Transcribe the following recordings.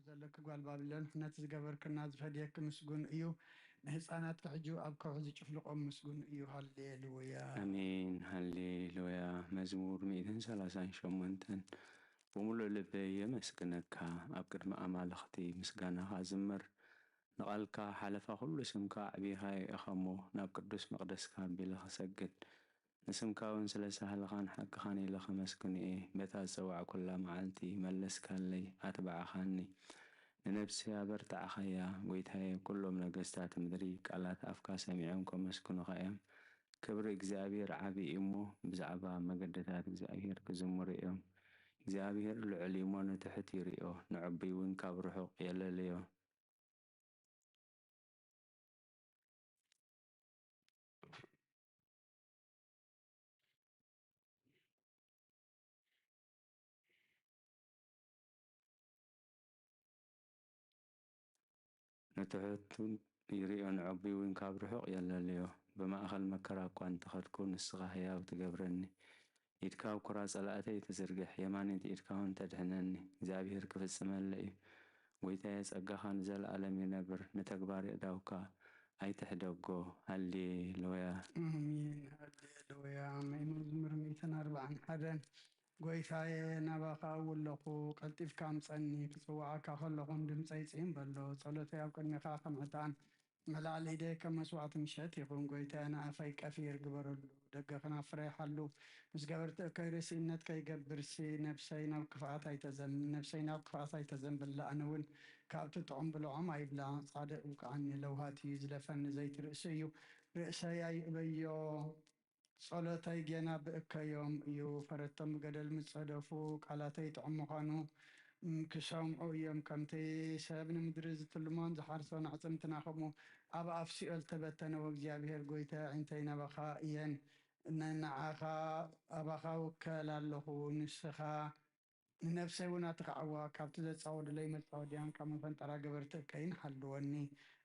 ዘለክ ጓል ባቢሎን ነቲ ዝገበርክና ዝፈድየክ ምስጉን እዩ ንህፃናት ክሕጁ ኣብ ከውሒ ዝጭፍልቆም ምስጉን እዩ ሃሌሉያ አሜን ሃሌሉያ መዝሙር 138 በሙሉእ ልበይ የመስግነካ ኣብ ቅድሚ ኣማልኽቲ ምስጋናኻ ዝምር ንቓልካ ሓለፋ ኩሉ ስምካ ዕቢኻ ኢኸሞ ናብ ቅዱስ መቕደስካ ኣቢለ ክሰግድ ንስምካ እውን ስለ ሳህልኻን ሓቅኻን ኢለ ከመስግን እየ በታ ዝፀዋዕ ኩላ መዓልቲ መለስካለይ ኣትባዕኻኒ ንነብሲ ኣበርታዕኸያ ጎይታየ ኩሎም ነገስታት ምድሪ ቃላት ኣፍካ ሰሚዖም ከመስግኑኻ እዮም ክብሪ እግዚኣብሔር ዓብይ እሞ ብዛዕባ መገድታት እግዚኣብሔር ክዝምሩ እዮም እግዚኣብሔር ልዑል እሞ ንትሕት ይሪኦ ንዕቡይ እውን ካብ ርሑቕ የለልዮ نتحتون يريون عبي وين كابرحق يلا ليو بما أخل مكرا كوان تخدكو نسخة هيا وتقبرني يتكاو كراس على أتي تزرقح يماني يتكاون تدحنني زابير كف السماء لئي ويتايس أقاخان زال ألمي نبر نتقبار يداوكا أي تحدوكو هالي لويا امين هللويا مزمور 140 حدا ጎይታዬ ናባኻ ውለኹ ቀልጢፍካ ምፀኒ ክፅዋዓካ ከለኹ ድምፀይ ፅዕም በሎ ፀሎተይ ኣብ ቅድሚኻ ከም ዕጣን መላዕሊ ኢደይ ከም መስዋዕቲ ምሸት ይኹን ጎይታዬ ንኣፈይ ቀፊር ግበረሉ ደገ ከናፍረ ይሓሉ ምስ ገበርቲ እከይ ርእሲነት ከይገብርሲ ነብሰይ ናብ ክፍኣት ኣይተዘንብላ ኣነ እውን ካብቲ ጥዑም ብልዖም ኣይብላ ፃድቅ ውቃዓኒ ለውሃቲ ዝለፈኒ ዘይቲ ርእሲ እዩ ርእሰይ ኣይእበዮ ጸሎተይ ገና ብእከዮም እዩ ፈረቶም ገደል ምጸደፉ ቃላተይ ጥዑም ምዃኑ ክሰምዑ እዮም ከምቲ ሰብ ንምድሪ ዝትልሞን ዝሓርሶን ኣዕፅምትና ከምኡ ኣብ ኣፍ ሲኦል ተበተነ ወእግዚኣብሔር ጎይታ ዕንተይ ናባኻ እየን ንዓኻ ኣባኻ ውከል ኣለኹ ንስኻ ንነፍሰይ እውን ኣትኸዕዋ ካብቲ ዘፃወድለይ መፃወድያን ካብ መፈንጠራ ገበርቲ እከይን ሓልወኒ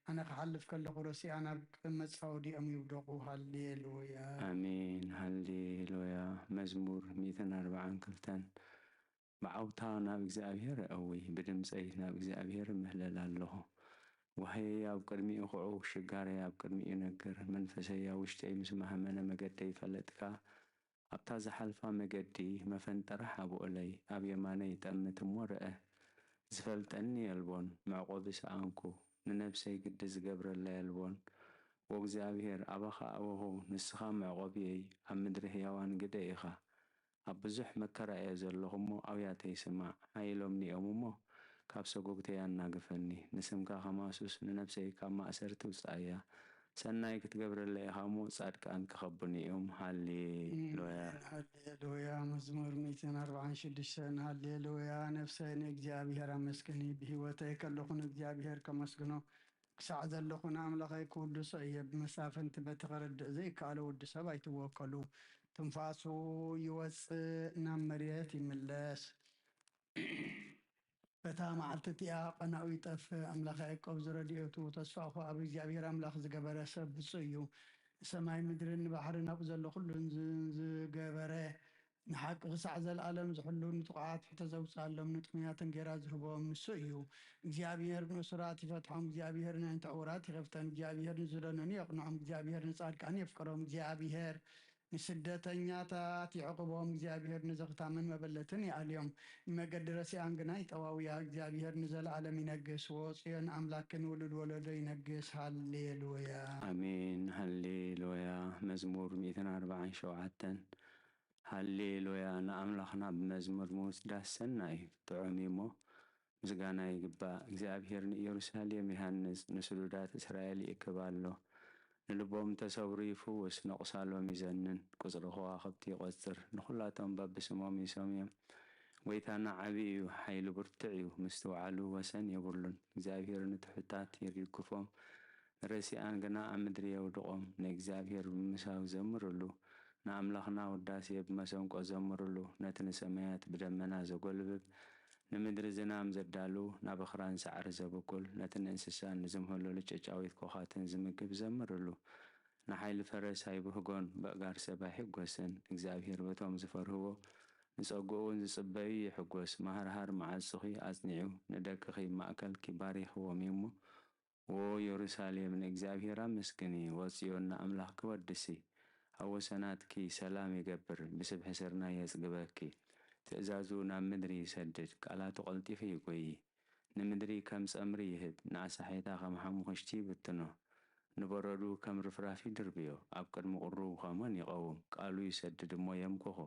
أنا كحلف كل قرصي أنا قمة سعودي أم يبدقوا هالليلويا آمين هالليلويا مزمور 140 كلتان بعوتانا بإግዚአብሔር قوي بدمصينا بإግዚአብሔር مهلل الله وهي يا بقدمي أخو شجار يا بقدمي ينقر منفسي يا وشتي مسمها من مجدي فلتك أبتاز حلفا مجدي ما فنترح أبو إلي أبي ماني تأمت مرأة زفلتني البون معقوب سأنكو ننفسي قدس قبر الليلبون وإግዚአብሔር أبخا أوهو نسخا معقوبي أم مدره يوان قديخا أبزح مكرا يزلغمو أو ياتي سماع هايلومني أمومو كابسو قوقتي أنا قفني نسمكا خماسوس ننفسي كاما أسرتو سايا سناي كتقبر اللي خامو صادك أنك خبني هالليلويا هالليلويا مزمور 146 هالليلويا نفسي እግዚአብሔር አመስግኒ بهوتي كلخون እግዚአብሔር كمسكنو ክሳዕ ዘለኹን ኣምላኸይ ክውድሶ እየ ብመሳፍንቲ በቲ ክርድእ ዘይከኣለ ወዲ ሰብ ኣይትወከሉ ትንፋሱ ይወፅእ ናብ መሬት ይምለስ በታ መዓልቲ እቲኣ ቀናኡ ይጠፍእ ኣምላኸይ ያዕቆብ ዝረድኤቱ ተስፋኹ ኣብ እግዚኣብሔር ኣምላኽ ዝገበረ ሰብ ብፁዕ እዩ ሰማይ ምድርን ባሕርን ኣብኡ ዘሎ ኩሉን ዝገበረ ንሓቂ ክሳዕ ዘለኣለም ዝሕሉ ንጥቕዓት ተዘውፃሎም ንጥምያትን ጌራ ዝህቦም ንሱ እዩ እግዚኣብሔር ንእሱራት ይፈትሖም እግዚኣብሔር ንዕንተ ዕውራት ይኸፍተን እግዚኣብሔር ንዝደነኑ የቕንዖም እግዚኣብሔር ንጻድቃን የፍቅሮም እግዚኣብሔር ንስደተኛታት ይዕቅቦም እግዚአብሔር ንዘኽታምን መበለትን ይኣልዮም መገድ ረሲኣን ግና ይጠዋውያ እግዚአብሔር ንዘለዓለም ይነግስ ወፅዮን ኣምላክን ውሉድ ወለዶ ይነግስ ሃሌሉያ አሜን ሃሌሉያ መዝሙር 147 ሃሌሉያ ንኣምላኽና ብመዝሙር ምውስዳስ ሰናይ ጥዑም እሞ ምስጋና ይግባእ እግዚአብሔር ንኢየሩሳሌም ይሃንጽ ንስሉዳት እስራኤል ይእክብ ኣሎ ንልቦም ተሰብሩ ይፍውስ ነቑሳሎም ይዘንን ቁፅሪ ከዋኽብቲ ይቆፅር ንኹላቶም በብስሞም ይሰምዮም ጎይታና ዓብይ እዩ ሓይሉ ብርቱዕ እዩ ምስቲ ባዕሉ ወሰን የብሉን እግዚአብሔር ንትሑታት ይርግፎም ረሲኣን ግና ኣብ ምድሪ የውድቖም ንእግዚአብሔር ብምሳው ዘምርሉ ንኣምላኽና ውዳሴ ብመሰንቆ ዘምርሉ ነቲ ንሰማያት ብደመና ዘጐልብብ ንምድሪ ዝናም ዘዳሉ ናብ ኣኽራን ሳዕሪ ዘበቁል ነቲ ንእንስሳን ንዝምህሉ ጨጫዊት ኮኻትን ዝምግብ ዘምርሉ ንሓይሊ ፈረስ ኣይብህጎን በእጋር ሰብ ኣይሕጐስን እግዚአብሔር በቶም ዝፈርህዎ ንጸጉኡን ዝጽበዩ ይሕጐስ ማህርሃር መዓጽኺ ኣጽኒዑ ንደቅኺ ማእከልኪ ባሪኽዎም እሞ ዎ ኢየሩሳሌም ንእግዚአብሔር ኣመስግኒ ወጽዮን ንኣምላኽ ክወድሲ ኣብ ወሰናትኪ ሰላም ይገብር ብስብሒ ስርናይ የጽግበኪ ትእዛዙ ናብ ምድሪ ይሰድድ ቃላቱ ቐልጢፉ ይጐይ ንምድሪ ከም ጸምሪ ይህብ ንኣሳሒታ ከም ሓሙኽሽቲ ይብትኖ ንበረዱ ከም ርፍራፍ ይድርብዮ ኣብ ቅድሚ ቁሩብ ኸመን ይቐውም ቃሉ ይሰድድ እሞ የምክኾ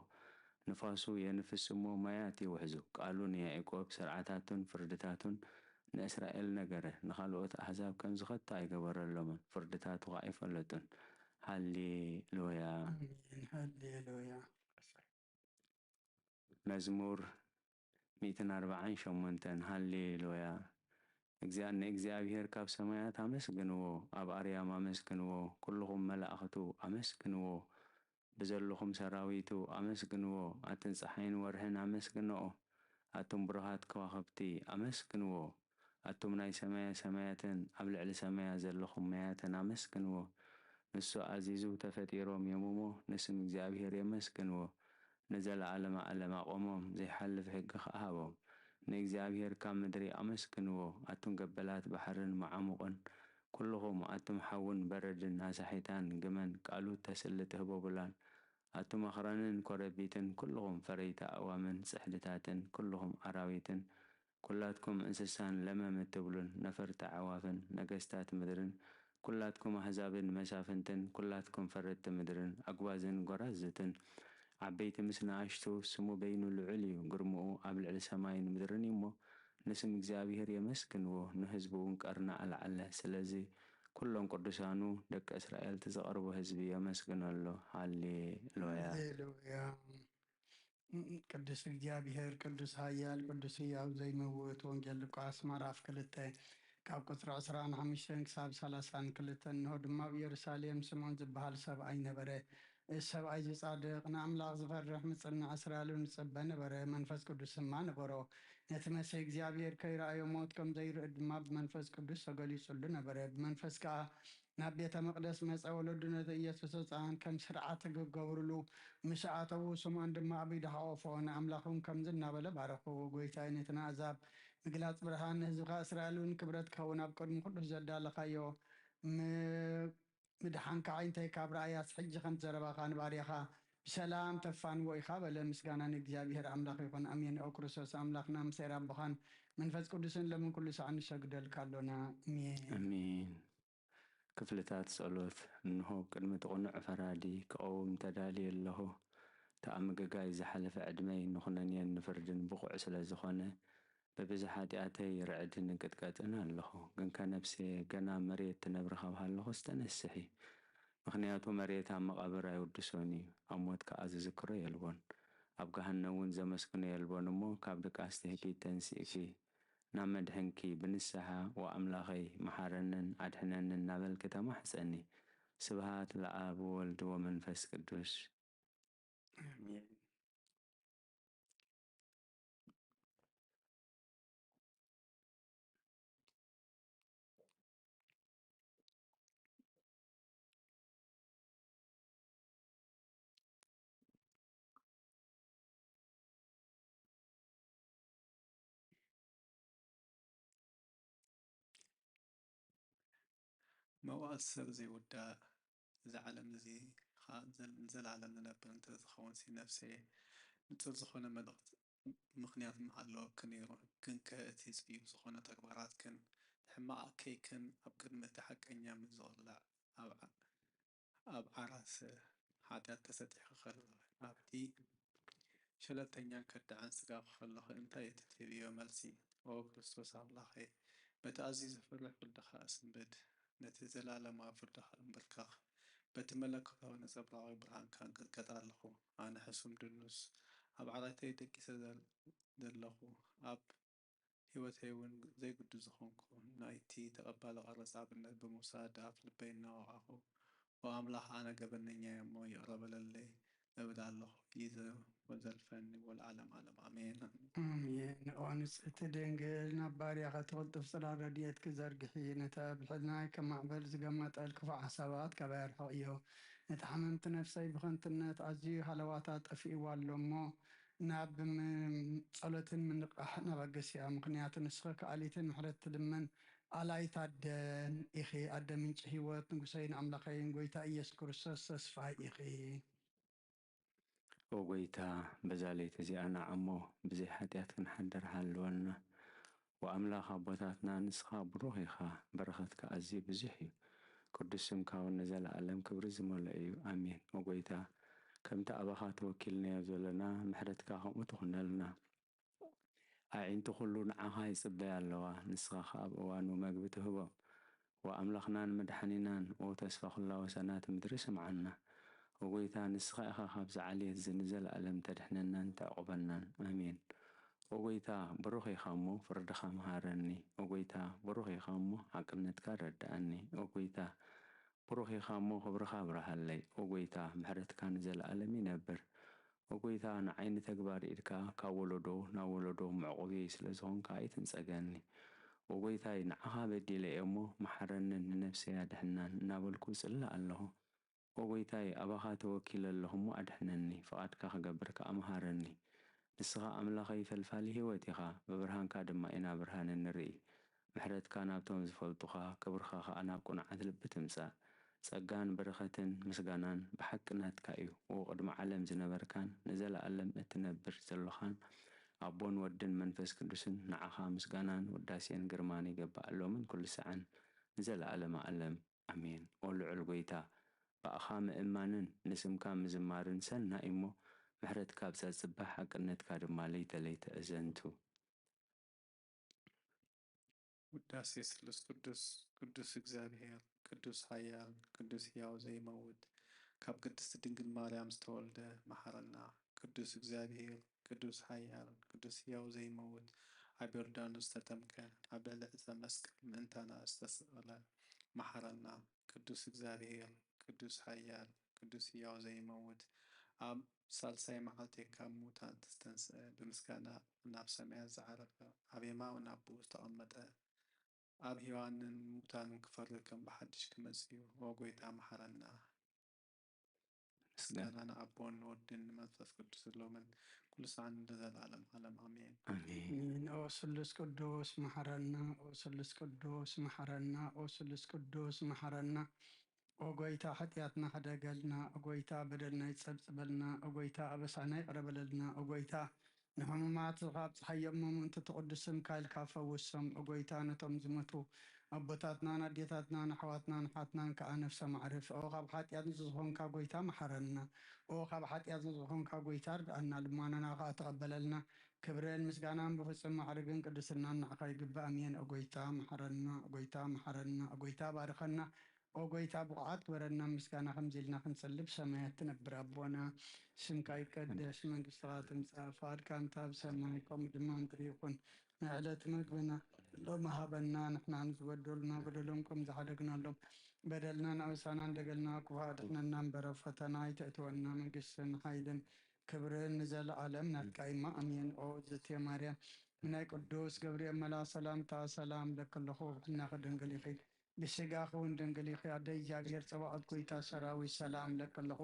ንፋሱ የንፍስ እሞ ማያት ይውሕዙ ቃሉ ንያዕቆብ ስርዓታቱን ፍርድታቱን ንእስራኤል ነገረ ንኻልኦት ኣሕዛብ ከም ዝኸቶ ኣይገበረሎምን ፍርድታቱ ኸ ኣይፈለጡን ሃሌሉያ ሃሌሉያ መዝሙር 148 ሃሌሉያ ንእግዚአብሔር ካብ ሰማያት ኣመስግንዎ ኣብ ኣርያም ኣመስግንዎ ኩልኹም መላእኽቱ ኣመስግንዎ ብዘለኹም ሰራዊቱ ኣመስግንዎ ኣትን ፀሓይን ወርሕን ኣመስግንኦ ኣቶም ብሩሃት ከዋኽብቲ ኣመስግንዎ ኣቶም ናይ ሰማያ ሰማያትን ኣብ ልዕሊ ሰማያ ዘለኹም ማያትን ኣመስግንዎ ንሱ ኣዚዙ ተፈጢሮም የሙሞ ንስም እግዚኣብሔር የመስግንዎ ንዘለዓለመ ዓለም ኣቆሞም ዘይሓልፍ ሕጊ ኸኣሃቦም ንእግዚኣብሔር ካብ ምድሪ ኣመስግንዎ ኣቶም ገበላት ባሕርን መዓሙቕን ኩልኹም ኣቶም ሓውን በረድን ኣሳሒታን ግመን ቃሉ ተስሊ ትህቦ-ብላን ኣቶም ኣኽራንን ኮረቢትን ኩልኹም ፈረይቲ ኣእዋምን ጽሕድታትን ኩልኹም ኣራዊትን ኩላትኩም እንስሳን ለመም እትብሉን ነፈርቲ ኣዕዋፍን ነገስታት ምድርን ኩላትኩም ኣሕዛብን መሳፍንትን ኩላትኩም ፈረድቲ ምድርን ኣግባዝን ጐራዝትን ዓበይቲ ምስ ንኣሽቱ ስሙ በይኑ ልዑል እዩ ግርምኡ ኣብ ልዕሊ ሰማይን ምድርን እሞ ንስም እግዚኣብሔር የመስግንዎ ንህዝቡ እውን ቀርና ኣልዓለ ስለዚ ኩሎም ቅዱሳኑ ደቂ እስራኤል ተዘቐርቦ ህዝቢ የመስግነሎ ሃሌሉያ ሃሌሉያ ቅዱስ እግዚአብሔር ቅዱስ ኃያል ቅዱስ ሕያው ዘይመውት ወንጌል ሉቃስ ምዕራፍ 2 ካብ ቁፅሪ 25 ክሳብ 32 እንሆ ድማ ኣብ ኢየሩሳሌም ስምዖን ዝበሃል ሰብኣይ ነበረ እዚ ሰብኣይ ዝጻድቕ ንኣምላኽ ዝፈርሕ ምጽናዕ እስራኤልን ዝጽበ ነበረ መንፈስ ቅዱስ ድማ ነበሮ ነቲ መሲሕ እግዚኣብሔር ከይረኣዮ ሞት ከም ዘይርኢ ድማ ብመንፈስ ቅዱስ ተገሊጹሉ ነበረ ብመንፈስ ከዓ ናብ ቤተ መቅደስ መጸ ወለዱ ነቲ ኢየሱስ ህፃን ከም ስርዓት ክገብርሉ ምስ ኣተዉ ስምዖን ድማ ኣብ ኢዱ ሓቆፎ ንኣምላኹም ከምዚ እናበለ ባረኽዎ ጎይታይ ነቲ ንኣሕዛብ ምግላፅ ብርሃን ንህዝብካ እስራኤል እውን ክብረት ክኸውን ኣብ ቅድሚ ኩሉ ዘዳለኻዮ ምድሓንካ ዓይንተይ ካብ ረኣያስ ሕጂ ከም ዘረባኻ ንባርያኻ ብሰላም ተፋንዎ ኢኻ በለ ምስጋና ንእግዚኣብሔር ኣምላኽ ይኹን ኣሜን ኦ ክርስቶስ ኣምላኽና ምሰይር ኣቦኻን መንፈስ ቅዱስን ለምን ኩሉ ሰዓት ንሰግደልካ ኣሎና ኣሜን ክፍልታት ጸሎት እንሆ ቅድሚ ትቕኑዕ ፈራዲ ክቐውም ተዳልየ ኣለኹ ተኣምገጋይ ዝሓለፈ ዕድመይ ንኹነንየን ንፍርድን ብቑዕ ስለ ዝኾነ በብዛ ሓጢኣተይ ርዕድን ቅጥቀጥን ኣለኹ ግን ከነብሴ ገና መሬት ትነብሪ ካብሃለኹ ዝተነስሒ ምክንያቱ መሬት ኣብ መቓብር ኣይውድሶን እዩ ኣብ ሞት ከዓ ዝዝክሮ የልቦን ኣብ ገሃነም እውን ዘመስግኖ የልቦን እሞ ካብ ድቃስ ትሕኪት ተንሲእኪ ናብ መድሕንኪ ብንስሓ ወኣምላኸይ መሓረንን ኣድሕነንን እናበልኪ ተማሕፀኒ ስብሃት ለኣብ ወወልድ ወመንፈስ ቅዱስ ኣሜን መዋእል ሰብ ዘይውዳእ እዚ ዓለም እዚ ዘለዓለም ዝነብር እንተዝኸውን ነፍሰ ንጹር ዝኾነ መልእኽቲ ምክንያት ኣለወኪ ነይሩ ግን ከእቲ ጽዩፍ ዝኾነ ተግባራትክን ሕማቕ ከይክን ኣብ ቅድሚ እቲ ሓቀኛ ምዝቕላዕ ኣብ ዓራስ ኃጢአት ተሰጢሕኺ ከለኹ ኣብቲ ሸለልተኛን ከዳዕን ስጋ ከለኹ እንታይ እቲ ትህብዮ መልሲ ኦ ክርስቶስ ኣምላኸይ በቲ ኣዝዩ ዘፍርሕ ፍርድኻ እስንብድ ነቲ ዘላለማዊ ፍርድኻ እምብርካኽ በቲ መለኮታዊ ነጸብራቃዊ ብርሃንካ ንቅጥቀጥ ኣለኹ ኣነ ሕሱም ድኑስ ኣብ ዓራተይ ደቂሰ ዘለኹ ኣብ ህይወተይ እውን ዘይግድዝ ዝኾንኩ ናይቲ ተቐባሊ ቀረፅ ኣብነት ብምውሳድ ኣብ ልበይ እናወቕኹ ወኣምላኽ ኣነ ገበነኛ እሞ ይቕረበለለይ እብል ኣለኹ ይዘ ወዘልፈኒ ወለዓለም ዓለም ኣሜን ኣሜን ኦ ንጽሕቲ ድንግል ናብ ባርያኻ ትቕልጥፍ ጽላል ረድኤት ክዘርግሒ ነቲ ብሕልናይ ከም ማዕበል ዝገመጠል ክፉእ ሓሳባት ከባይርሕቕ እዮ ነቲ ሓመምቲ ነፍሰይ ብኸንትነት ኣዝዩ ሃለዋታት ጠፊእዋ ኣሎ እሞ ናብ ጸሎትን ምንቃሕ ናበገሲያ ምክንያቱ ንስኸ ከኣሊትን ምሕረት ትልመን ኣላይት ኣደን ኢኺ ኣደ ምንጭ ህይወት ንጉሰይን ኣምላኸይን ጎይታ ኢየሱስ ክርስቶስ ተስፋ ኢኺ ወጎይታ በዛለይት እዚኣና እሞ ብዘይ ሓጢኣት ክንሓድር ሃልወልና ወኣምላኽ ኣቦታትና ንስኻ ብሩኽ ኢኻ በረኸትካ ኣዝዩ ብዙሕ እዩ ቅዱስ ስምካ ንዘለኣለም ክብሪ ዝመልኦ እዩ ኣሜን ወጎይታ ከምቲ ኣባኻ ተወኪልናዮ ዘለና ምሕረትካ ከምኡ ትኹነልና ኣዒንቲ ኩሉ ንዓኻ ይጽበያ ኣለዋ ንስኻ ኣብ እዋኑ መግቢ ትህቦም ወኣምላኽናን መድሓኒናን ወተስፋ ኩላ ወሰናት ምድሪ ስምዓና ወጎይታ ንስኻ ኢኻ ካብ ዝዓልየት ንዘለኣለም ተድሕነናን ተዕቁበናን ኣሜን ወጎይታ ብሩኽ ኢኻ እሞ ፍርድኻ መሃረኒ ወጎይታ ብሩኽ ኢኻ እሞ ሓቅነትካ ረዳእኒ ወጎይታ ብሩኽ ኢኻ እሞ ክብርኻ ኣብርሃለይ ወጎይታ ምሕረትካ ንዘለኣለም ይነብር ወጎይታ ንዓይኒ ተግባር ኢድካ ካብ ወለዶ ናብ ወለዶ ምዕቁብየ ስለ ዝኾንካ ኣይትንጸገኒ ወጎይታይ ንዓኻ በዲለ እየ እሞ መሓረንን ንነፍሰይ ኣድሕናን እናበልኩ ጽላእ ኣለኹ ወጎይታይ ኣባኻ ተወኪለ ኣለኹ እሞ ኣድሕነኒ ፍቓድካ ክገብር ከዓ መሃረኒ ንስኻ ኣምላኸይ ፈልፋሊ ህይወት ኢኻ ብብርሃንካ ድማ ኢና ብርሃን ንርኢ ምሕረትካ ናብቶም ዝፈልጡኻ ክብርኻ ከዓ ናብ ቁንዓት ልቢ ትምጻእ ጸጋን በረኸትን ምስጋናን ብሓቂ ናትካ እዩ ወቅድሚ ዓለም ዝነበርካን ንዘለኣለም እትነብር ዘለኻን ኣቦን ወድን መንፈስ ቅዱስን ንዓኻ ምስጋናን ውዳሴን ግርማን ይገባኣሎምን ኩሉ ሰዓን ንዘለኣለም ዓለም ኣሜን ወልዑል ጎይታ በኣኻ ምእማንን ንስምካ ምዝማርን ሰናይ እሞ ምሕረትካ ብዘጽባሕ ሓቅነትካ ድማ ለይተለይተ እዘንቱ ውዳሴ ስሉስ ቅዱስ ቅዱስ እግዚአብሔር ቅዱስ ኃያል ቅዱስ ሕያው ዘይመውት ካብ ቅድስት ድንግል ማርያም ዝተወልደ መሐረና ቅዱስ እግዚአብሔር ቅዱስ ኃያል ቅዱስ ሕያው ዘይመውት ኣብ ዮርዳኖስ ዝተጠምቀ ኣብ ልዕሊ ዕፀ መስቀል ምእንታና ዝተሰቐለ መሐረና ቅዱስ እግዚአብሔር ቅዱስ ኃያል ቅዱስ ሕያው ዘይመውት ኣብ ሳልሳይ መዓልቲ ካብ ሙታን ዝተንስአ ብምስጋና ናብ ሰማያት ዝዓረፈ ኣብ የማን ኣቦ ዝተቐመጠ ኣብ ሕያዋንን ሙታንን ክፈርድ ከም ብሓድሽ ክመጽእ እዩ ወጎይታ መሐረና ምስጋና ንኣቦን ንወድን ንመንፈስ ቅዱስ ሎምን ኩሉ ሰዓን ለዘለዓለም ዓለም ኣሜን አሜን ኦ ስሉስ ቅዱስ መሐረና ኦ ስሉስ ቅዱስ መሐረና ኦ ስሉስ ቅዱስ መሐረና ኦ ጎይታ ኃጢአትና ሓደገልና ኦ ጎይታ በደልና ይጸብጽበልና ኦ ጎይታ ኣበሳና ይቅረበለልና ኦ ጎይታ ንሕሙማት ካብ ፀሓዮም ምእንቲ ትቅድስም ካይልካ ፈውሶም ኦ ጎይታ ነቶም ዝመቱ ኣቦታትናን ኣዴታትናን ኣሕዋትናን ሓትናን ከዓ ነፍሰ ማዕርፍ ኦ ካብ ሓጢአት ዝዝኾንካ ጎይታ መሐረና ኦ ካብ ሓጢአት ዝዝኾንካ ጎይታ ርድኣና ልማናና ከዓ ተቐበለልና ክብርን ምስጋናን ብፍጹም ማዕርግን ቅድስናን ንዓኻ ይግባእ ኣሜን ኦ ጎይታ መሐረና ኦ ጎይታ መሐረና ኦ ጎይታ ባርኸና ኦ ጎይታ ብቕዓት ግበረና ምስጋና ከምዚ ኢልና ክንጸልብ ሰማያት ትነብር ኣቦና ስምካ ይቀደስ መንግሥትኻ ትምጻእ ፈቃድካ እንተ ኣብ ሰማይ ከምኡ ድማ ምድሪ ይኹን ንዕለት ምግብና ሎሚ ሃበና ንሕና ንዝበደሉና በደሎም ከም ዝሓደግናሎም በደልና ናበሳና እንደገልና ክፉ ኣድሕነና እምበር ኣብ ፈተና ኣይተእትወና መንግስትን ሓይልን ክብርን ንዘለዓለም ናትካ ኢማ ኣሜን ኦ እግዝእትየ ማርያም ናይ ቅዱስ ገብርኤል መልአክ ሰላምታ ሰላም ለከለኹ ብሕናኸ ድንግል ኢኺ ብስጋኽ እውን ድንግል ኢኺ ኣደ እግዚአብሔር ፀባዖት ጎይታ ሰራዊት ሰላም ለከለኹ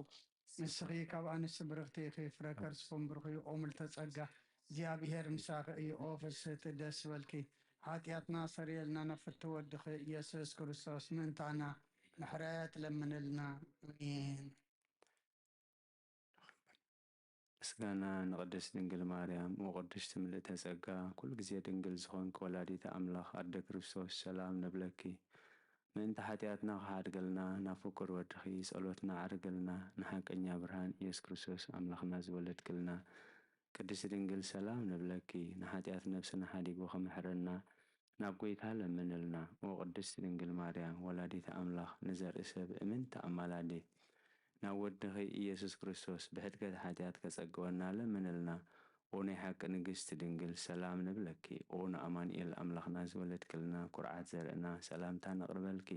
ንስኺ ካብ ኣንስቲ ብርኽቲ ኢኺ ፍረ ከርስኩም ብሩኽ እዩ ኦ ምልዕተ ጸጋ እግዚአብሔር ምሳኺ እዩ ኦ ፍስሕቲ ደስ በልኪ ኃጢአትና ሰሪየልና ነፍቲ ወድኺ ኢየሱስ ክርስቶስ ምእንታና ምሕረት ለምንልና አሜን ምስጋና ንቅድስት ድንግል ማርያም ወቅድስቲ ምልዕተ ጸጋ ኩሉ ግዜ ድንግል ዝኾንክ ወላዲተ ኣምላኽ ኣደ ክርስቶስ ሰላም ንብለኪ ምእንቲ ሓጢአትና ክሓድገልና ናብ ፍቁር ወድኺ ጸሎትና ዓርግልና ንሓቀኛ ብርሃን ኢየሱስ ክርስቶስ ኣምላኽና ዝወለድክልና ቅድስት ድንግል ሰላም ንብለኪ ንሓጢአት ነፍስና ሓዲጉ ከመሕረና ናብ ጎይታ ለምንልና ወቅድስቲ ድንግል ማርያም ወላዲተ ኣምላኽ ንዘርኢ ሰብ እምንቲ ኣማላዲት ናብ ወድኺ ኢየሱስ ክርስቶስ ብሕድገት ሓጢአት ከጸግወና ለምንልና ኦ ናይ ሓቂ ንግስቲ ድንግል ሰላም ንብለኪ ኦ ንኣማኑኤል ኣምላኽና ዝወለድክልና ኩርዓት ዘርእና ሰላምታ ነቕርበልኪ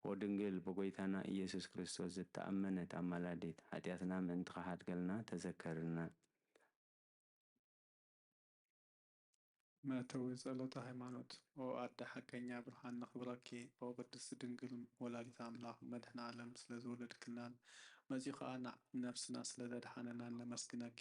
ኦ ድንግል ብጎይታና ኢየሱስ ክርስቶስ ዝተኣመነት ኣማላዲት ሓጢአትና ምእንቲ ከሓድገልና ተዘከርና መእተዊ ጸሎተ ሃይማኖት ኦ ኣደ ሓቀኛ ብርሃን ነኽብረኪ ኦ ቅድስቲ ድንግል ወላዲተ ኣምላኽ መድሕነ ዓለም ስለ ዝወለድክልናን መጺኡ ከዓ ነፍስና ስለ ዘድሓነናን ነመስግነኪ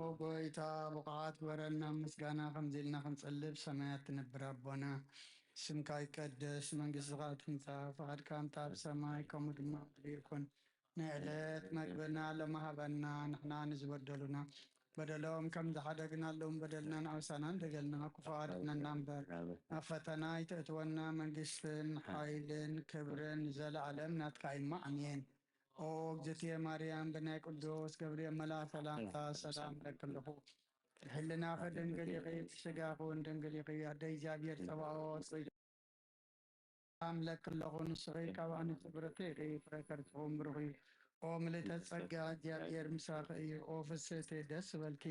ወጎይታ ብቕዓት ግበረልና ምስጋና ከምዚኢልና ክንጸልብ ሰማያት ትነብር ኣቦና ስምካ ይቀደስ መንግስትኻ ትምጻእ ፈቃድካ እንታ ኣብ ሰማይ ከምኡ ድማ ምድሪ ይኩን ንዕለት መግብና ሎሚ ሃበና ንሕና ንዝበደሉና በደሎም ከም ዝሓደግናሎም በደልና ንኣውሳና እንደገልና ክፉ ኣድሕነና እምበር ኣብ ፈተና ይተእትወና መንግስትን ሓይልን ክብርን ዘለዓለም ናትካ ኢማ ኣሜን ኦ እግዝእትየ ማርያም ብናይ ቅዱስ ገብርኤል መልአክ ሰላምታ ሰላም ለክልኹ ሕልና ድንግል ኢኺ ብስጋኹን ድንግል ኢኺ ኣደ እግዚኣብሔር ፀባኦት ሰላም ለክለኹ ንስኺ ካብ ኣንስቲ ብርኪ ኢኺ ፍረ ከርሥኹም ብሩኽ እዩ ኦ ምልዕተ ጸጋ እግዚኣብሔር ምሳኺ እዩ ኦ ፍስሕቲ ደስ በልኪ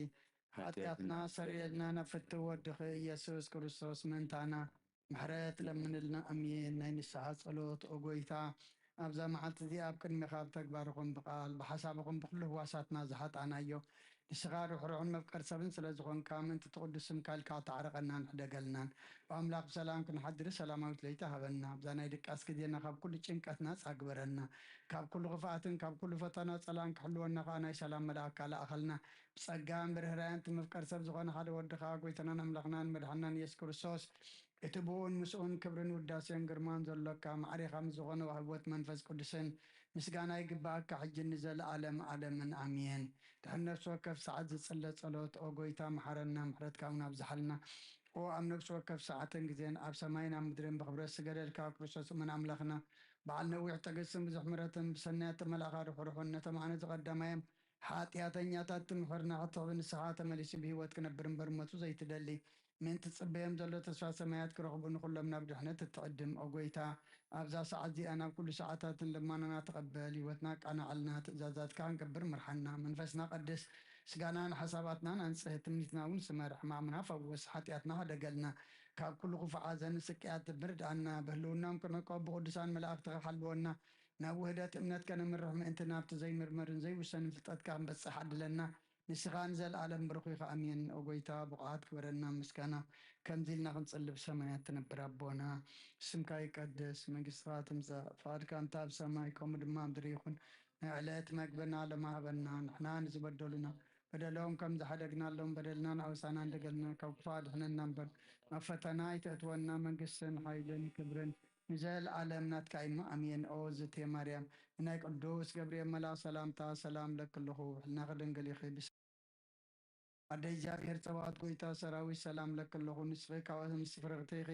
ኃጢአትና ሰሪየልና ነፍቲ ወድኺ ኢየሱስ ክርስቶስ ምንታና ምሕረት ለምንልና ኣሜን ናይ ንስሓ ጸሎት ኦ ጎይታ ኣብዛ መዓልቲ እዚኣ ኣብ ቅድሚኻ ኣብ ተግባርኹም ብቓል ብሓሳብኹም ብኩሉ ህዋሳትና ዝሓጣናዮ ንስኻ ርኅርሑን መፍቀር ሰብን ስለ ዝኾንካ ምንቲ ትቅዱስ ስምካ ኢልካ ተዓርቐና ንሕደገልናን ብኣምላኽ ብሰላም ክንሓድሪ ሰላማዊት ለይቲ ሃበና ኣብዛ ናይ ድቃስ ግዜና ካብ ኩሉ ጭንቀትና ጻግበረና ካብ ኩሉ ክፍኣትን ካብ ኩሉ ፈተና ጸላን ክሕልወና ከዓ ናይ ሰላም መልኣክ ካላእኸልና ብጸጋን ብርህራያን ትምፍቀር ሰብ ዝኾነ ሓደ ወድኻ ጎይታናን ኣምላኽናን መድሓናን ኢየሱስ ክርስቶስ እቲ ብኡን ምስኡን ክብርን ውዳሴን ግርማን ዘሎካ ማዕሪኻ ምስ ዝኾነ ዋህቦት መንፈስ ቅዱስን ምስጋና ይግባአካ ሕጂ ንዘለዓለም ዓለምን ኣሜን ድሕሪ ነፍሲ ወከፍ ሰዓት ዝጽለ ጸሎት ኦ ጎይታ መሓረና ምሕረትካ እውን ኣብዝሓልና ኦ ኣብ ነፍሲ ወከፍ ሰዓትን ግዜን ኣብ ሰማይን ኣብ ምድርን ብክብረት ዝገደልካ ክርስቶስ እመን ኣምላኽና በዓል ነዊሕ ትዕግስትን ብዙሕ ምሕረትን ብሰናያት መልኣኻ ርኅርሑን ነቶም ኣነ ዝቐዳማዮም ሓጢአተኛታት ትምሕርና ክትሕብ ንስሓ ተመሊሱ ብሂወት ክነብር እምበር ሞቱ ዘይትደሊ ምንቲ ጽበዮም ዘሎ ተስፋ ሰማያት ክረኽቡ ንኹሎም ናብ ድሕነት እትዕድም ኦ ጎይታ ኣብዛ ሰዓት እዚኣ ናብ ኩሉ ሰዓታትን ልማናና ተቐበል ህይወትና ቃናዓልና ትእዛዛትካ ንገብር ምርሓና መንፈስና ቀድስ ስጋናን ሓሳባትናን አንጽህ ትምኒትና እውን ስመር ሕማምና ፈውስ ሓጢአትና ሃደገልና ካብ ኩሉ ክፉእ ሓዘን ስቅያት ብርድኣና በህልውናም ክንዕቀብ ብቅዱሳን መላእክትኻ ሓልወና ናብ ውህደት እምነት ከነምርሕ ምእንቲ ናብቲ ዘይምርመርን ዘይውሰንን ፍልጠትካ ክንበጽሕ ዓድለና ንስኻ ንዘለዓለም ብሩኽ ኢኻ ኣሜን ኦ ጎይታ ብቕዓት ክበረና ምስጋና ከምዚ ኢልና ክንጽልብ ሰማያት ትነብር ኣቦና ስምካ ይቀድስ መንግስትኻ ትምጻእ ፈቃድካ እንታ ኣብ ሰማይ ከምኡ ድማ ምድሪ ይኹን ንዕለት መግብና ሎሚ ሃበና ንሕና ንዝበደሉና በደሎም ከም ዝሓደግናሎም በደልና ንኣውሳና እንደገልና ካብ ክፉ ኣድሕነና እምበር ኣብ ፈተና ይተእትወና መንግስትን ሓይልን ክብርን ንዘለዓለም ናትካ ኢማ ኣሜን ኦ እግዝእትየ ማርያም ናይ ቅዱስ ገብርኤል መልኣክ ሰላምታ ሰላም ለክልኹ ሕልናኸ ድንግል ኢኺ ኣደ እግዚኣብሔር ፀባኦት ጎይታ ሰራዊት ሰላም ለክለኹ ንስኺ ካብኣቶም ፍርኽቲ ኢኺ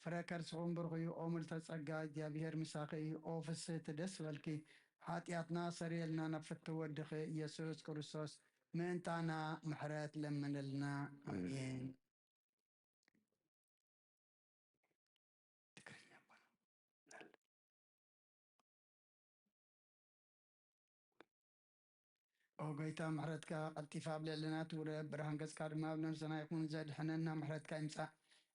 ፍረ ከርስኹም ብሩኽ እዩ ኦ ምልዕተ ጸጋ እግዚኣብሔር ምሳኺ እዩ ኦ ፍስሕቲ ደስ በልኪ ኃጢአትና ሰሪየልና ናብ ፍቲ ወድኺ ኢየሱስ ክርስቶስ ምእንታና ምሕረት ለምንልና ኣሜን ኦ ጎይታ ምሕረትካ ቀልጢፋ ኣብ ልዕልና ትውረድ ብርሃን ገጽካ ድማ ኣብ ነፍስና ይኹን ዘድሕነና ምሕረትካ ይምጻእ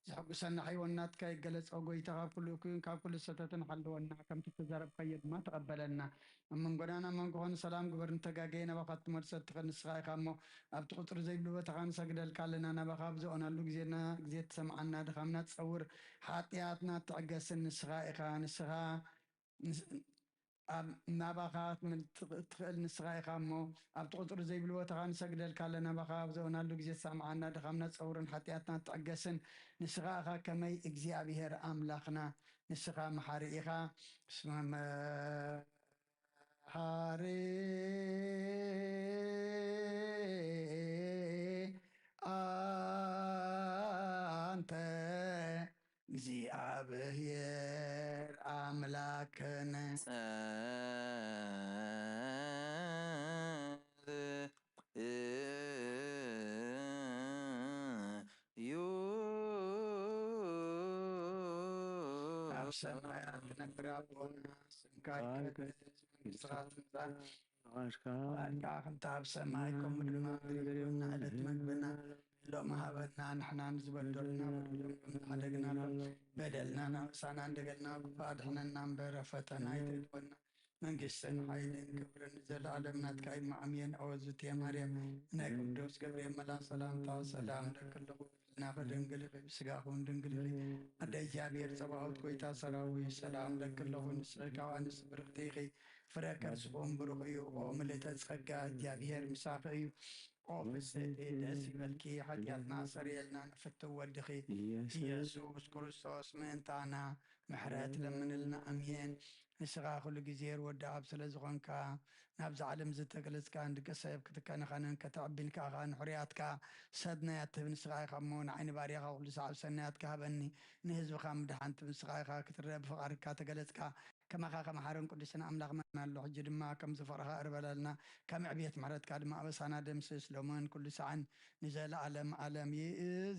ዘሐጉሰና ሕይወናትካ ይገለጽ ኦ ጎይታ ካብ ኩሉ እኩይን ካብ ኩሉ ሰተትን ሓልወና ከምቲ ተዛረብካዮ ድማ ተቐበለና ኣብ መንጎናን ኣብ መንጎኾን ሰላም ግበር እንተጋገየ ናባኻ ትመርሰት ትኽእል ንስኻ ኢኻ እሞ ኣብቲ ቁፅሪ ዘይብሉ ቦታኻ ንሰግደልካ ኣለና ናባኻ ብዝኾነሉ ግዜና ግዜ ትሰምዓና ድኻምና ትጸውር ሓጢአትና ትዕገስን ንስኻ ኢኻ ንስኻ ናባኻ ትኽእል ንስኻ ኢኻ እሞ ኣብቲ ቁፅሪ ዘይብሉ ቦታኻ ንሰግደልካ ኣለና ናባኻ ብዝኾናሉ ግዜ ትሰምዓና ድኻምና ትጸውርን ሓጢአትና ትዕገስን ንስኻ ኢኻ ከመይ እግዚኣብሔር ኣምላኽና ንስኻ መሓሪ ኢኻ እስመ መሓሪ አንተ እግዚአብሔር አምላክነ ኣብ ሰማያት ትነብር ኣቦና ስምካ ይቀደስ መንግስትኻ ትምጻእ ፈቃድካ ከምቲ ኣብ ሰማይ ከምኡ ድማ ምድሪ ይኩን ንዕለት መግብና ሎሚ ሃበና ንሕና ንዝበደሉና በደሎም ከም ዝሓደግናሎም በደልና ናብሳና እንደገልና ክፉ ኣድሕነና እምበር ኣብ ፈተና ይተእትወና መንግስትን ሓይልን ክብርን ዘለዓለም ናትካ ኢማ ኣሜን ኦ እግዝእትየ ማርያም ናይ ቅዱስ ገብርኤል መልኣክ ሰላምታ ሰላም ለክልኹ ድንግል ስጋኹን ድንግል ኣደ እግዚኣብሔር ፀባዖት ጎይታ ሰራዊት ሰላም ለክለኹን ንስኻ ኣንስ ብርክቲ ኢኺ ፍረ ከርስኹም ብሩኽ እዩ ኦ ምልእተ ፀጋ እግዚኣብሔር ምሳኺ እዩ ኦ ፍስሕቲ ደስ ይበልኪ ሓጢኣትና ሰሪየልና ንፍቲ ወድኺ ኢየሱስ ክርስቶስ ምእንታና ምሕረት ለምንልና ኣምየን ንስኻ ኩሉ ግዜ ወዲ ኣብ ስለ ዝኾንካ ናብዚ ዓለም ዝተገለፅካ ንደቂ ሰብ ክትከናኸንን ከተዕቢልካ ንሕርያትካ ሰድናያ ትህብ ንስኻ ኢኻ እሞ ንዓይኒ ባርያኻ ኩሉ ሰዓብ ሰናያት ሃበኒ ንህዝብኻ ምድሓንቲ ንስኻ ኢኻ ክትረአ ብፍቓድካ ተገለፅካ ከማኻ ከመሓረን ቅዱስን ኣምላኽ መና ኣሎ ሕጂ ድማ ከም ዝፈቕረኻ እርበለልና ከም ዕብየት ምሕረትካ ድማ ኣበሳና ደምስስ ሎምን ኩሉ ሰዓን ንዘለዓለም ዓለም ይእዝየኒ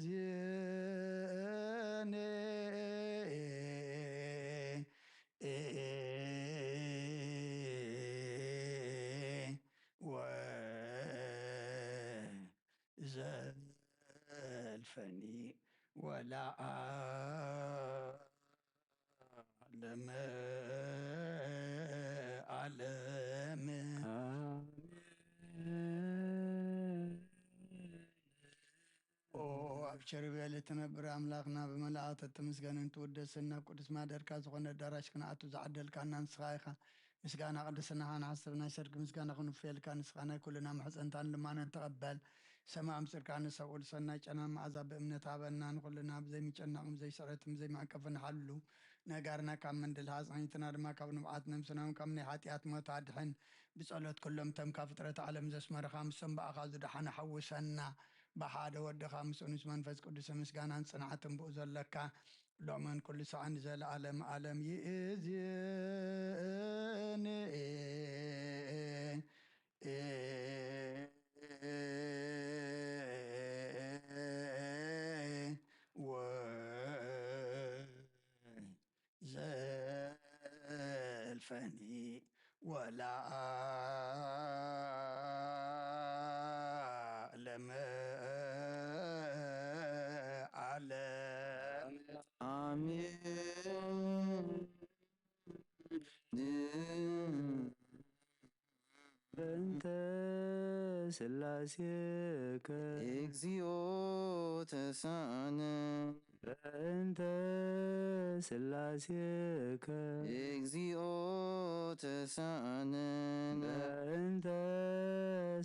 ወዘልፈኒ ወለዓለም ዓለም ኣብ ሸርቤል እትነብር ኣምላኽና ብመላእክት ትምስገንን ትውደስን ናብ ቅዱስ ማደርካ ዝኾነ ኣዳራሽ ክንኣቱ ዝዓደልካና ንስኻ ኢኻ ምስጋና ቅድስናኻ ንሓስብና ሰርጊ ምስጋና ክንፍየልካ ንስኻ ናይ ኩልና መሕፀንታን ልማነን ተቐበል ሰማም ፅርካ ንሰብኡል ሰናይ ጨና መዓዛ ብእምነት ሃበና ንኩልና ብዘይምጨናቅን ብዘይስዕረትን ብዘይማዕቀፍን ሓሉ ነጋርና ካብ መንድል ሃፅኒትና ድማ ካብ ንብዓት ነምስናውን ካብ ናይ ሓጢኣት ሞት ኣድሕን ብፀሎት ኩሎም ተም ካብ ፍጥረት ዓለም ዘስመረኻ ምሰም በኣኻ ዝድሓነ ሓውሰና ብሓደ ወድኻ ምስኡ ንስ መንፈስ ቅዱስ ምስጋናን ፅንዓትን ብኡ ዘለካ ሎምን ኩሉ ሰዓን ዘለዓለም ዓለም ይእዝየኒ ወዘልፈኒ ወለዓለም ዓለም አሜን። በእንተ ሥላሴከ እግዚኦ ተሳነ በእንተ ሥላሴከ እግዚኦ ተሳነ በእንተ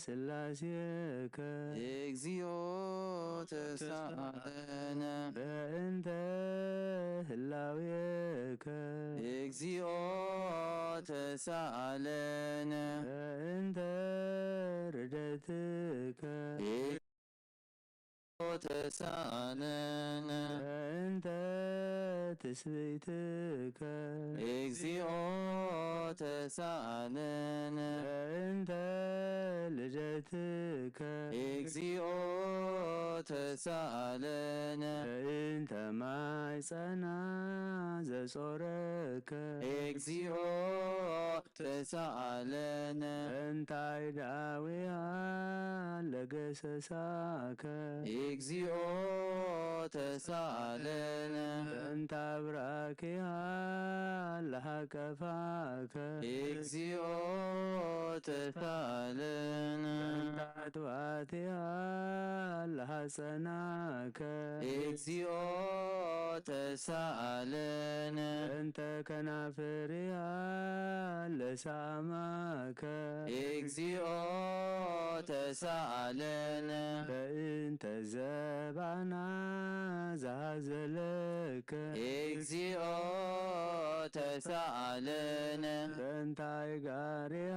ሥላሴከ እግዚኦ ተሳነ በእንተ ህላዌከ እግዚኦ ተሳለነ በእንተ ርደትከ ተሳለነ በእንተ ትስብእትከ እግዚኦ ተሳለነ በእንተ ልደትከ እግዚኦ ተሳለነ በእንተ ማይፀና ዘጾረከ እግዚኦ ተሳለነ በእንታይ ዳዊያ ለገሰሳከ እግዚኦ ተሳለነ በእንተ አብራኪያ ለሃቀፋከ እግዚኦ ተሳለነ በእንተ አጥባትያ ለሐፀናከ እግዚኦ ተሳለነ በእንተ ከናፍርያ ለሳማከ እግዚኦ ተሳለነ በእንተ ዘባና ዛዘለከ እግዚኦ ተሳለነ በእንተ አይጋርያ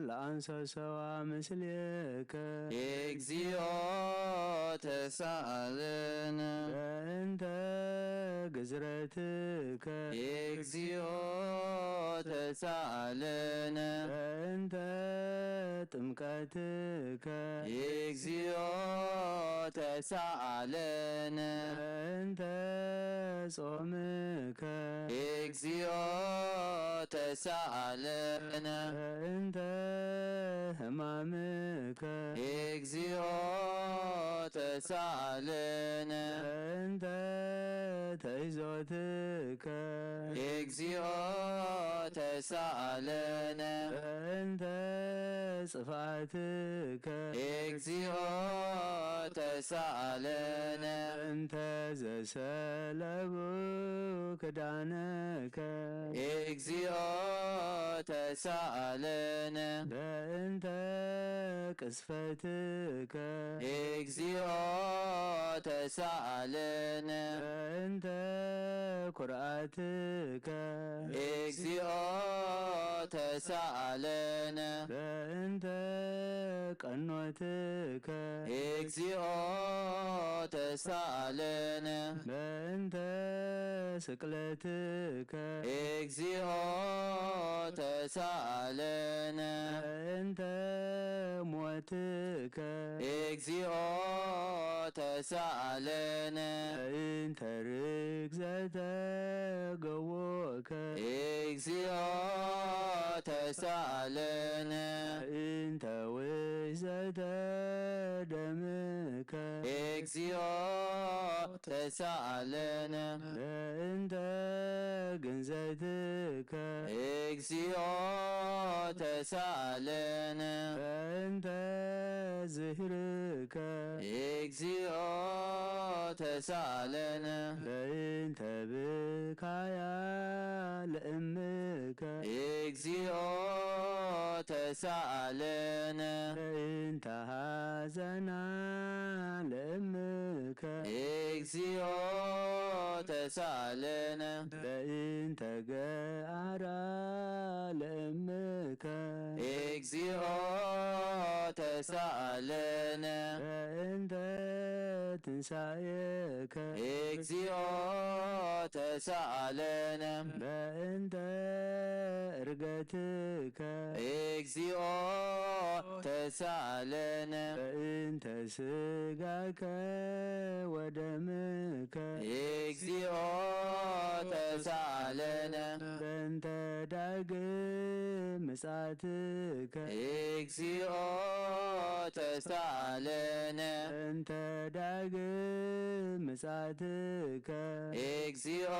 ለአንሰሰዋ ምስሌከ እግዚኦ ተሳለነ በእንተ ግዝረትከ እግዚኦ ተሳለነ በእንተ ጥምቀትከ እግዚኦ ተሳለነ በእንተ ጾምከ እግዚኦ ተሳለነ በእንተ ሕማምከ እግዚኦ ተሳለነ በእንተ ተይዞትከ እግዚኦ ተሳለነ በእንተ ጽፋትከ እግዚኦ ተሳለነ እንተ ዘሰለቡ ክዳነከ እግዚኦ ተሳለነ በእንተ ቅስፈትከ እግዚኦ ተሳለነ በእንተ ኩርአትከ እግዚኦ ተሳለነ በእንተ ቀኖትከ እግዚኦ ተሳለነ በእንተ ስቅለትከ እግዚኦ ተሳለነ በእንተ ሞትከ እግዚኦ ተሳለነ በእንተ ርግዘተ ገቦከ እግዚኦ ተሳለነ በእንተ ውሕዘተ ደምከ እግዚኦ ተሳለነ በእንተ ግንዘትከ እግዚኦ ተሳለነ በእንተ ዝህርከ እግዚኦ ተሳለነ በእንተ ብካያ ለእምከ እግዚኦ ተሳለነ በእንተ ሐዘና ለእምከ እግዚኦ ተሳለነ በእንተ ገአራ ለእምከ እግዚኦ ተሳለነ በእንተ ትንሣኤከ እግዚኦ ተሳለነ በእንተ ዕርገትከ እግዚኦ ተሳለነ በእንተ ሥጋከ ወደምከ እግዚኦ ተሳለነ በእንተ ዳግም ምጽአትከ እግዚኦ ተሳለነ በእንተ ዳግም ምጽአትከ እግዚኦ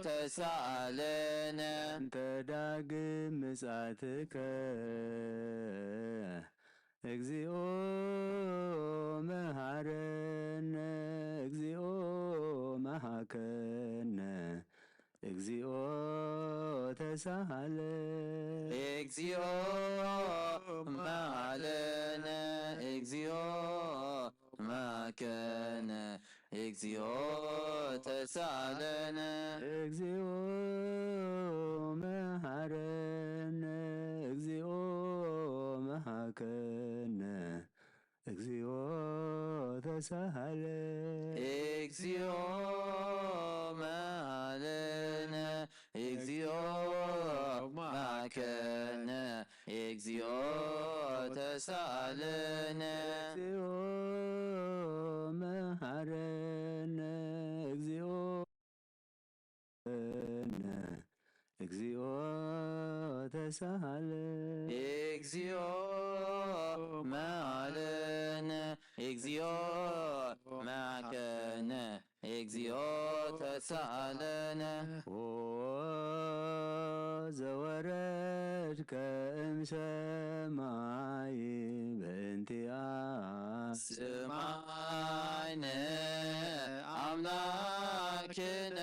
ተሳለነ በእንተ ዳግም ምጽአትከ እግዚኦ መሐረነ እግዚኦ መሐከነ እግዚኦ ተሳሃለ እግዚኦ መሐለነ እግዚኦ መሐከነ እግዚኦ ተሳለነ እግዚኦ መሐረነ እግዚኦ መሐከነ እግዚኦ ተሳሃለ እግዚኦ መሐለነ እግዚኦ መሐከነ እግዚኦ ተሳለነ እግዚኦ መሐረነ እግዚኦ እግዚኦ ተሳሃለ እግዚኦ መሐለነ እግዚኦ መሐከነ እግዚኦ ተሳለነ ኦ ዘወረድከ እምሰማይ በእንቲአነ ስማይነ አምላክነ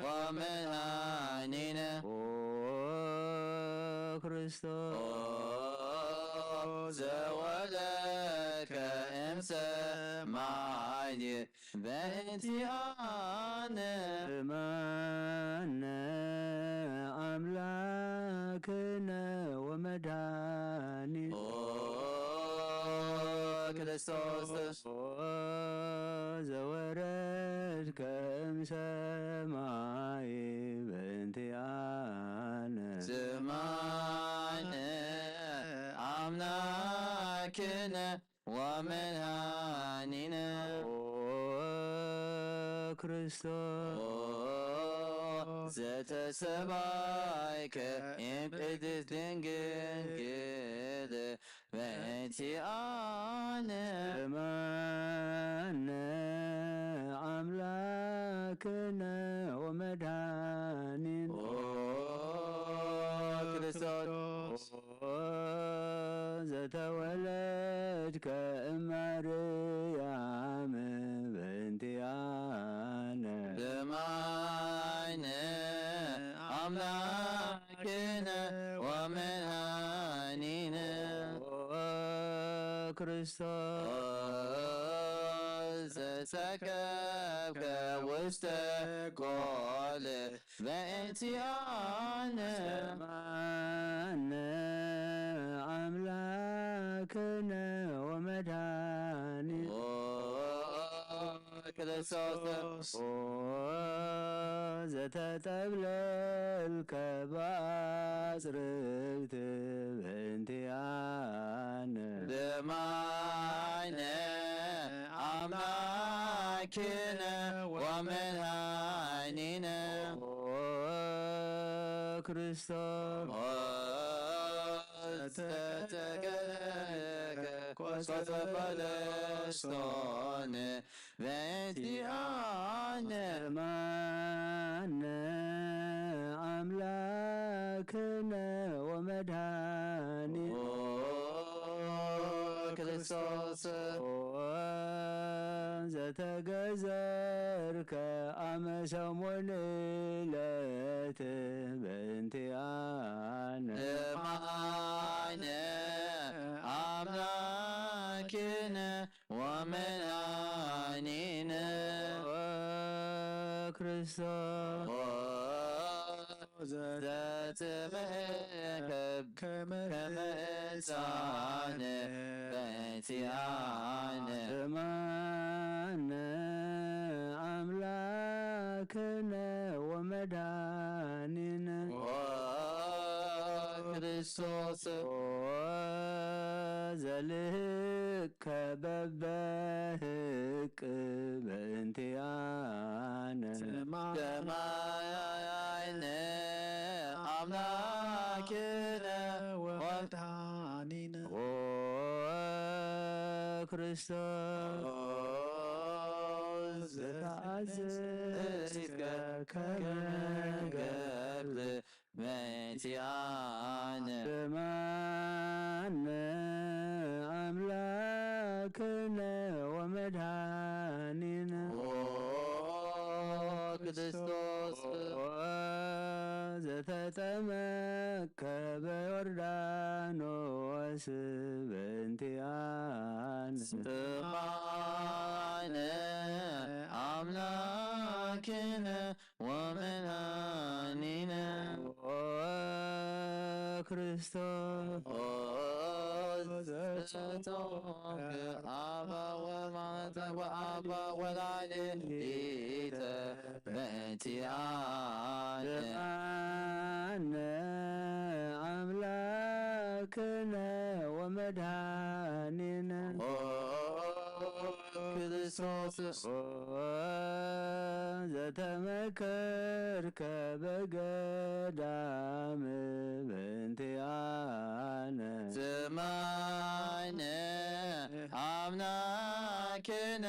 ወመድኃኒነ ኦ ክርስቶስ ዘወለድከ እምሰማይ በእንቲአነ እማነ አምላክነ ወመድኃኒነ ክርስቶስ ዘወረድከ እምሰማይ በእንቲአነ ስማይነ አምላክነ ወመድኃኒነ ክርስቶስ ዘተሰባይከ እምቅድስት ድንግል በእንቲአነ እማነ አምላክነ ወመድኃኒነ ክርስቶስ ዘተወለድከ እማርያም በእንቲአነ ሰማይነ አምላክነ ወመድኃኒነ ክርስቶስ ዘሰከብከ ውስተ ጎል በእንቲአነ ሰማነ አምላክነ ወመድኃኒነ ክርስቶስ ዘተጠብለልከ በአጽርቅት በእንቲአነ ሰማይነ አምላክነ ወመድኃኒነ ክርስቶስ ዘተገለከ ኮስፈለስቶን በእንቲአነ ሰማነ አምላክነ ወመድኃኒነ ክርስቶስ ዘተገዘርከ አመ ሰሙን ዕለት በእንቲአነ ሰማይነ አምላክነ ወመድኃኒነ ክርስቶስ ዘተመከብ ከመ ሕፃን በእንቲአነ ሰማነ አምላክነ ወመድኃኒነ ክርስቶስ ዘልህከ በበህቅ በእንቲአነ ሰማይነ አምላክነ ወመድኃኒነ ክርስቶስ ዘተአዘዝከ ከመ ገብር በእንቲአነ ሰማነ አምላክነ ወመድኃኒነ ክርስቶስ ዘተጠመከ በዮርዳኖስ በእንቲአነ ሰማይነ አምላክነ ወመድኃኒነ ክርስቶስ አባ ወልድ ወአባ ወላዲተ በእንቲአነ ሰማነ አምላክነ ወመድኃኒነ ክርስቶስ ዘተመከርከ በገዳም በእንቲአነ ሰማይነ አምላክነ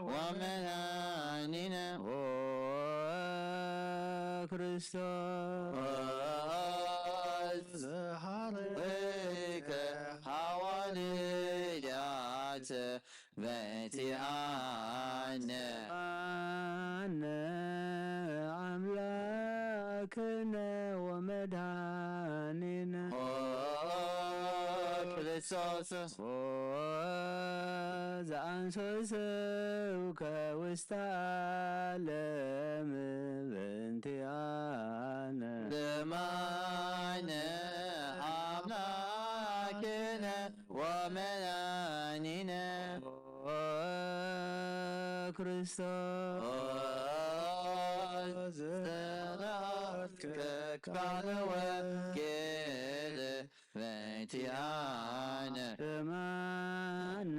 ወመድኃኒነ ክርስቶስ ዘሐረከ ሐዋርያት በእንቲአነ ሰማነ አምላክነ ወመድኃኒነ ክርስቶስ ዘአንሶስብከ ውስተ ዓለም በእንቲአነ ሰማይነ አምላክነ ወመድኃኒነ ክርስቶስ ዘተራከ ቃለ ወንጌል በእንቲአነ ሰማነ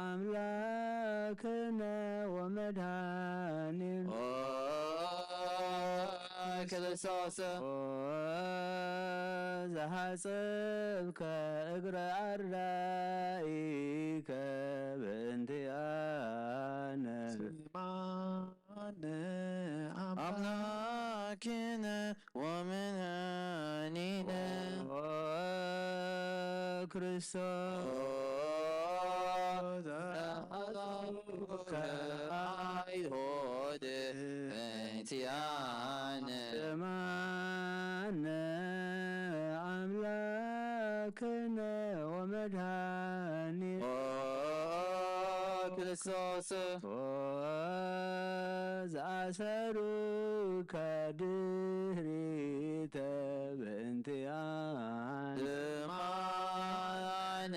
አምላክነ ወመድኃኒነ ክርስቶስ ዘሐጽብከ እግረ አርዳኢከ በእንቲአነ ሰማነ አምላክነ ወመድኃኒነ ክርስቶስ አይሁድ በእንቲአነ ስማነ አምላክነ ወመድኃኒነ ክርስቶስ ዘአሰሩ ከድኅሪተ በእንቲአነ ስማነ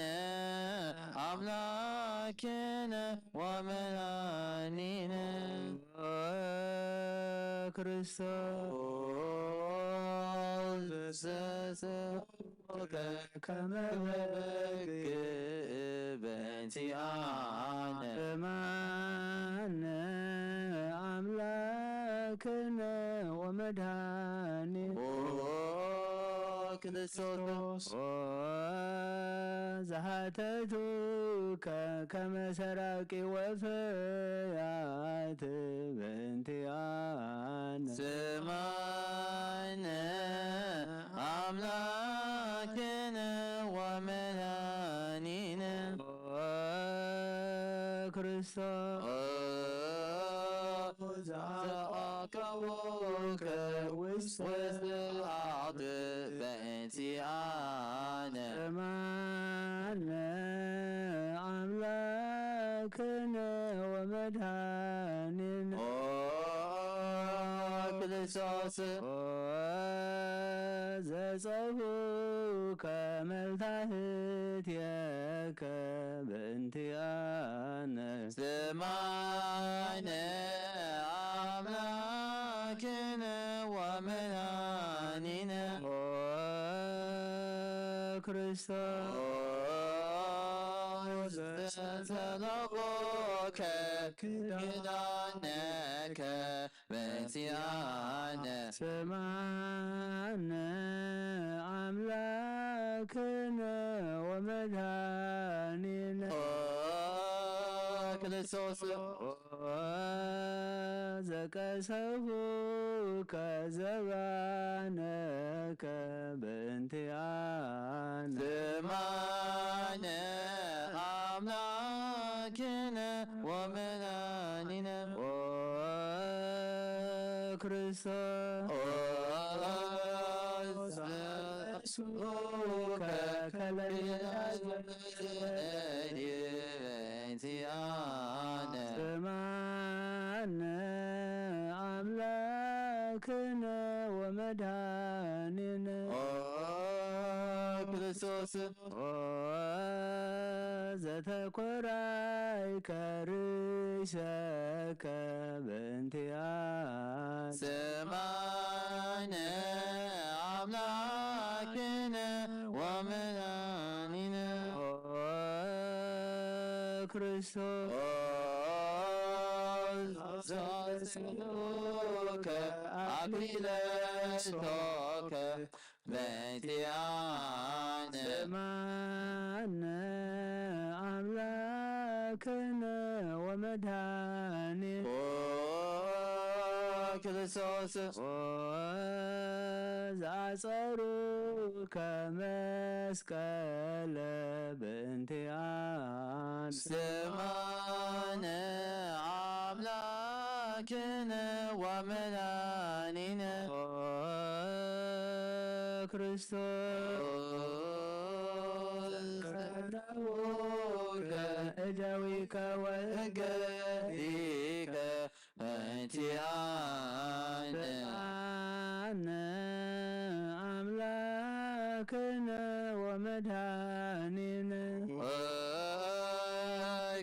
አምላክነ ወመድኃኒነ ክርስቶስ ከመ በግ በእንቲአነ ስማነ አምላክነ ወመድኃኒነ ክርስቶስ ዘሃተቱከ ከመ ሰራቂ ወፈያት በእንቲአነ ስማነ አምላክነ ወመድኃኒነ ክርስቶስ ዘአቀቦከ ውስተ አርድ በእንቲአነ ስማነ አምላክነ ወመድኃኒነ ክርስቶስ ዘጸሁከ መልታህትየከ በእንቲአነ ስማነ አምላክነ ወመድኃኒነ ክርስቶስ ዘተለቆከ ኪዳነከ በእንቲአነ ስማነ አምላክነ ወመድኃኒነ ክርስቶስ ዘቀሰፉከ ዘባነከ በእንቲአነ ስማነ አምላክነ ወመድኃኒነ ክርስቶስ በእንቲአነ ስማነ አምላክነ ወመድኃኒነ ክርስቶስ ዘተኰራይከ ርእሰከ በእንቲአነ ስማነ አምላክነ ወመድኃኒነ ክርስቶስ ዘአጽንዖከ አክሊለ ሦከ በእንቲአነ ስማነ አምላክነ ወመድኃኒነ ክርስቶስ ዘአጸሩከ መስቀለ በእንቲአነ ስማነ አምላክነ ወመድኃኒነ ክርስቶስ ቀዳውከ እደዊከ ገሪከ በእንቲአነ ስማነ አምላክነ ወመድኃኒነ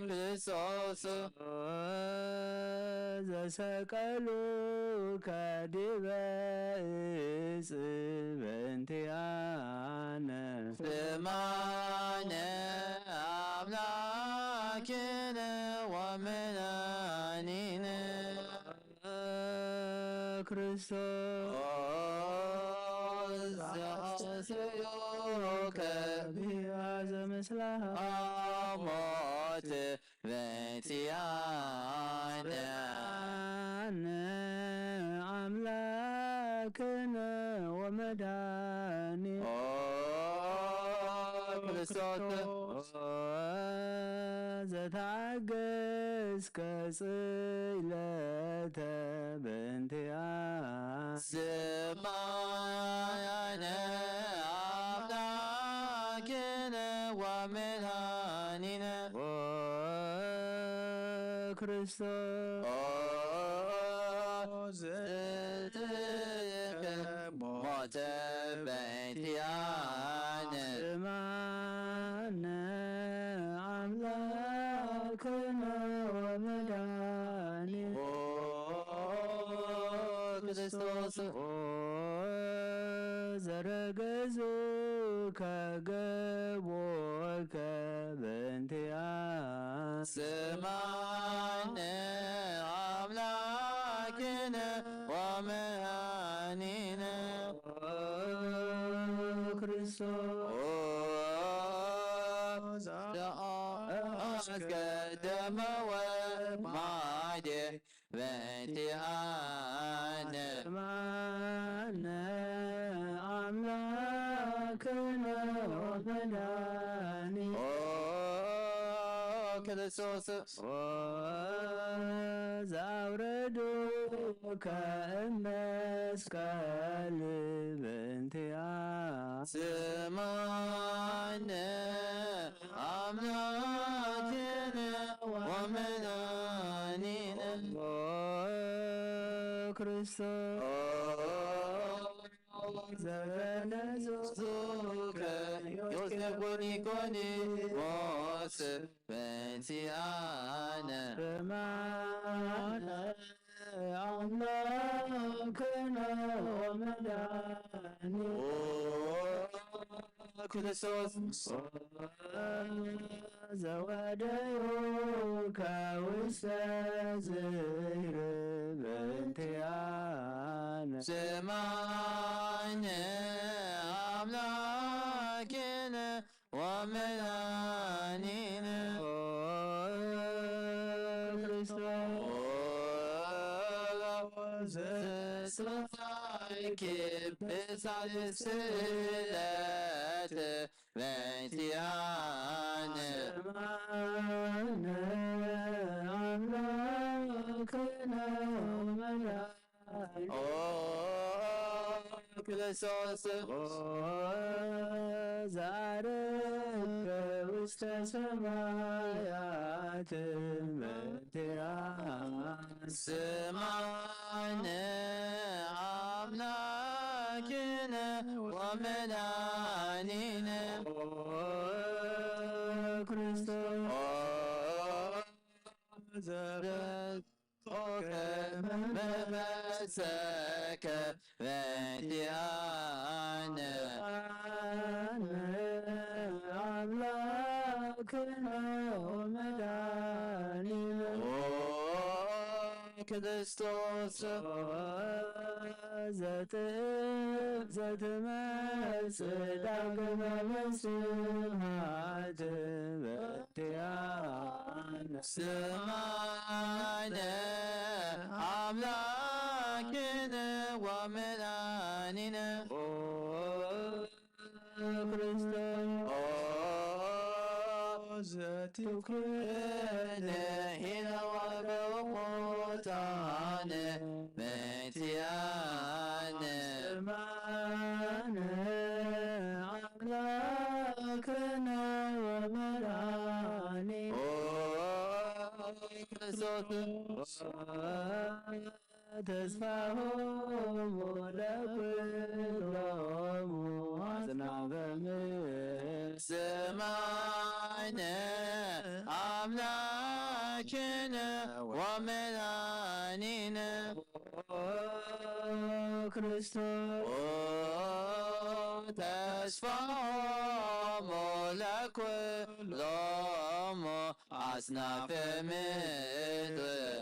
ክርስቶስ ዘሰቀሉከ ዲበ ዕፅ በእንቲአነ ስማነ አምላክነ ወመድኃኒነ ክርስቶስ ዘአስዮከ ቢያዘ ምስላሃ ሞት በእንቲአነ አምላክነ ወመድኃኒነ ክርስቶስ ዘታገስከ ጽለተ በእንቲአነ ስማያነ አምላክነ ወመድኃኒነ ክርስቶስ ዘትከ ሞተ በእንቲአነ ስማነ አምላክነ ወመድኃኒነ ክርስቶስ ዘረገዙከ ገቦከ በእንቲአነ ስማነ አምላክነ ወመድኃኒነ ክርስቶስ አስቀደመ ወማደ በእንቲአነ ስማነ አምላክነ ወመድኃኒነ ክርስቶስ ዘአውረዱከ እመስቀል በእንቲአነ ስማነ አምላክነ ወመድኃኒነ ክርስቶስ ዘገነዙከ ዮሴፍ ኒቆዲሞስ በእንቲአነ ስማነ አምላክነ ወመድኃኒነ ክርስቶስ ዘወደዩከ ውስተ ዝህር በእንቲአነ ስማነ አምላክነ ወመድኃኒነ ክርስቶስ ዘስፋይክ ብሳልስለት በእንቲአነ ስማነ አምላክነ ወመድኃኒነ ክርስቶስ ዛረከ ውስተ ሰማያት በእንቲአነ ስማነ አምላክነ ወመድኃኒነ ክርስቶስ ዘረቆከ መመሰከ በእንቲአነ አምላክነ ወመድኃኒነ ክርስቶስ ዘትመጽእ ዳግመ በስብሐት በእንቲአነ ስማነ አምላክነ ወመድኃኒነ ክርስቶስ ዘትኩነነ ሄነ ወበሞታነ በእንቲአነ ስማነ አምላክነ ወመድኃኒነ ክርስቶስ ተስፋሆሙ ለኵሎሙ አጽናፈ ምድር ስማነ አምላክነ ወመድኃኒነ ክርስቶስ ተስፋሆሙ ለኵሎሙ አጽናፈ ምድር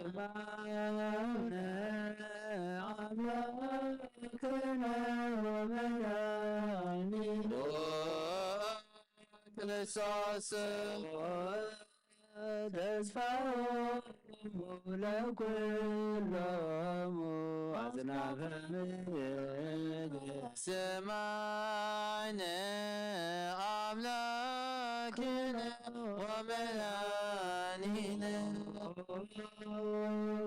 ስማነ አምላክነ ወመድኃኒነ ክርስቶስ ተስፋሆሙ ለኵሎሙ አጽናፈ ምድር። ስማነ አምላክ አምላክነ ወመድኃኒነ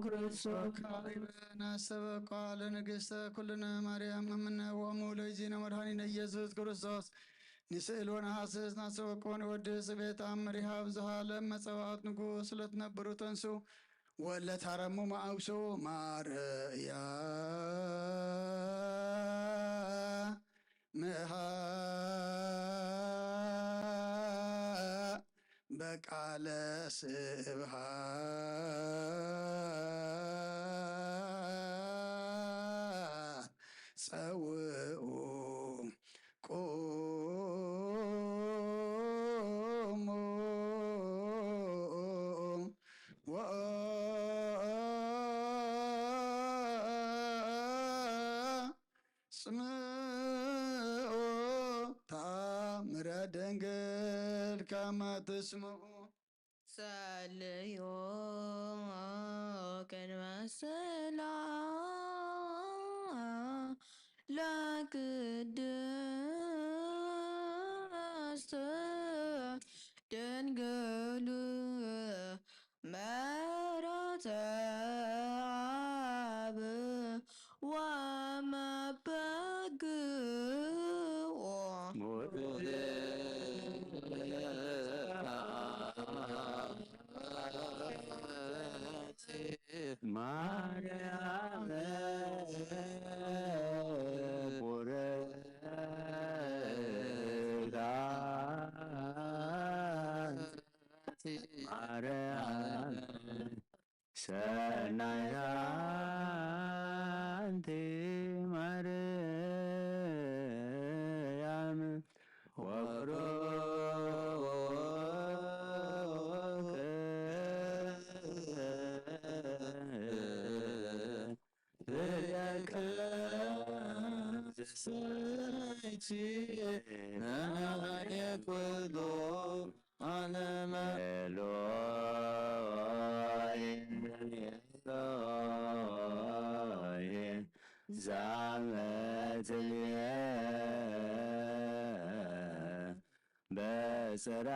ክርስቶስ ካሪበን አሰበኳ ለንግሥተ ኩልነ ማርያም እምነ ወሙ ለእግዚእነ መድኃኒነ ኢየሱስ ክርስቶስ ንስእል ወነሐስስ ናሰበኮን ወድስ ቤት አምሪሃ ብዝሃ ለመጸዋዕት ንጉሥ ለትነብሩ ተንሱ ወለታረሙ ማአውሶ ማርያ ምሃ በቃለ ስብሃት ጸውኡ ቆሙ ወስምዑ ታምረ ድንግል ከመ ትስምዑ ሰልዮ ቅድመ ሰላም ለቅድስት ድንግል ምሕረተ አብ ወመበግዕ ማርያም ማርያም ሰናያንቲ ማርያም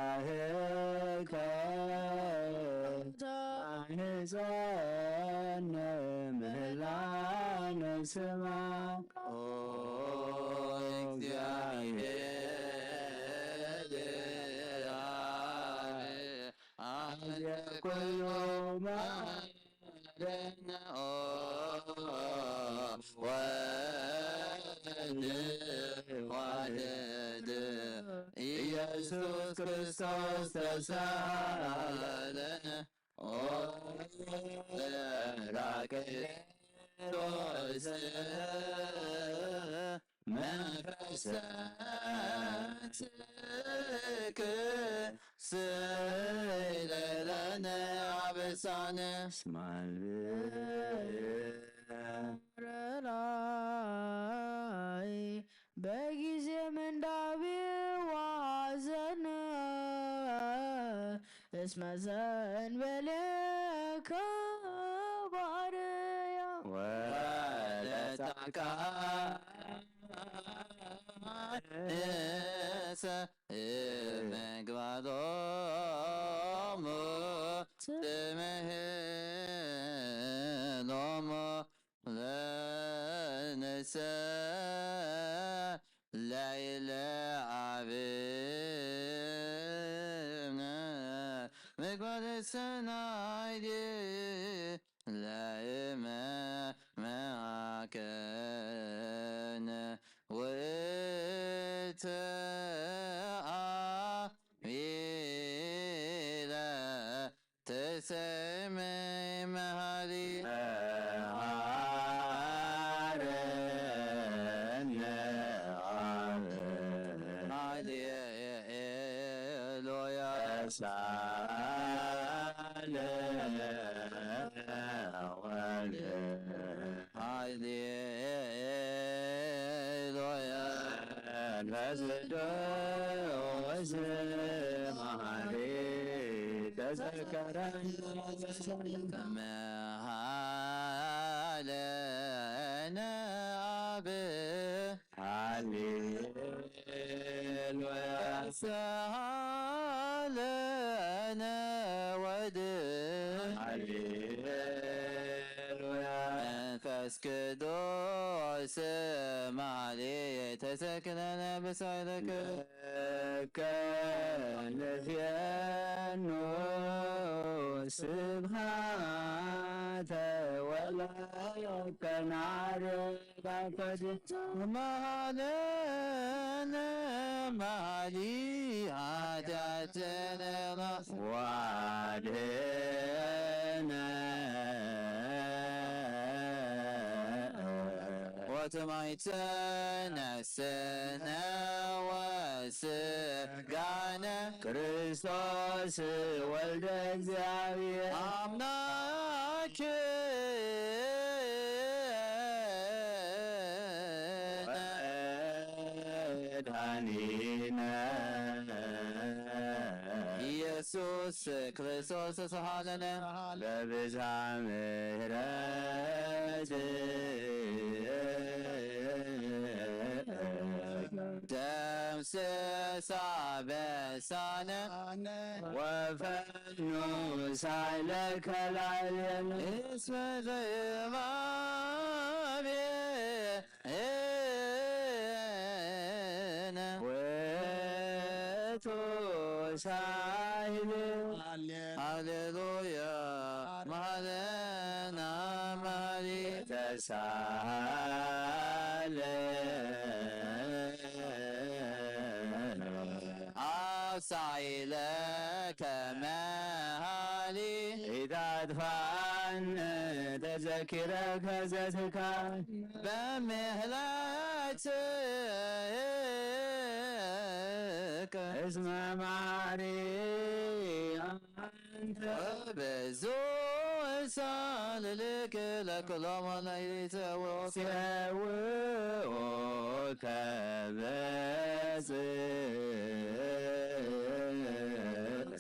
በጽራህከ ታሕፀነ ምህላነ ስማ ኩሉ ማረነ ወልድ ኢየሱስ ክርስቶስ ተሳለነ ራቅሮስ መንፈሰ ስእለነ አበሳነ ስማልብረላይ በጊዜ ምንዳቤ ዋዘነ እስመ ዘእንበሌከ ባርያ ወለታካ ምግባሎሙ ትምህሎሙ ለንሰ ላይለ አብነ ምግባረ ሰናይዴ ላይመ መዓከነ ወተአሚለ ተሰሜ መሃሊ መሃለነ አብ ሃሌሉያ ቅዱስ ማሌ ተሰክለነ በሳይለከ ከነዚያኑ ስብሃተ ወላከናር ባፈድ ማለነ ማሊ ኃጢአትነ ዋድነ ወትማይተነ ስነ ወስጋነ ክርስቶስ ወልደ እግዚአብሔር መድኃኒነ ኢየሱስ ክርስቶስ ተሳሃለነ በብዝኃ ምሕረት ደምስሳ በሳነ ወፈኑ ሳይለከ ላዕሌነ እስመ ዘእማሜ ውእቱ ሳይል ሃሌሉያ ማለና ማሊ ተሳለ አብሳይለ ከመሃሊ ኢታጥፋን ተዘኪረ ከዘትካል በምህረት እስመ ማሪ አንተ ብዙ ሳልልክ ለኩሎም ለይተወፊ ሲያውኦ ከበጽ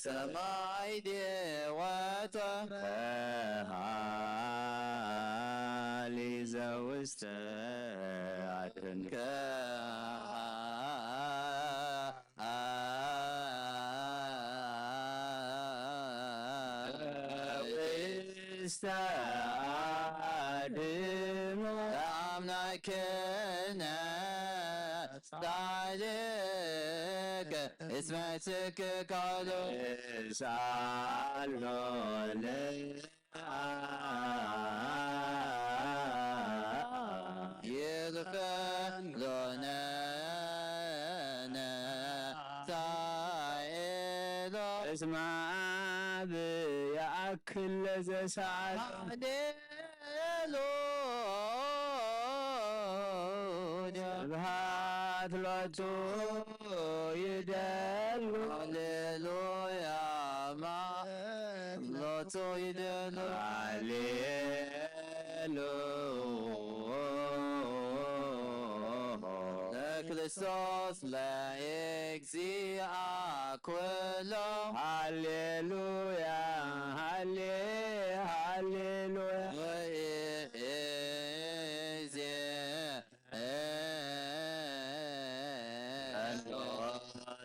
ሰማይ ደወተ ከሃሊ ዘውስተ አድኅንከ ውስተ አድኅኖ አምላክነ ጻድቅ እስመ ትክክሉ ሳሎ ይልፈሎነነ ታኤሎ እስመ አብ ያእክል ለዘሰዓት ሃሌሉያ ስብሐት ሎቱ ይደሉ ሃሌሉያ ሎቶ ይደሉ ለክርስቶስ ለእግዚአ ኩሎ ሃሌሉያ ሃሌሉያ ወኢዜ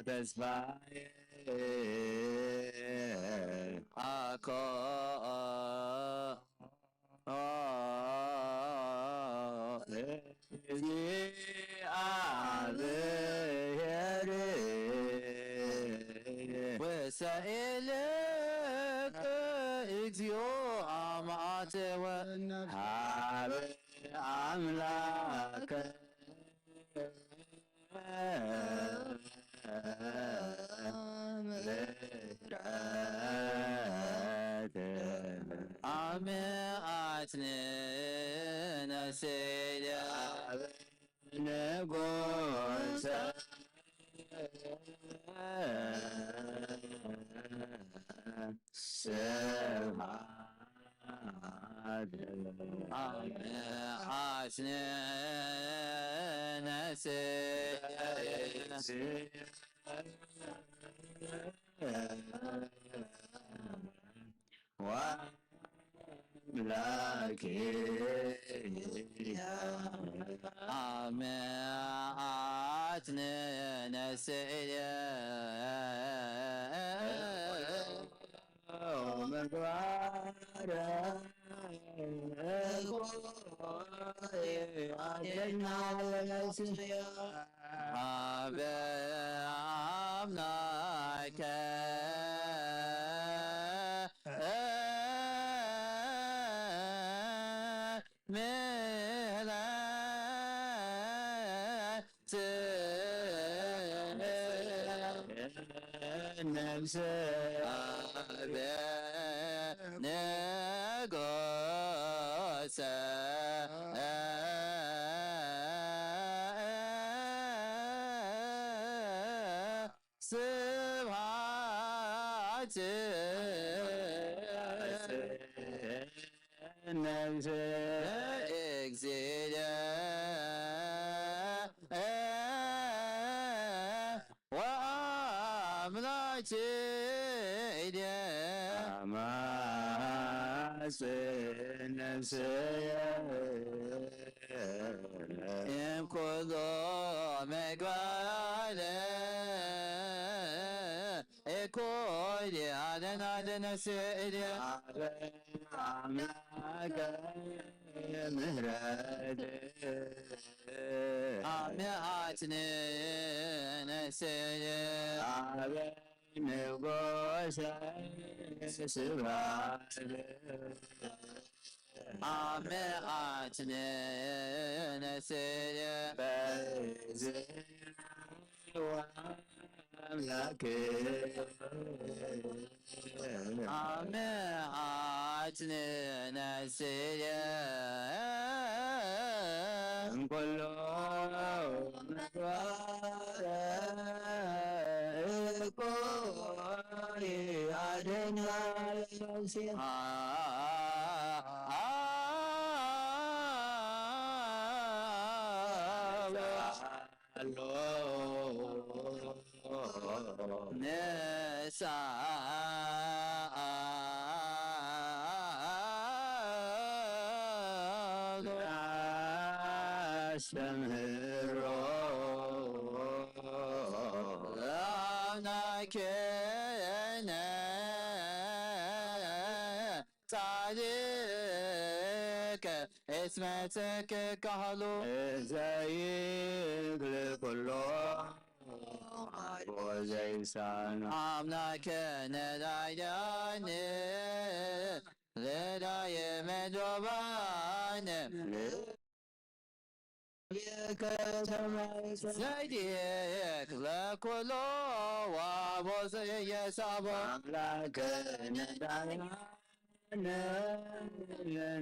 ተስፋዬ አኮ እግዚአብሔር ወሰኤልከ እግዚኦ አማተወ ሀበ አምላከ አሜአትነ ነሴየ ንጉሰ ስብሐት አሜአትነ ነሴየ ወአምላኬ አሜአትነ ነሴየ ምግባረ አምናከ ምህረት ነፍስ ንጉሰ ስብሐት ነፍስ እግዚእየ ወአምላክየ አማጽን ነፍስየ እምኩሉ ምግባረ እኩል አደናደነ ስእለ አምላከ ምህረት አምያትን ነስየ አበይ ንጉሰ ስብሐት አምያትን ነስየ አምላክ አምያትን ነስየ እምኩሉ ምግባረ እኩል አድኅናለ ነፍስየ ነሳ አስተምህሮ አምላኬነ ጻድቅ እስመ ትክክሉ ዘይክል ኩሎ ወዘይሳን አምላኬነ ዳያነ ለዳየ መዶባነ ዘይዲክ ለኩሎ ወቦዘየሳቦ አምላኬነ ዳያነ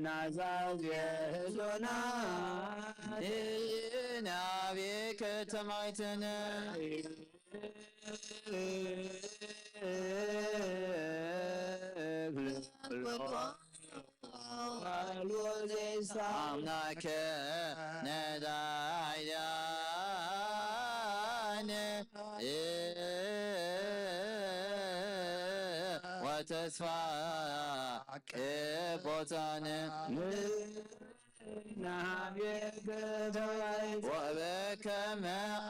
ናዛዝየ ህዞና ናቤ ከተማይትነ አምላከ ነዳያነ ወተስፋ ቅቦታነ ወበከመ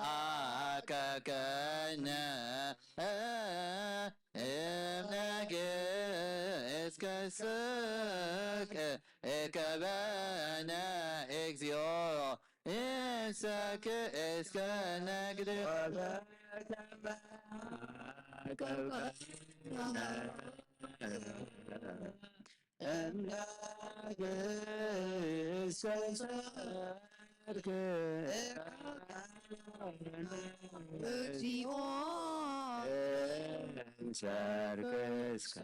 አከከነ እምነግ እስከ ስቅ እከበነ እግዚኦ እንሰክ እስከ ነግድ ወበከመ አከከነ እምነግ እስከ ስቅ እግዚኦ እንሰርክስከ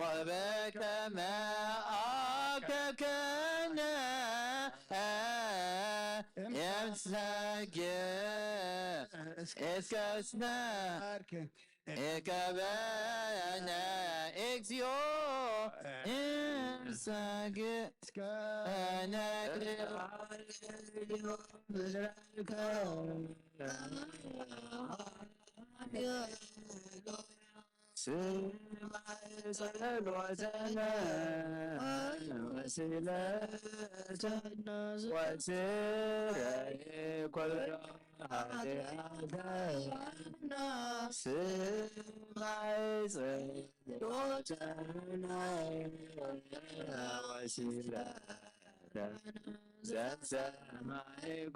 ወበከመ አከከነ የምስነግ እስከ ስነ እከበነ እግዚኦ እንሰግ እስከ ነግድ سمع صلوتنا وسيلتنا وسر كل حياتنا سمع صلوتنا وسيلتنا زاد سمعي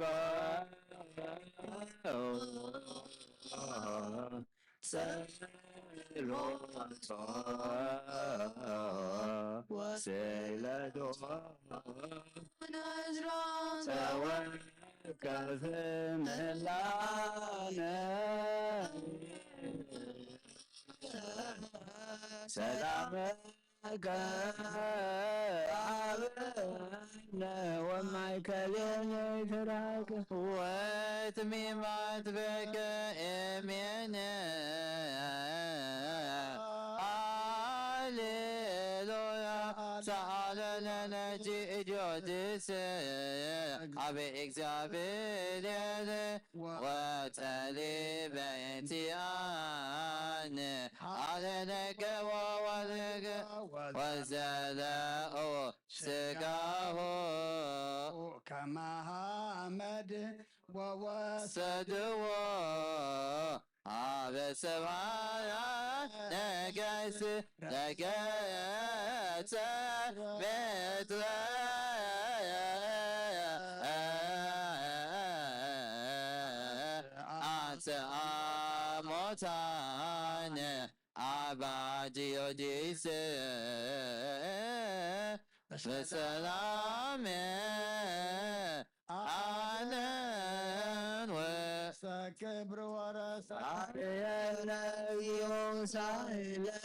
سيلة توكل في ملانا سلامك عبنا ومعك اليوم يتراك وتميمات بك إمينا هاليلويا تعالى نجي جودس أبي إكزابيل وتالي بيتيان عليك وولك وزلاء سقاه كما حمد سدوا على سماء نجس نجس مثل أنت أموتان عبادي وديس بسلام كبر ورث علينا يوم سهلنا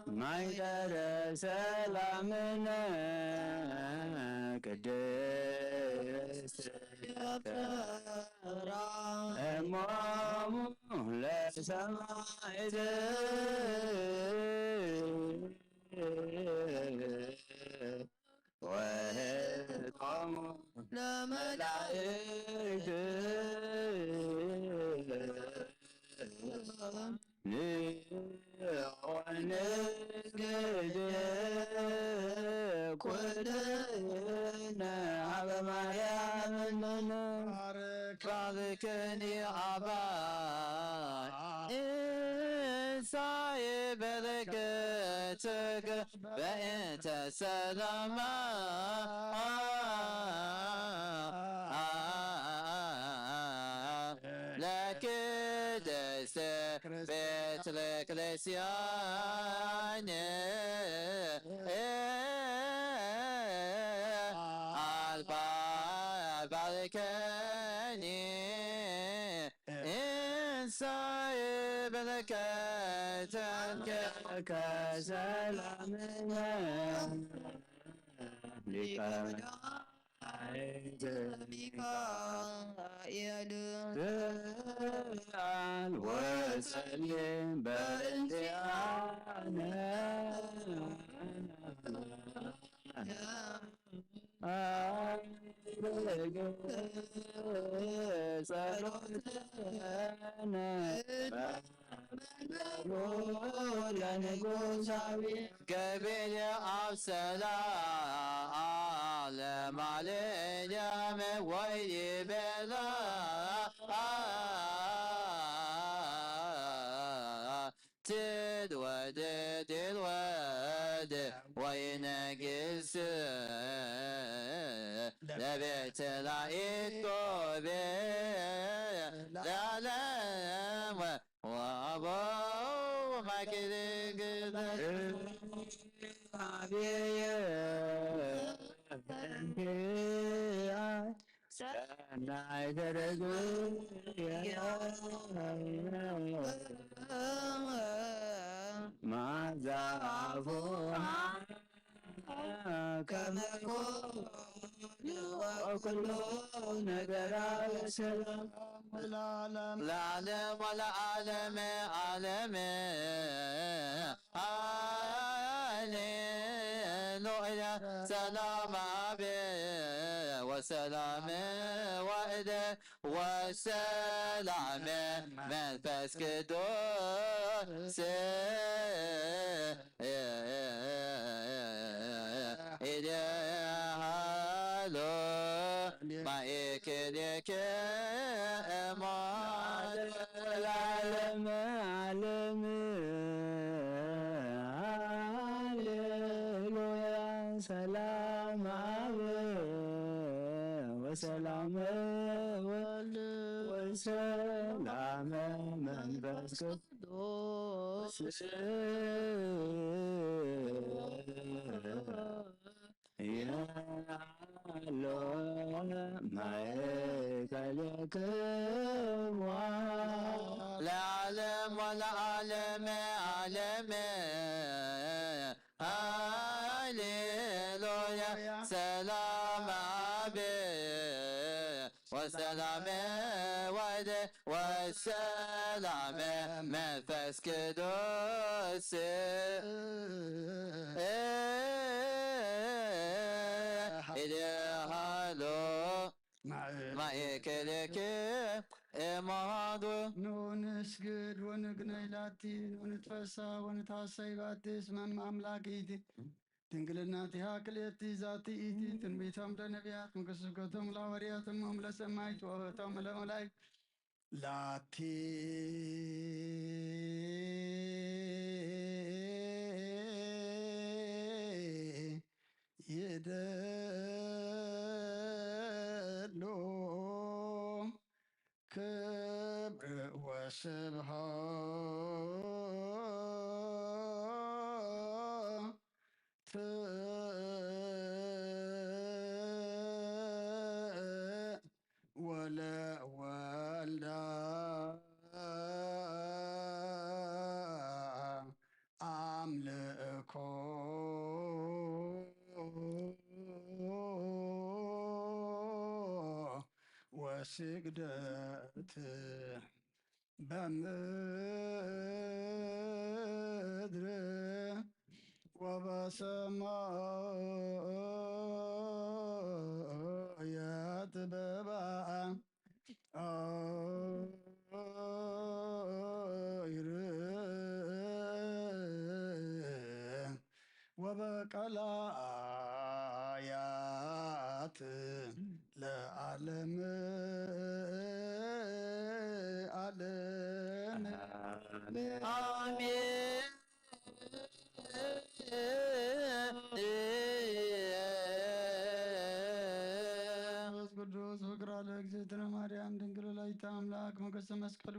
ما يدار سلامنا قدس امام لسماء وهدكم لملائكة ونسجد كلنا على مريم باركني أبا إنساي بركتك بأنت سلامة لك دست بيت الكريسيان باركني إنساي بركتك كسلامنا تفعل وسلم قبل السلام علينا من ويلي بلا تدود وينقص لبيت العيد لا وابو ما ما زعفوها كما وكل نقر سلام العالم العالم والعالم عالم هللويا سلام أبي وسلام وإده وسلام منفس قدوس إده هالو ما يكدك ما العالم عالم هاليلويا سلام وسلام وسلام منفس قدوس يا معك لك العالم والعالم عالم هاليلويا سلام عبي وسلام وده وسلام منفس قدوس إلهالو ما يكلك إمادو نسجد ونقني لاتي ونتفسى ونتعصي باتي اسم أملاكيتي ድንግልናቲሃ ክልኤቲ ዛቲ ኢቲ ትንቢቶም ለነቢያት ምክስብከቶም ለሐዋርያትም ለሰማዕት ወእህቶም ለመላእክት ላቲ ይደሎ ክብር ወስብሐት ወለወልዳ አምልኮ ወስግደት በምድር ወበሰማያት በባሕር ወበቀላያት ለዓለም ዓለም آمين መንፈስ ቅዱስ ፍቅር ለእግዝእትነ ማርያም ድንግል ወላዲተ አምላክ ሞገሰ መስቀሉ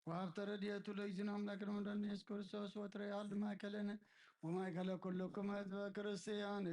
ወሀብተ ረድኤቱ ለእግዚእነ አምላክነ ወመድኃኒነ ኢየሱስ ክርስቶስ ወትረ ያህል ማእከለነ ወማእከለ ኩልክሙ ሕዝበ ክርስቲያን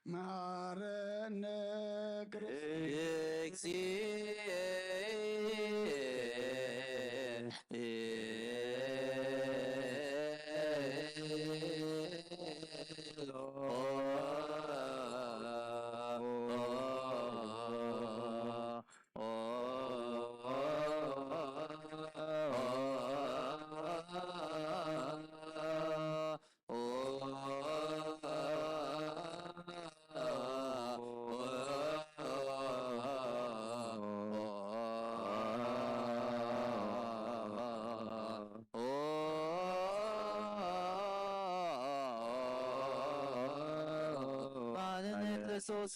ማረነ ክርስቶስ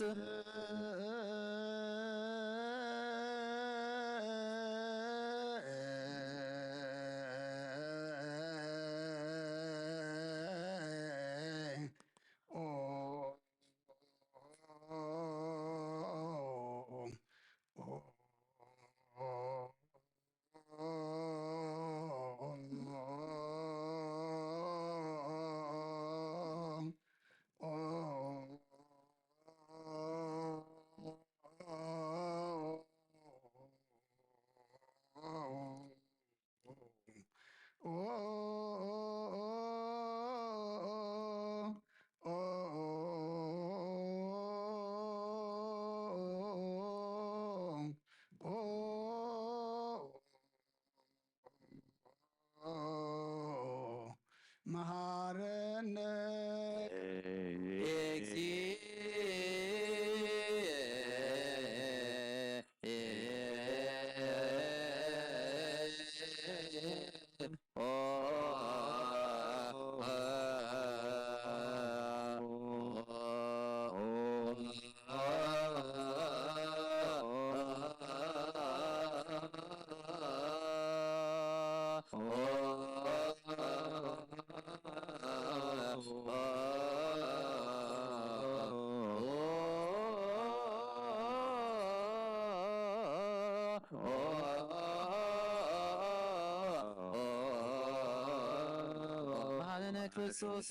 ኦ ክርስቶስ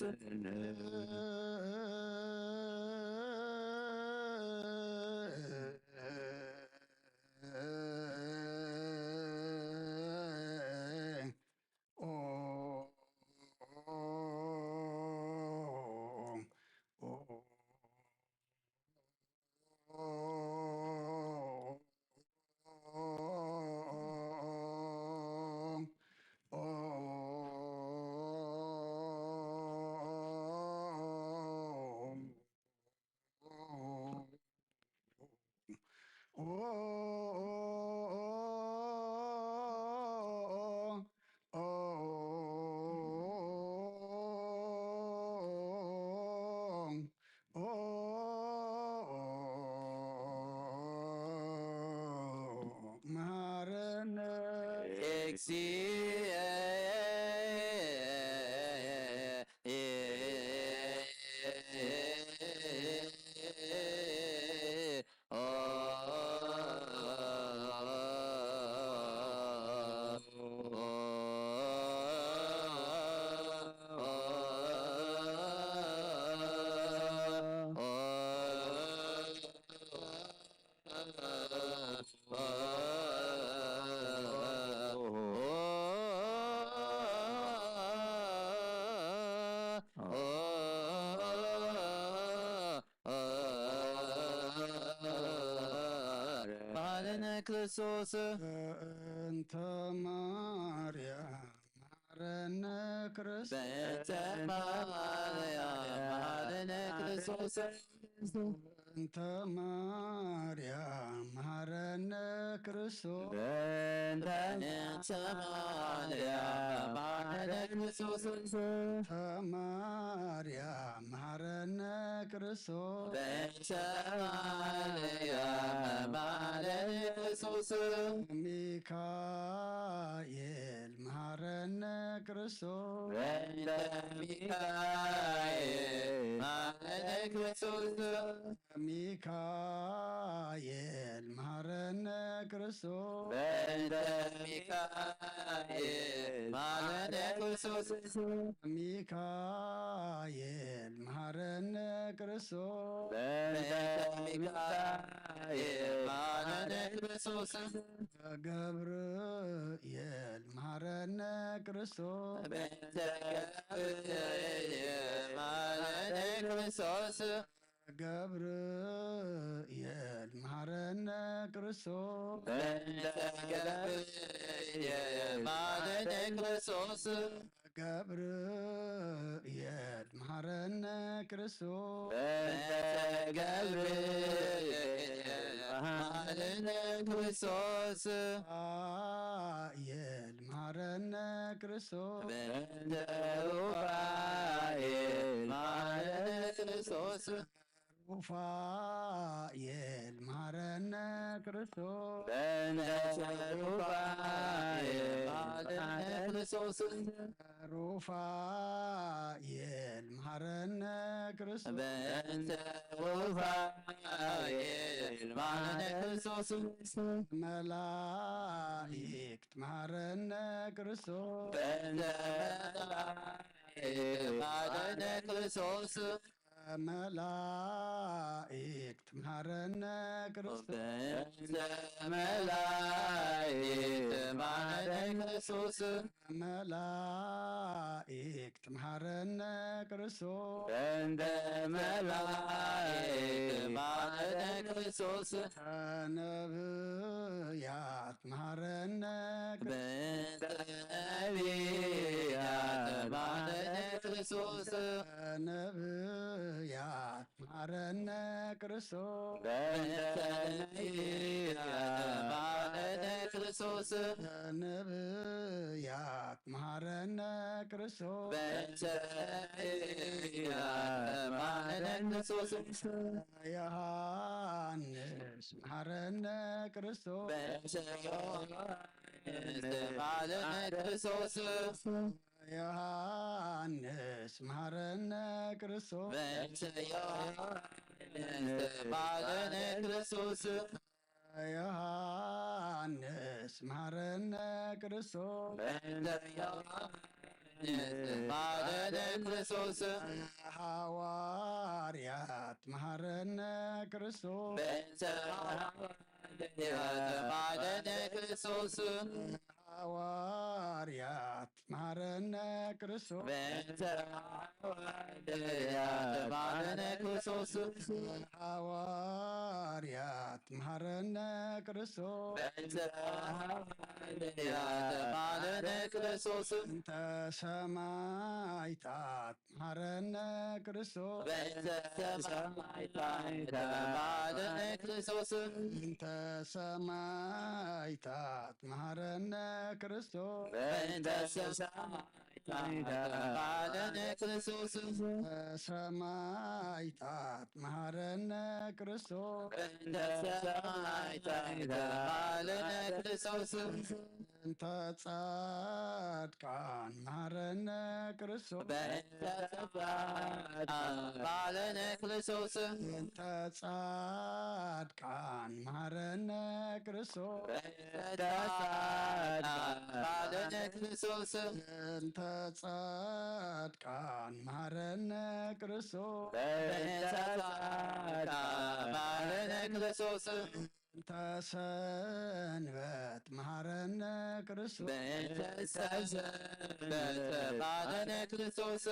ክርስቶስ እንተ ማርያም ማረነ ክርስቶስ ማረነ ክርስቶስ እንተ ማርያም ማረነ ክርስቶስ ማረነ ክርስቶስ ማርያም ማረነ ክርስቶስ ማረነ ክርስቶስ ሚካኤል ማረነ ክርስቶስ ሚካኤል ማረነ ክርስቶስ ሚካኤል ማረነ ክርስቶስ ሚካኤል ማረነ ክርስቶስ ሚካኤል ማረነ ክርስቶስ ሚካኤል ማረነ ክርስቶስ ገብርኤል ማረነ ክርስቶስ ገብርኤል ማረነ ክርስቶስ ገብርኤል ማረነ ክርስቶስ ገብርኤል ማረነ ክርስቶስ ገብርኤል ማረነ ክርስቶስ ገብርኤል ማረነ ክርስቶስ ሩፋኤል ማረነ ክርስቶስ ሩፋኤል ማረነ ክርስቶስ ሩፋኤል ማረነ ክርስቶስ ሩፋኤል ማረነ ክርስቶስ ሩፋኤል ማረነ ክርስቶስ ሩፋኤል ማረነ ክርስቶስ መላእክት ማረነ ክርስቶስ ማረነ ክርስቶስ መላእክት ማረነ ክርስቶስ መላእክት ማረነ ክርስቶስ መላእክት ማረነ ክርስቶስ መላእክት ማረነ ክርስቶስ ነብያት ማረነ ነቢያት ማረነ ክርስቶስ ነብያት ማረነ ክርስቶስ ማረነ ክርስቶስ ነብያት ማረነ ክርስቶስ ማረነ ክርስቶስ ዮሐንስ ማረነ ክርስቶስ ማረነ ክርስቶስ ዮሐንስ ማረነ ክርስቶስ ማረነ ክርስቶስ ዮሐንስ ማረነ ክርስቶስ ማረነ ክርስቶስ ሐዋርያት መሐረነ ክርስቶስ በእንተ ማረነ ክርስቶስ ሐዋርያት መሐረነ ክርስቶስ በእንተ ማረነ ክርስቶስ ሐዋርያት መሐረነ ክርስቶስ በእንተ ማረነ ክርስቶስ እንተ ሰማዕታት መሐረነ ክርስቶስ በእንተ ሰማዕታት ማረነ ክርስቶስ እንተ ሰማዕታት መሐረነ ክርስቶስ በእንተ ሰማዕታት ማረነ ክርስቶስ ሰማዕታት መሐረነ ክርስቶስ በእንተ ሰማዕታት ማረነ ክርስቶስ እንተ ጻድቃን መሐረነ ክርስቶስ በእንተ ሰማዕታት ማረነ ክርስቶስ እንተ ጻድቃን መሐረነ ክርስቶስ በእንተ ሰማዕታት ማረነ ክርስቶስ እንተ ጻድቃን መሐረነ ክርስቶስ በእንተ ሰማዕታት ማረነ ክርስቶስ እንተ ሰንበት መሐረነ ክርስቶስ በእንተ ሰንበት ማረነ ክርስቶስ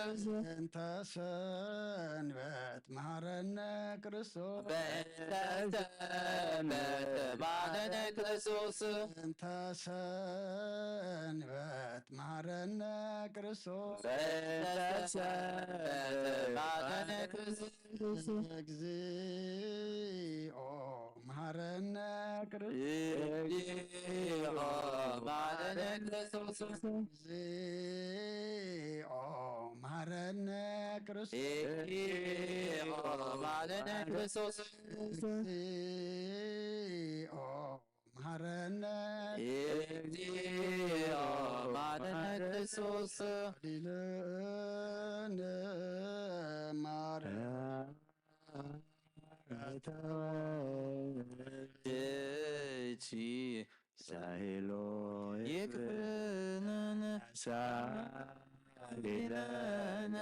እንተ ሰንበት መሐረነ ክርስቶስ በእንተ ሰንበት ማረነ ክርስቶስ እንተ ሰንበት መሐረነ ክርስቶስ በእንተ ሰንበት ማረነ ክርስቶስ እግዚኦ መሐረነ ክርስቶስ እግዚኦ ማረነ ክርስቶስ እግዚኦ መሐረነ ክርስቶስ እግዚኦ ማረነ ክርስቶስ እግዚኦ መሐረነ እግዚኦ ማረነ ክርስቶስ ዲለነ ማርያም እቺ ሳይሎ ይቅርነን ሳሊለነ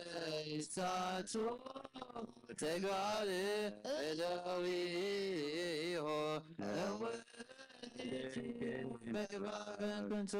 ለይሳቱ ተጋር እደዊሆ መግባርን ክንቱ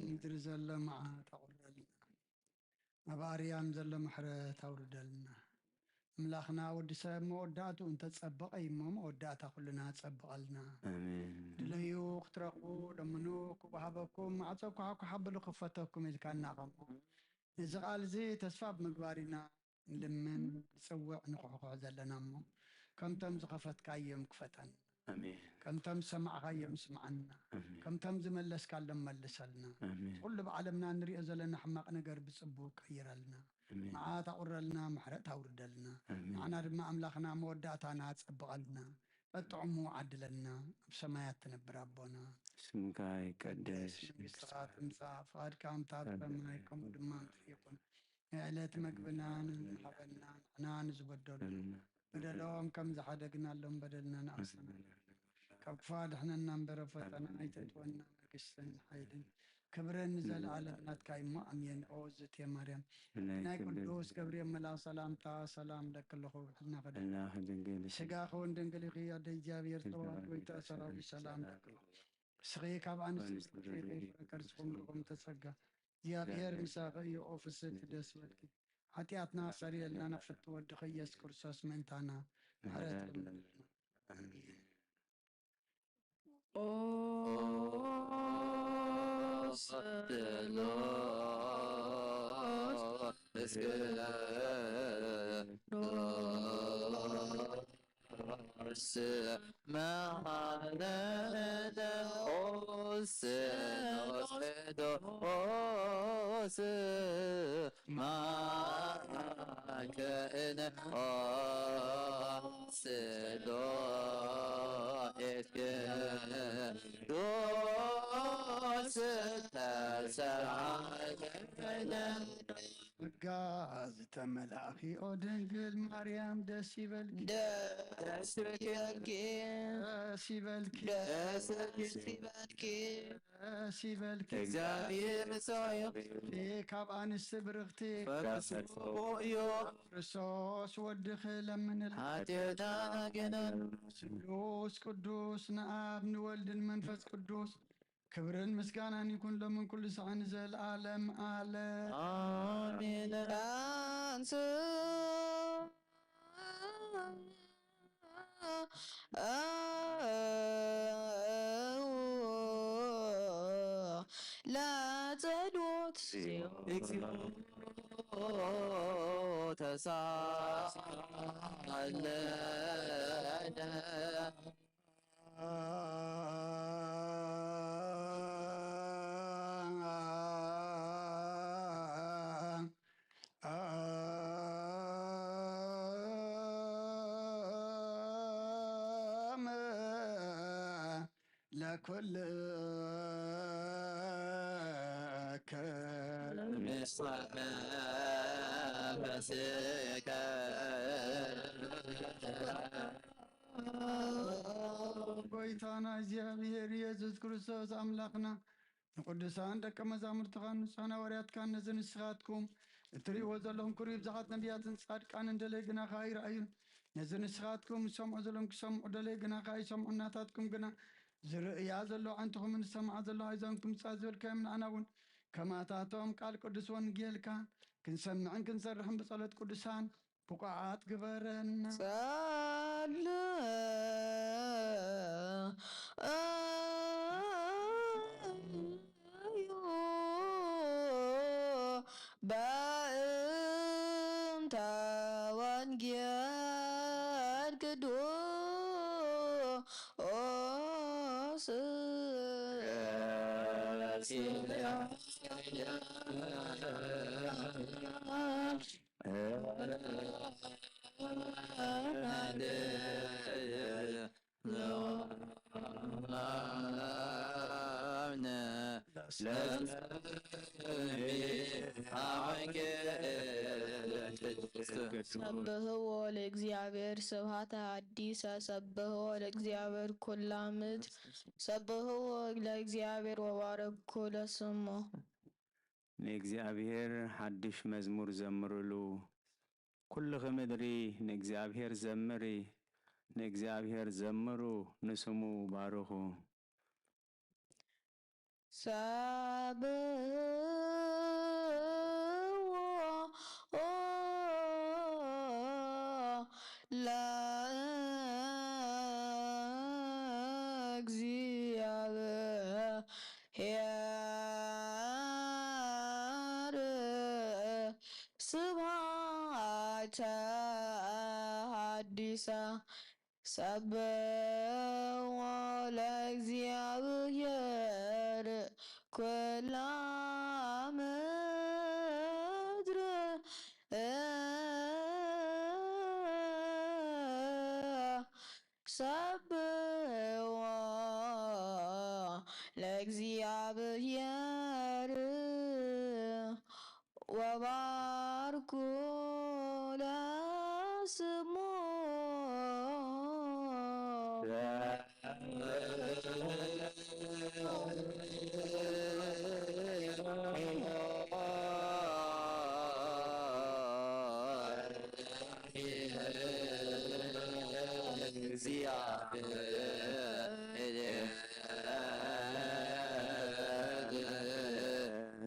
ምድሪ ዘሎ መዓት ኣቑረልና ኣብ ኣርያም ዘሎ ምሕረት ኣውርደልና ኣምላኽና ወዲ ሰብ መወዳእቱ እንተፀበቐ እሞ መወዳእታ ኩልና ፀብቐልና አሜን ድለዩ ክትረኽቡ ለምኑ ክወሃበኩም ማዕፆ ኩሓኩሓብሉ ክፈተኩም ኢልካ እናቐሙ እዚ ቃል እዚ ተስፋ ብምግባር ኢና ንልምን ንፅውዕ ንኩሕኩሕ ዘለና እሞ ከምቶም ዝኸፈትካዮም ክፈተና አሜን ከምቶም ዝሰማዕካዮም ስማዓና አሜን ከምቶም ዝመለስካሎም መልሰልና አሜን ኩሉ ብዓለምና ንሪኦ ዘለና ሕማቕ ነገር ብፅቡቅ ቀይረልና አሜን መዓት ኣቁረልና ምሕረት ኣውርደልና አሜን ንዓና ድማ ኣምላኽና መወዳእታና ፀብቐልና በጥዕሙ ዓድለና ኣብ ሰማያት ትነብር ኣቦና ስምካ ይቀደስ መንግስትኻ ትምፃእ ፍቃድካ ምታ ኣብ ሰማይ ከምኡ ድማ ምድሪ ይኹን ዕለት መግብናን ሃበና ንሕና ንዝበደሉ በደሎም ከም ዝሓደግናሎም በደልና ንኣስና ካብ ክፋ ድሕነና እምበረ ፈተና ኣይተእትወና መንግስትን ሓይልን ክብርን ዘለዓለም ናትካ እሞ ኣሜን። ኦ እግዝእትየ ማርያም ናይ ቅዱስ ገብርኤል መልኣክ ሰላምታ ሰላም ለክለኹ ሕና ክደ ስጋኸ እውን ድንግል ኢኺ ኣደ እግዚኣብሔር ተዋህድ ጎይታ ሰራዊት ሰላም ለክለኹ እስኺ ካብ ኣንስቲ ከርፅኹም ልኹም ተጸጋ እግዚኣብሔር ምሳኺ እዩ ኦ ፍስሕቲ ደስ በልኪ ሓጢኣትና ሰሪየልና ነፍቲ ወድኺ ኢየሱስ ክርስቶስ ምእንታና ምሕረት ጸጋ ዝተመልአኺ ኦ ድንግል ማርያም ደስ ይበልኪ ደስ ይበልኪ ደስ ይበልኪ ደስ ይበልኪ ደስ ይበልኪ እግዚአብሔር ሰውዮ ካብ ኣንስቲ ብርኽቲ ፈቅስፎ እዩ ክርስቶስ ወድኺ ለምንል ሓጢአትና ገነን ቅዱስ ቅዱስ ንኣብ ንወልድን መንፈስ ቅዱስ ክብርን ምስጋናን ይኩን ሎምን ኩሉ ሰዓን ዘለዓለም ኣለ አሜን። አንስ ለጸሎት እግዚኦ ተሳለነ ለኩልከ ምስለ በስከ ጎይታና እግዚአብሔር ኢየሱስ ክርስቶስ አምላክና ንቅዱሳን ደቀ መዛሙርትኻ ንጹሐን ሐዋርያትካ ነዚ ንስኻትኩም እትርእይዎ ዘለኹም ክሩይ ብዙሓት ነቢያትን ጻድቃንን ደለይ ግናኻ ይረአዩን ነዚ ንስኻትኩም ዝሰምዑ ዘለኹም ክሰምዑ ደለይ ግናኻ ይሰምዑ እናታትኩም ግና ዝርእያ ዘሎ ዓንትኹምን ዝሰምዓ ዘሎ ኣይዞንኩም ምጻእ ዝበልካዮም ንኣና እውን ከማታቶም ቃል ቅዱስ ወንጌልካ ክንሰምዕን ክንሰርሕን ብጸሎት ቅዱሳን ብቋዓት ግበረና በእንተ ወንጌል ቅዱስ ሰብህዎ ለእግዚአብሔር ስብሐተ ሐዲሰ ሰብህዎ ለእግዚአብሔር ኩላ ምድር ሰብህዎ ለእግዚአብሔር ወባረኩ ለስሙ ንእግዚአብሔር ሓድሽ መዝሙር ዘምርሉ ኩልኺ ምድሪ ንእግዚአብሔር ዘምሪ ንእግዚአብሔር ዘምሩ ንስሙ ባርኹ ሰብህዎ ለእግዚአብሔር ስብሐተ ሐዲሰ ሰብሕዎ ለእግዚአብሔር ኩላ ምድር ሰብሕዎ ለእግዚአብሔር ወባርኩ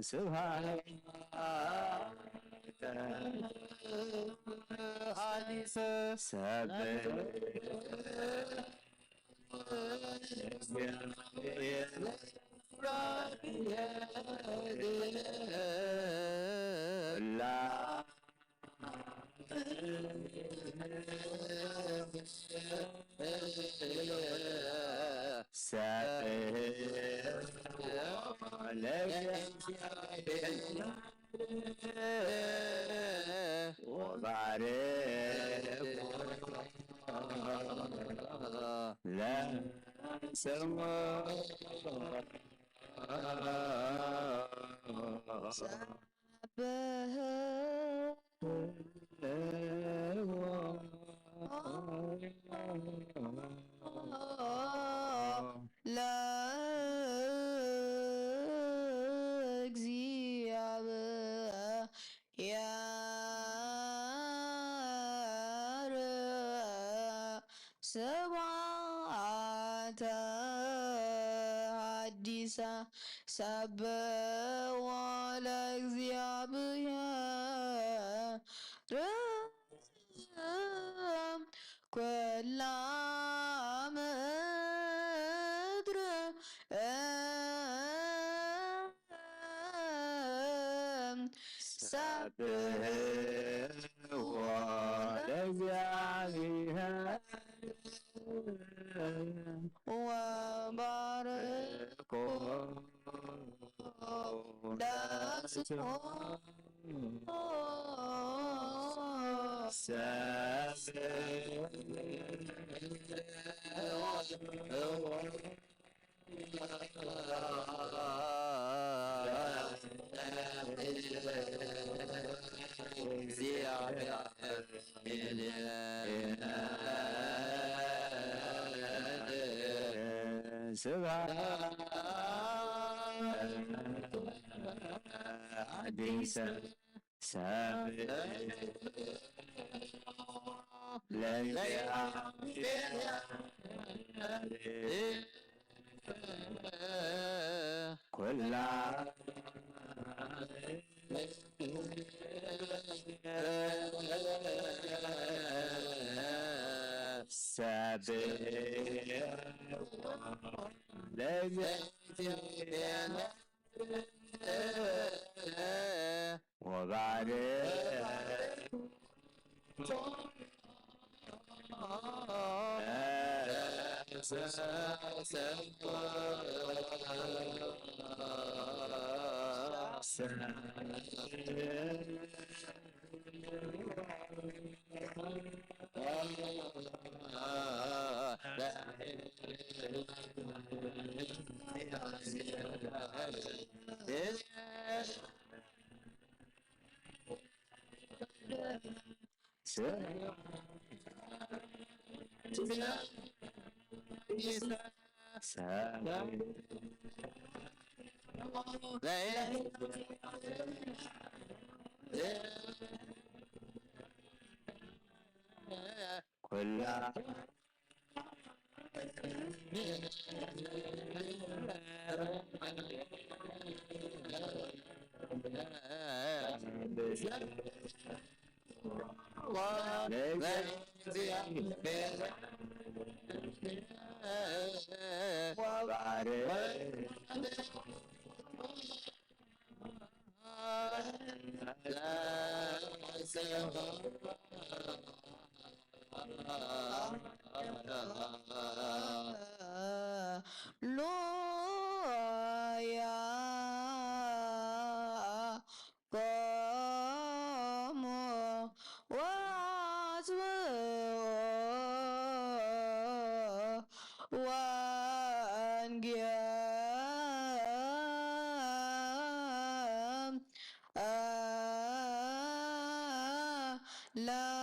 سبحانك لا لا سما سبعة حديثة سبع والأግዚአብሔር كل ምድር وبارك كل لويا قوم وعزوا وانقيام لا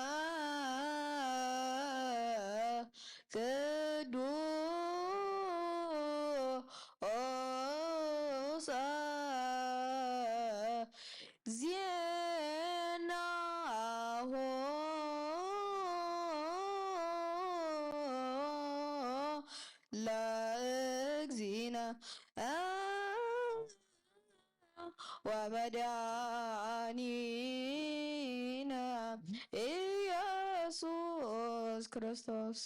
كدوسا زينه ومدانينا ኢየሱስ ክርስቶስ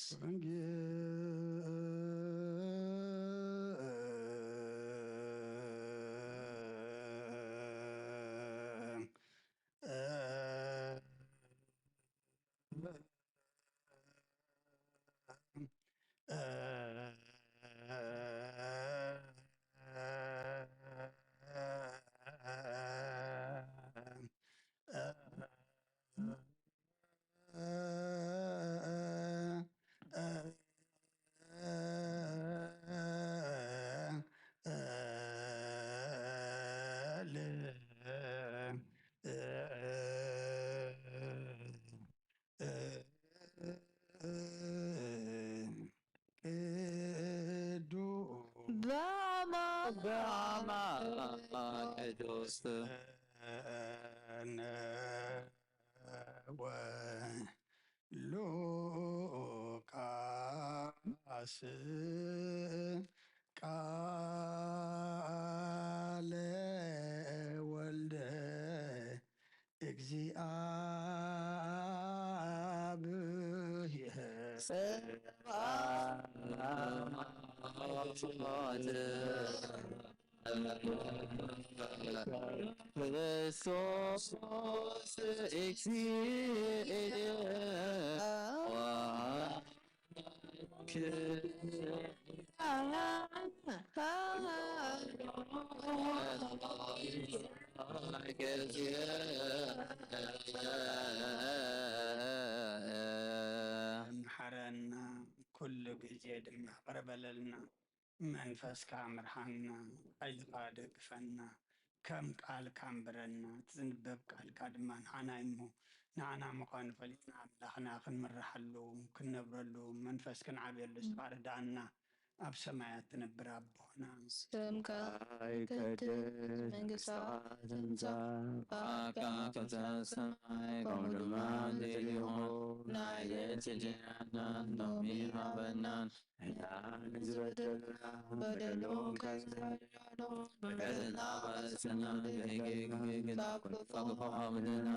ቅዱስ ሉቃስ ቃለ ወልደ እግዚአብሔር ክርስቶስ ምሐረና ኩሉ ግዜ ድማ ቅረበለልና መንፈስካ ምርሃና ኃይልካ ደግፈና ከም ቃልካ እንብረና ትዝንበብ ቃልካ ድማ ንዓና እሞ ንዓና ምዃኑ ፈሊጥና ኣምላኽና ክንምራሓሉ ክንነብረሉ መንፈስ ክንዓብየሉ ዝፋርዳኣና ኣብ ሰማያት ትነብር ኣቦና ስምከ ይቀድስ መንግሥትካ ትምጻእ ከምቲ ኣብ ሰማይ ከምኡ ድማ ምድሪ ይኹን ናይለይቲ እንጀራና ሎሚ ሃበና ሕዳን ዝበደሉና በደሉ ከዘያሎ በደልና በደልና ከግፋብልና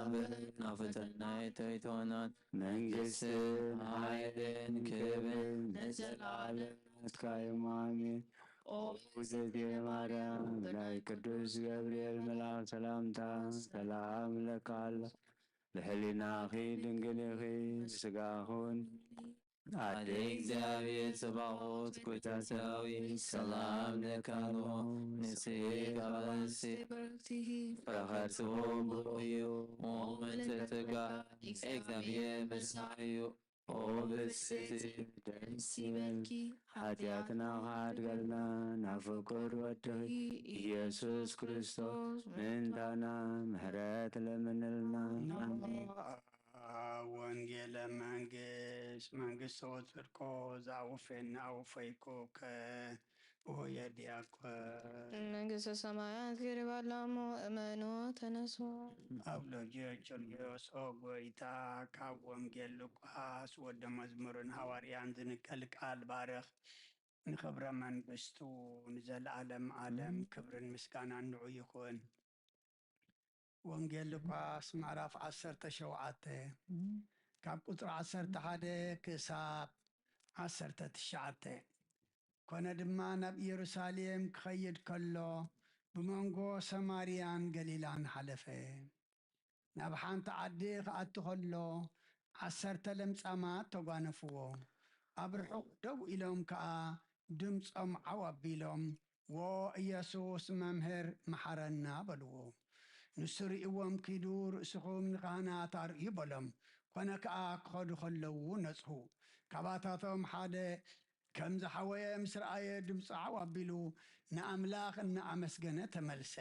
ናብ ፈተና ይተይቶናን መንግሥትን ኃይልን ክብርን ለዘላለም ናትካዮም አሜን። ኦ እግዝእትየ ማርያም ብናይ ቅዱስ ገብርኤል መልአክ ሰላምታ ሰላም እለካለሁ። ብሕሊናኺ ድንግል ኢኺ ብሥጋኹን አደ እግዚአብሔር ጽባኦት ጐይታሰዊ ሰላም ለካሎ ንስሕት አበሲ ፍረኸርትዎም ብሆዩ ወመንተትጋ እግዚአብሔር መሳዩ ኦ ብእሲት ደስ ይበልኪ ኃጢአትና ካድገልና ናብ ፍቁር ወድኺ ኢየሱስ ክርስቶስ ምንታና ምሕረት ለምንልና ወንጌለ መንግስት ወፅድቆ ዘአውፌና አውፈይኮ ከኦየ ዲያቆን መንግሥተ ሰማያት ገሪባላሞ እመኑ ተነሱ ኣብ ሎጊዮስ ኦ ጎይታ ካብ ወንጌል ሉቃስ ወደ መዝሙርን ሐዋርያን ዝንቀል ቃል ባርኽ ንክብረ መንግስቱ ንዘለዓለም ዓለም ክብርን ምስጋናን ንዑ ይኹን። ወንጌል ሉቃስ ምዕራፍ 17 ካብ ቁጥሪ 11 ክሳብ 19 ኮነ ድማ ናብ ኢየሩሳሌም ክኸይድ ከሎ ብመንጎ ሰማርያን ገሊላን ሓለፈ። ናብ ሓንቲ ዓዲ ክኣቱ ከሎ 10 ለምጻማት ተጓነፍዎ። ኣብ ርሑቕ ደው ኢሎም ከዓ ድምፆም ዓው ኣቢሎም ዎ ኢየሱስ መምህር መሓረና በልዎ። ንሱ ርእይዎም ኪዱ ርእስኹም ንካህናት ኣርእዩ በሎም። ኮነ ከዓ ክኸዱ ከለዉ ነጽሁ። ካባታቶም ሓደ ከም ዝሓወየ ምስ ረኣየ ድምፂ ዓው ኣቢሉ ንኣምላኽ እናኣመስገነ ተመልሰ።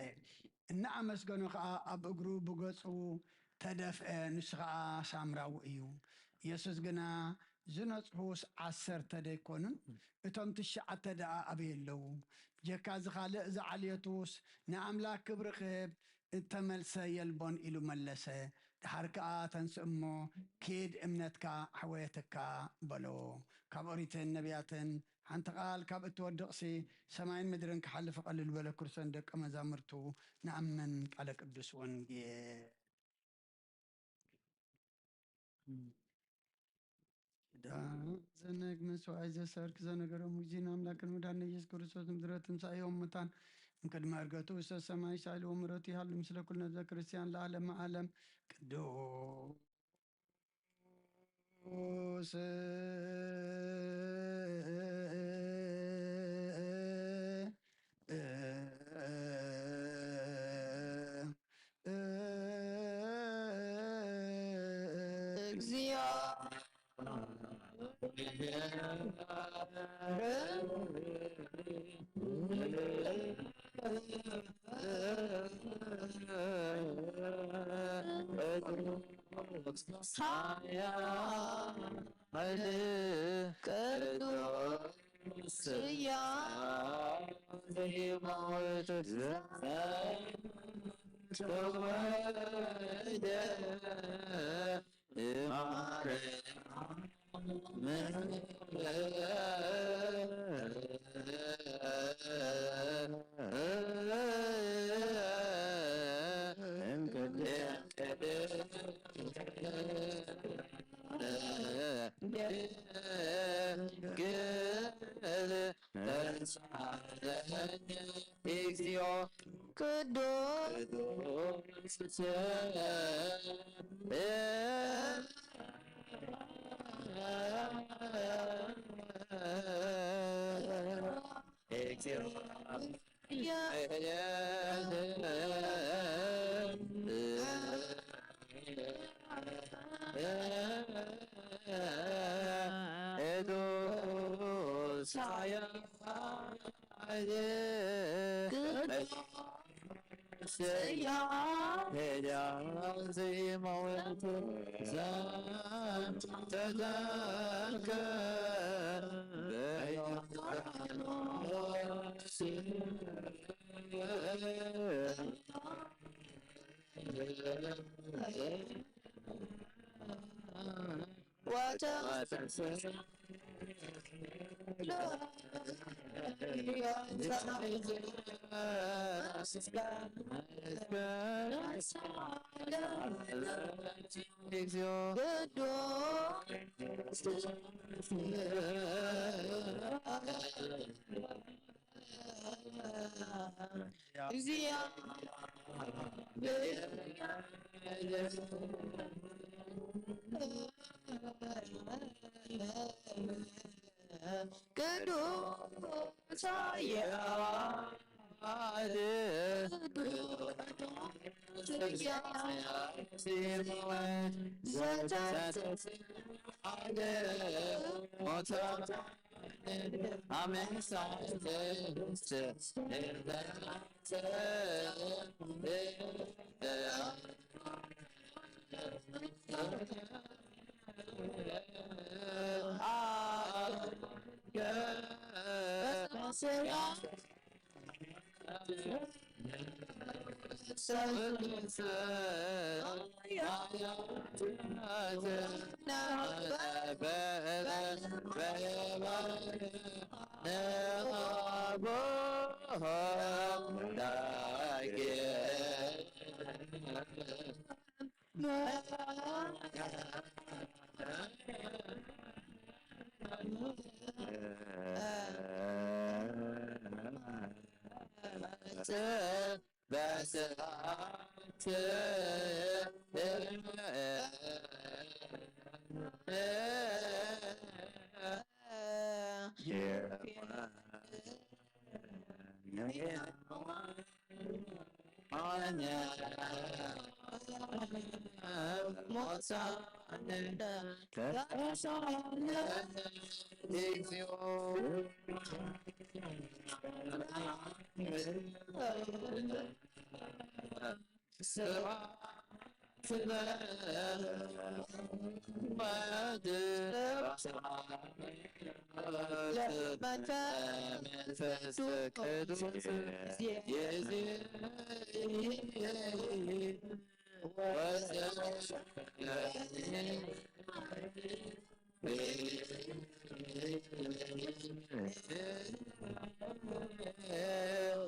እናኣመስገኑ ከዓ ኣብ እግሩ ብገጹ ተደፍአ። ንሱ ከዓ ሳምራዊ እዩ። ኢየሱስ ግና ዝነጽሑስ 10 ደይኮኑን እቶም 9 ደኣ ኣበየለዉ። ጀካ ዝኻልእ ዝዓልየቱስ ንኣምላኽ ክብሪ ክህብ እተመልሰ የልቦን ኢሉ መለሰ። ድሓርክኣ ተንስእሞ ኪድ እምነትካ ሕወየትካ በሎ ካብ ኦሪትን ነቢያትን ሓንቲ ቃል ካብ እትወድቕሲ ሰማይን ምድርን ክሓልፍ ቀልል በለ ክርስቶን ደቀ መዛሙርቱ ንኣምን ቃለ ቅዱስ ወንጌል ዘነግ መስዋዕይ ዘሰርክ ዘነገሮም እግዚእና ኣምላክን መድሓኒትና ኢየሱስ ክርስቶስ ምድረ ትንሣኤዮም ሙታን እምቅድመ ዕርገቱ ውስተ ሰማይ ሳኢልዎ ምሕረቱ ይሃሉ ምስለ ኩሉ ህዝበ ክርስቲያን ለዓለመ ዓለም ቅዱስ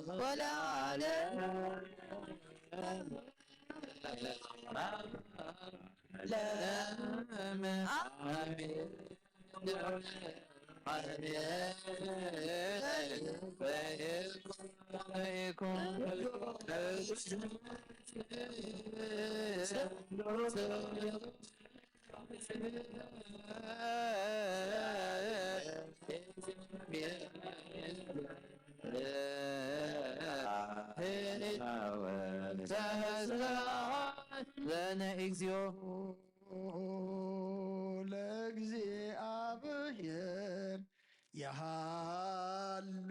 ولا على لا من عمي لنا إكزيو ለእግዚአብሔር ያሃሉ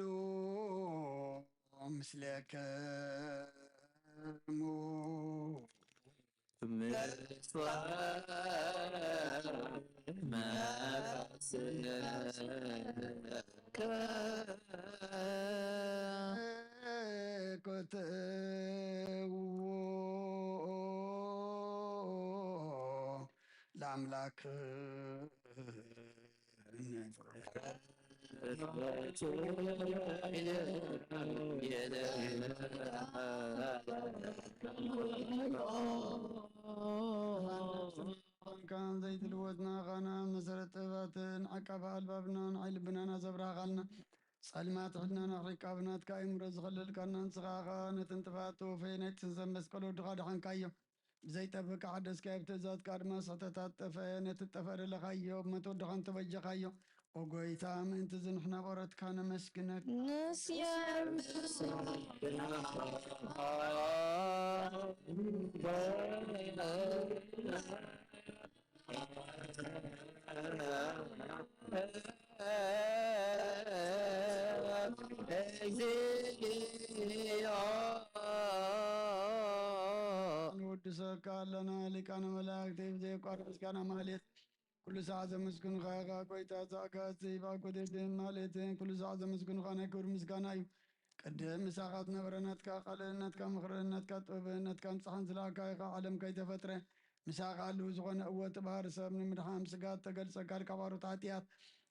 ምስለከሙ ኮተዎ ለአምላክ كان زيت الودنا غانا مسرت طباتن عقب البابنا عيل بنانا زبراغلنا صلمات عدنا ركابنا تكايم رزخلل كنا نصغاغا نتنتفاتو فينيت تنزمس كلو دغاد حنكايو زي تبك عدس كيف تزاد كارما سطتات تفين تتفر لغايو متو دغان تبجخايو وقويتا من تزن حنا ورد كان مسكنك نسيان نودسك لنا لكان ملاك تيفزي قارس كان ماليت كل ساعة مسكن غاغا كويتا زاكا سيبا كودير دين ماليتين كل ساعة مسكن غانا كور مسكاناي قدم مساقات نبرنتكا قلنتكا مخرنتكا طبنتكا امصحان زلاكا يقا علم كي تفتره مساقا اللو زغن قوة بهار سبن مدحام سقات تقلسا كاركبارو تاتيات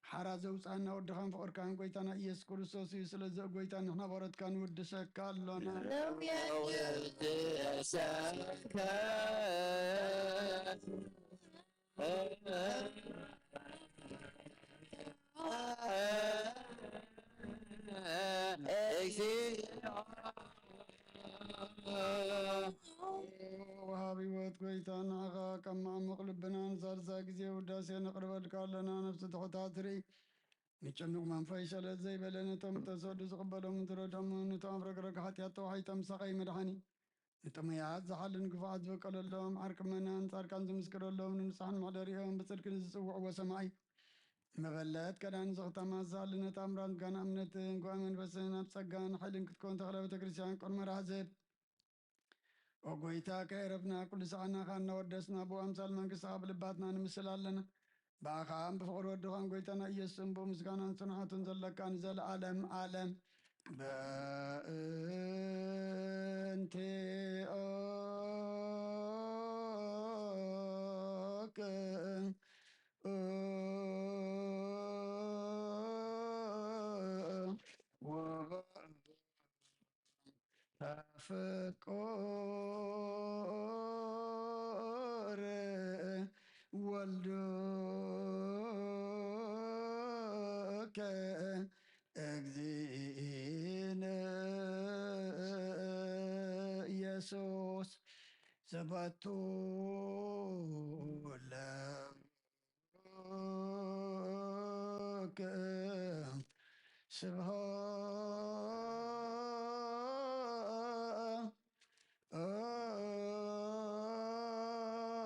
حرا زوصانا ودخان فقر كان كويتانا إيس كورسوس يسلزق كويتانا نحنا بارد كان ودسك كالونا وهابي وات كويتان عغا كما مقلبنا نزارزا كزي وداسي نقرب الكالنا نفس تحتاتري نتشنق من فايشة زي بلنا تم تسود زقبلو من تردهم نتام رقرق حتى توحي تم سقي مدحني نتميات زحل نقفعت بقل اللهم عرك منا نصار كان زمسكر اللهم نمسحن مدريهم بصدق نسوع وسمعي مغلات كان زغتا ما زال نتامران كان أمنت قوامن بس نبسقان حلن كتكون تغلب تكريسيان كل مرازب وقويتا كيربنا كل سعنا خاننا ودسنا بو أمثال من كساب لباتنا نمسلال لنا باخام بفقر ودخان قويتنا يسن بو مسكانا صنعة زلكان زل عالم عالم بأنتي فقر والدك اجزين يسوس سبتو لك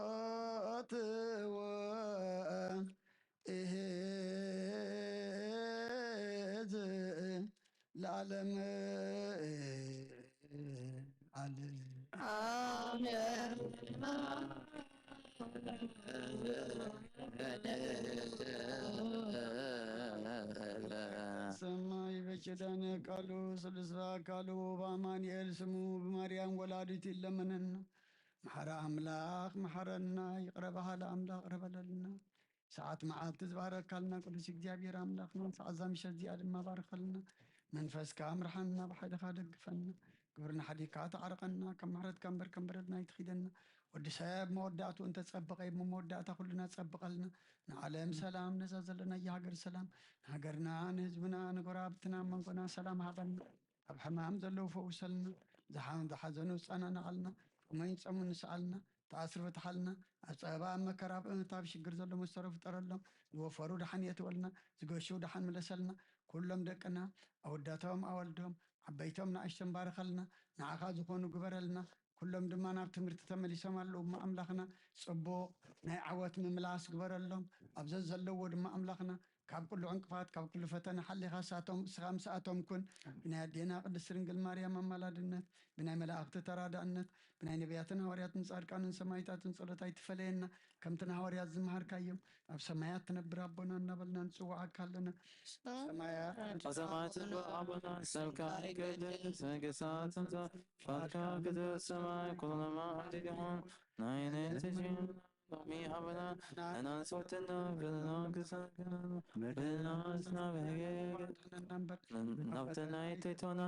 سبحات وإهز العالم ሰማይ በኪዳነ ቃሉ ስልስራ ቃሉ በአማኑኤል ስሙ በማርያም ወላዲት ይለመነን محرا أملاخ محرنا يقربها لأملاخ قرب لنا ساعات معات تزبارك لنا قدس እግዚአብሔር አምላክና ሰዓዛም ሸዚ አድማ ባርከልና መንፈስ ካምርሐና በሓደ ካደግፈና ግብርና ሓዲካ ተዓርቀና ከም ምሕረት ከንበር ከንበረልና ይትኺደና ወዲ ሰብ መወዳእቱ እንተ ፀበቀ መወዳእታ ኩልና ፀብቀልና ንዓለም ሰላም ነዛ ዘለና የሃገር ሰላም ሃገርና ንህዝብና ንጎራብትና መንጎና ሰላም ሃበልና ኣብ ሕማም ዘለው ፈውሰልና ዝሓዘኑ ፀናናቀልና ومن يصمون سألنا تأثر فتحلنا أصابا مكراب تاب شجر زلنا مسترف ترلنا وفرود حن يتولنا زجوشو دحن ملسلنا كلهم دكنا أوداتهم أولدهم عبيتهم نعيشهم بارخلنا نعخاذ خونو قبرلنا كلهم دمانا بتمرت تملي سمالو ما أملاخنا صبو نعوات من ملاس قبرلهم أبزز زلو ودما أملاخنا كاب كل عنقفات كاب كل فتن حلي خاصاتهم سخام ساعتهم كن بنا دينا قدس رنجل مريم ملادنا بنا ملاك تترادأنت بنا نبياتنا هورياتنا صاركان سمايتاتن صلتاي تفلينا كم تنهوريات زمهر كايم أب سمايات تنبر ربنا نبلنا نسوعك هلنا سمايات وسمعت ربنا سمكا كده سنكسات فاتكا كده السماء كل ما عندهم ناين تجين نمي حبنا أنا صوتنا بلنا كسكنا بلنا أسنا بهيك نفتنا يتيتونا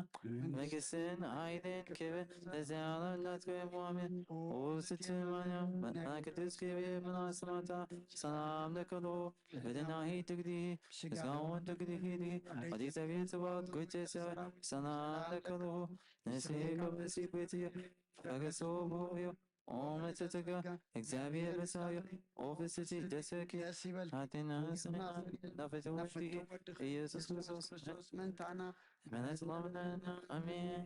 مكسين عايدين كبير لزيارة لا تكوي مؤمن وستمانيا أنا كدس كبير من عصمتا سلام لكلو بدنا هي تقدي سكاون تقدي هيدي ودي سبيل سبات كويت سر سلام لكلو نسيك بسيك بيتي فكسوبو ومتتك እግዚአብሔር በሳዩ ኦፊስቲ ደሰኪ ሃቴና ስና ናፈቱ ወፍቲ ኢየሱስ ክርስቶስ መንታና መነስማምና አሜን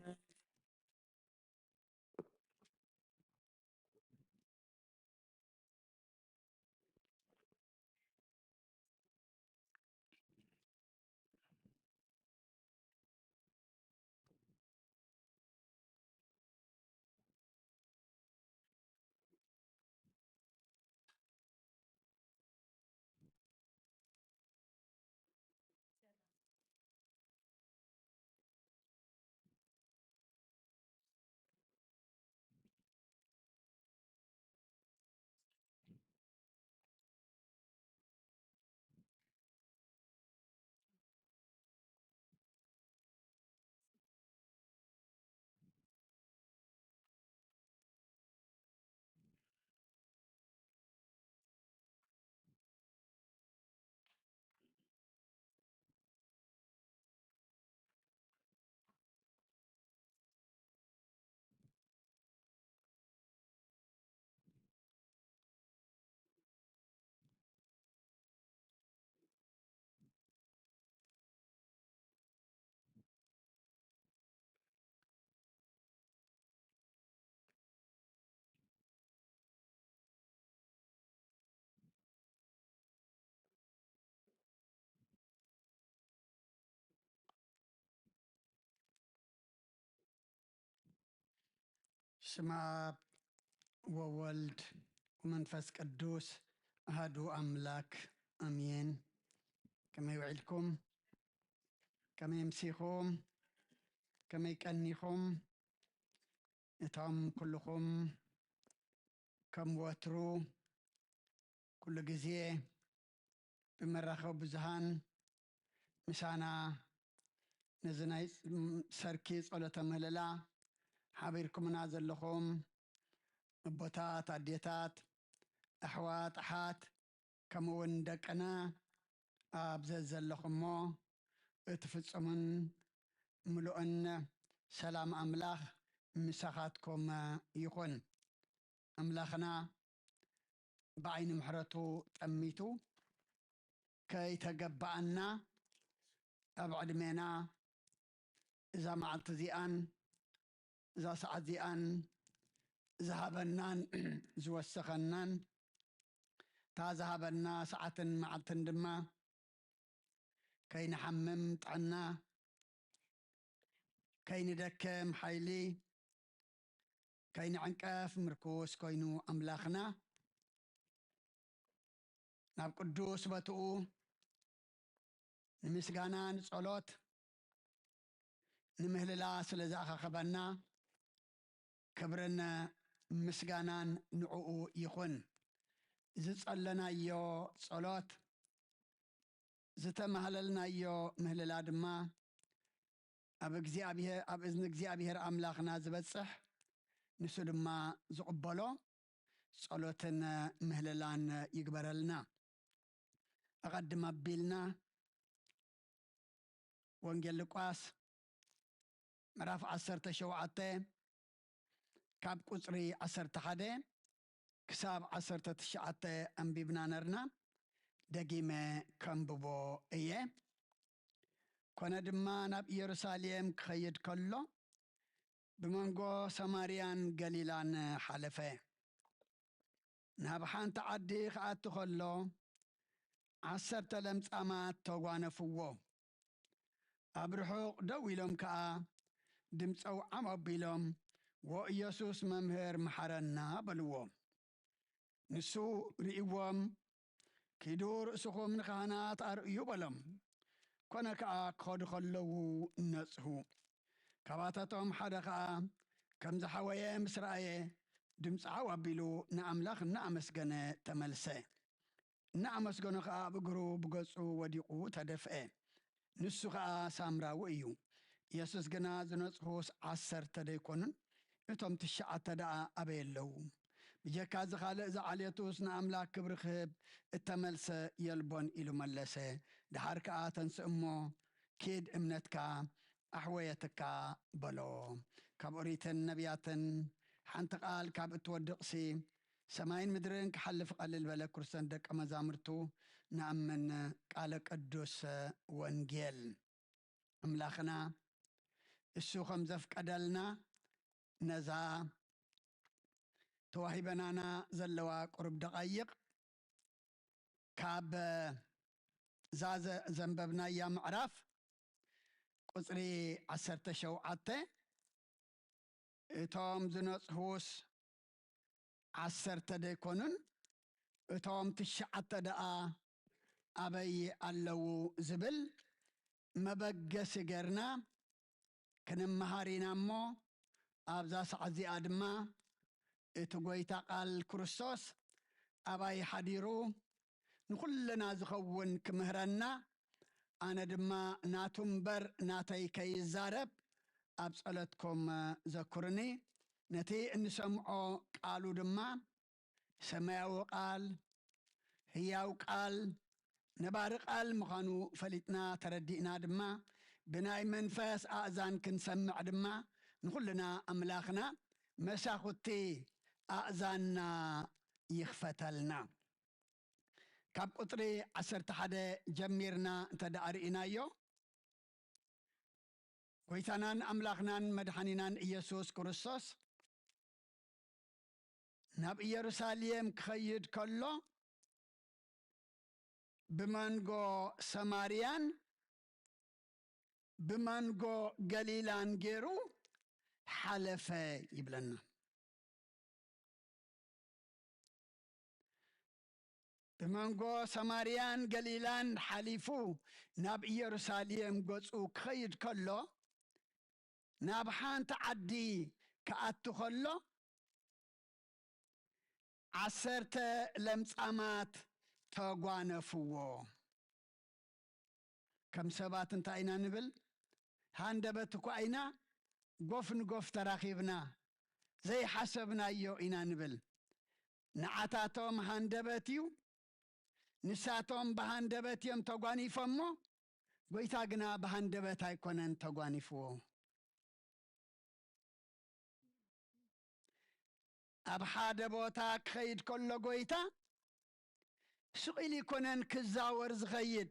ስማ وولد ومنفس قدوس أهدو أملاك أمين كما يوعدكم كما يمسيكم كما يكنيكم يتعم كلكم كم واترو كل جزية بمرخو بزهان مسانا نزناي سركي صلاة مهللا حابيركم نازل لكم أبوتات عديتات أحوات أحات كمون دقنا أبززل لكم اتفصمن ملؤن سلام أملاخ مساخاتكم يكون أملاخنا بعين محرتو تأميتو كي تقبعنا أبعد منا إذا معلت زيان إذا سعد زيان ذهبنان زوسخنان تا ذهبنا ساعة معلت دما كي نحمم طعنا كي ندكم حيلي كي نعنكف مركوس كينو أملاخنا ناب قدوس بتو نمسغانا نصلوت نمهللا سلزاخ خبنا كبرنا مسغانان نعو يخون زصلنا يو صلوت زتمهللنا يو مهللا دما اب እግዚአብሔር اب اذن እግዚአብሔር አምላኽና ዝበጽሕ ንሱ ድማ ዝቕበሎ ጸሎትን ምህለላን ይግበረልና أقدم أبيلنا وانجيل لقاس مراف 17 كاب قصري 11 كساب 19 أنبيبنا نرنا دقيمة كمببو إيه كنا دما ناب يروساليم كخيد كله بمنغو سماريان قليلان حلفة نابحان تعدي خاات تخلو 10 ለምጻማት ተጓነፍዎ አብርሖቅ ደው ኢሎም ከዓ ድምፀው ዓመቢሎም ወኢየሱስ መምህር መሐረና በልዎ ንሱ ርኢዎም ኪዱ ርእስኹም ንካህናት ኣርእዩ በሎም ኮነ ከዓ ክኸዱ ከለዉ ነጽሁ ካባታቶም ሓደ ከዓ ከም ዝሓወየ ምስ ረአየ ድምፂ ዓወቢሉ ንኣምላኽ እናኣመስገነ ተመልሰ እናኣመስገኖ ከዓ ብእግሩ ብገጹ ወዲቑ ተደፍአ ንሱ ከዓ ሳምራዊ እዩ ኢየሱስ ግና ዝነጽሑስ 10 ደይኮኑን እቶም 9 ደኣ ኣበየለዉ ብጀካ ዝኻልእ ዝዓልየቱስ ንኣምላክ ክብሪ ክህብ እተመልሰ የልቦን ኢሉ መለሰ ድሓር ከዓ ተንስእ እሞ ኪድ እምነትካ ኣሕወየትካ በሎ ካብ ኦሪትን ነቢያትን ሓንቲ ቃል ካብ እትወድቕሲ ሰማይን ምድርን ክሓልፍ ቀልል በለ ክርስቶን ደቀ መዛሙርቱ ንኣምን ቃለ ቅዱስ ወንጌል ኣምላኽና እሱ ከም ዘፍቀደልና ነዛ ተዋሂበናና ዘለዋ ቁርብ ደቃይቕ ካብ ዛዘ ዘንበብናያ ምዕራፍ ቁፅሪ 17 እቶም ዝነጽሑስ 10 ደይኮኑን እቶም 9 ደኣ ኣበይ ኣለዉ ዝብል መበገሲ ገርና ክንመሃሪና እሞ ኣብዛ ሰዓት እዚኣ ድማ እቲ ጐይታ ቃል ክርስቶስ ኣባይ ሓዲሩ ንኩልና ዝኸውን ክምህረና ኣነ ድማ ናቱ እምበር ናተይ ከይዛረብ ኣብ ጸሎትኩም ዘኩርኒ ነቲ እንሰምዖ ቃሉ ድማ ሰማያዊ ቃል ህያው ቃል ነባሪ ቃል ምዃኑ ፈሊጥና ተረዲእና ድማ ብናይ መንፈስ ኣእዛን ክንሰምዕ ድማ ንኩልና ኣምላኽና መሳኹቲ ኣእዛንና ይኽፈተልና ካብ ቁጥሪ 11 ጀሚርና እንተደኣ ርኢናዮ ጐይታናን ኣምላኽናን መድሓኒናን ኢየሱስ ክርስቶስ ናብ ኢየሩሳሌም ክኸይድ ከሎ ብመንጎ ሰማርያን ብመንጎ ገሊላን ገይሩ ሓለፈ ይብለና ብመንጎ ሰማርያን ገሊላን ሓሊፉ ናብ ኢየሩሳሌም ገጹ ክኸይድ ከሎ ናብ ሓንቲ ዓዲ ክኣቱ ከሎ 10 ለምጻማት ተጓነፍዎ ከም ሰባት እንታይ ኢና ንብል ሃንደበት እኳ ኢና ጎፍ ንጎፍ ተራኺብና ዘይሓሰብናዮ ኢና ንብል ንዓታቶም ሃንደበት እዩ ንሳቶም ብሃንደበት እዮም ተጓኒፎሞ ጐይታ ግና ብሃንደበት ኣይኮነን ተጓኒፍዎ ኣብ ሓደ ቦታ ክኸይድ ከሎ ጐይታ ስቕኢል ይኮነን ክዛወር ዝኸይድ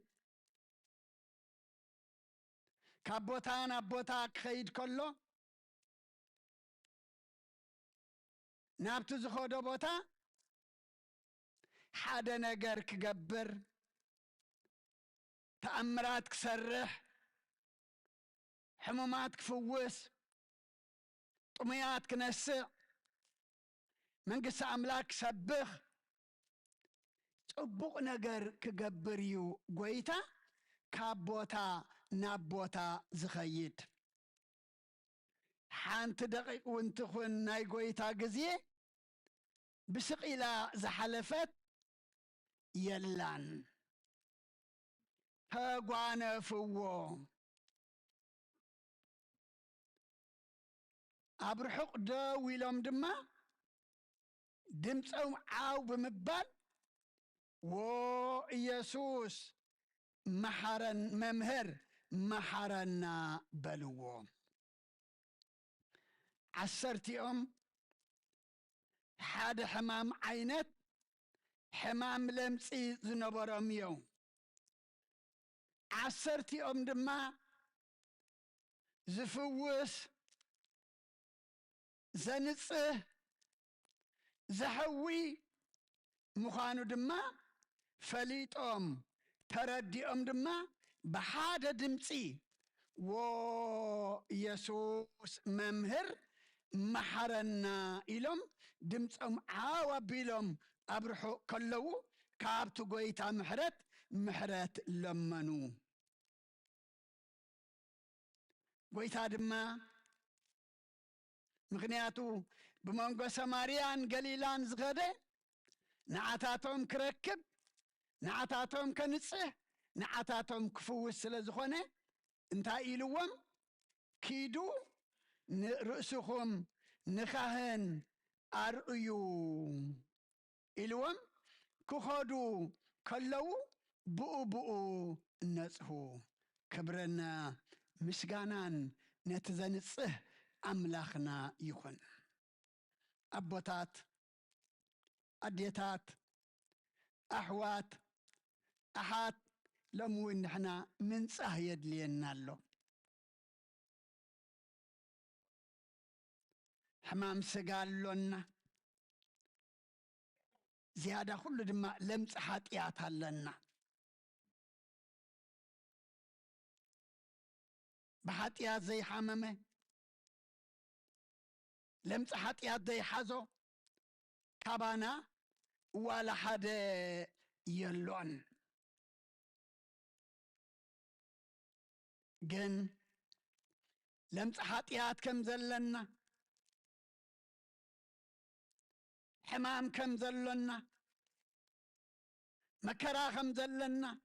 ካብ ቦታ ናብ ቦታ ክኸይድ ከሎ ናብቲ ዝኸዶ ቦታ ሓደ ነገር ክገብር ተኣምራት ክሰርሕ ሕሙማት ክፍውስ ጥሙያት ክነስዕ መንግሥቲ ኣምላክ ክሰብኽ ጽቡቕ ነገር ክገብር እዩ ጐይታ ካብ ቦታ ናብ ቦታ ዝኸይድ ሓንቲ ደቂቕ እውን ትኹን ናይ ጐይታ ግዜ بسقيلا زحلفت يلان تقوانا فوو أبرحق دا ويلوم دما دمسهم عاو بمبال و يسوس محرن ممهر محرنا بلوو عسرتيهم حاد حمام عينت حمام لمسي زنبرم يوم عسرتيهم دما زفوس زنصه زحوي مخانو دما فليطهم ترديهم دما بحاد دمسي و يسوس ممهر محرنا إلهم دمسهم عاوا بيلهم أبرحو كلو كابتو قويتا محرت لمنو قويتا دما مغنياتو بمانغو سماريان قليلان زغده نعتاتهم كركب نعتاتهم كنصح نعتاتهم كفوس سلازخونه انتا إلوهم كيدو رأسهم نخاهن أرأيو إلوهم كخادو كلو بؤو نصحو كبرنا مسغانان نتزنصه أملاخنا يخون أبوتات أديتات أحوات أحات لمو نحنا من صهيد لينا له حمام سقال لنا زيادة كل دما لمس حاتيات لنا بحاتيات زي حمامه لمس حاتيات زي حزو كابانا ولا حد يلون جن لمس حاتيات كم زلنا حمام كم زلنا مكرا كم زلنا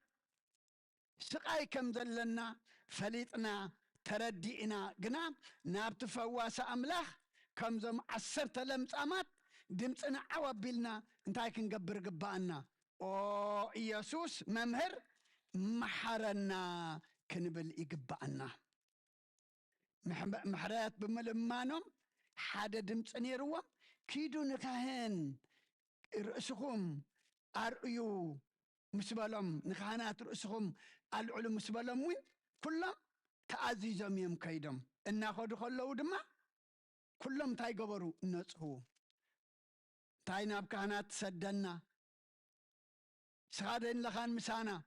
سقاي كم زلنا فليطنا تردينا قنا نابت فواس أملاح كم زم 10 لمسامات دمتنا عوابلنا انتاي كنقبر قبانا او يسوس ممهر محرنا كنبل يقبانا محرات بملمانهم حدا دمتني روم كيدو نكاهن رأسهم أرأيو مسبالهم نكاهنات رأسهم العلم مسبالهم وين كلهم تعزيزهم يم كيدهم إنا خدو خلو دما كلهم تاي قبرو نصحو تاي ناب كهنات سدنا سادن لخان مسانا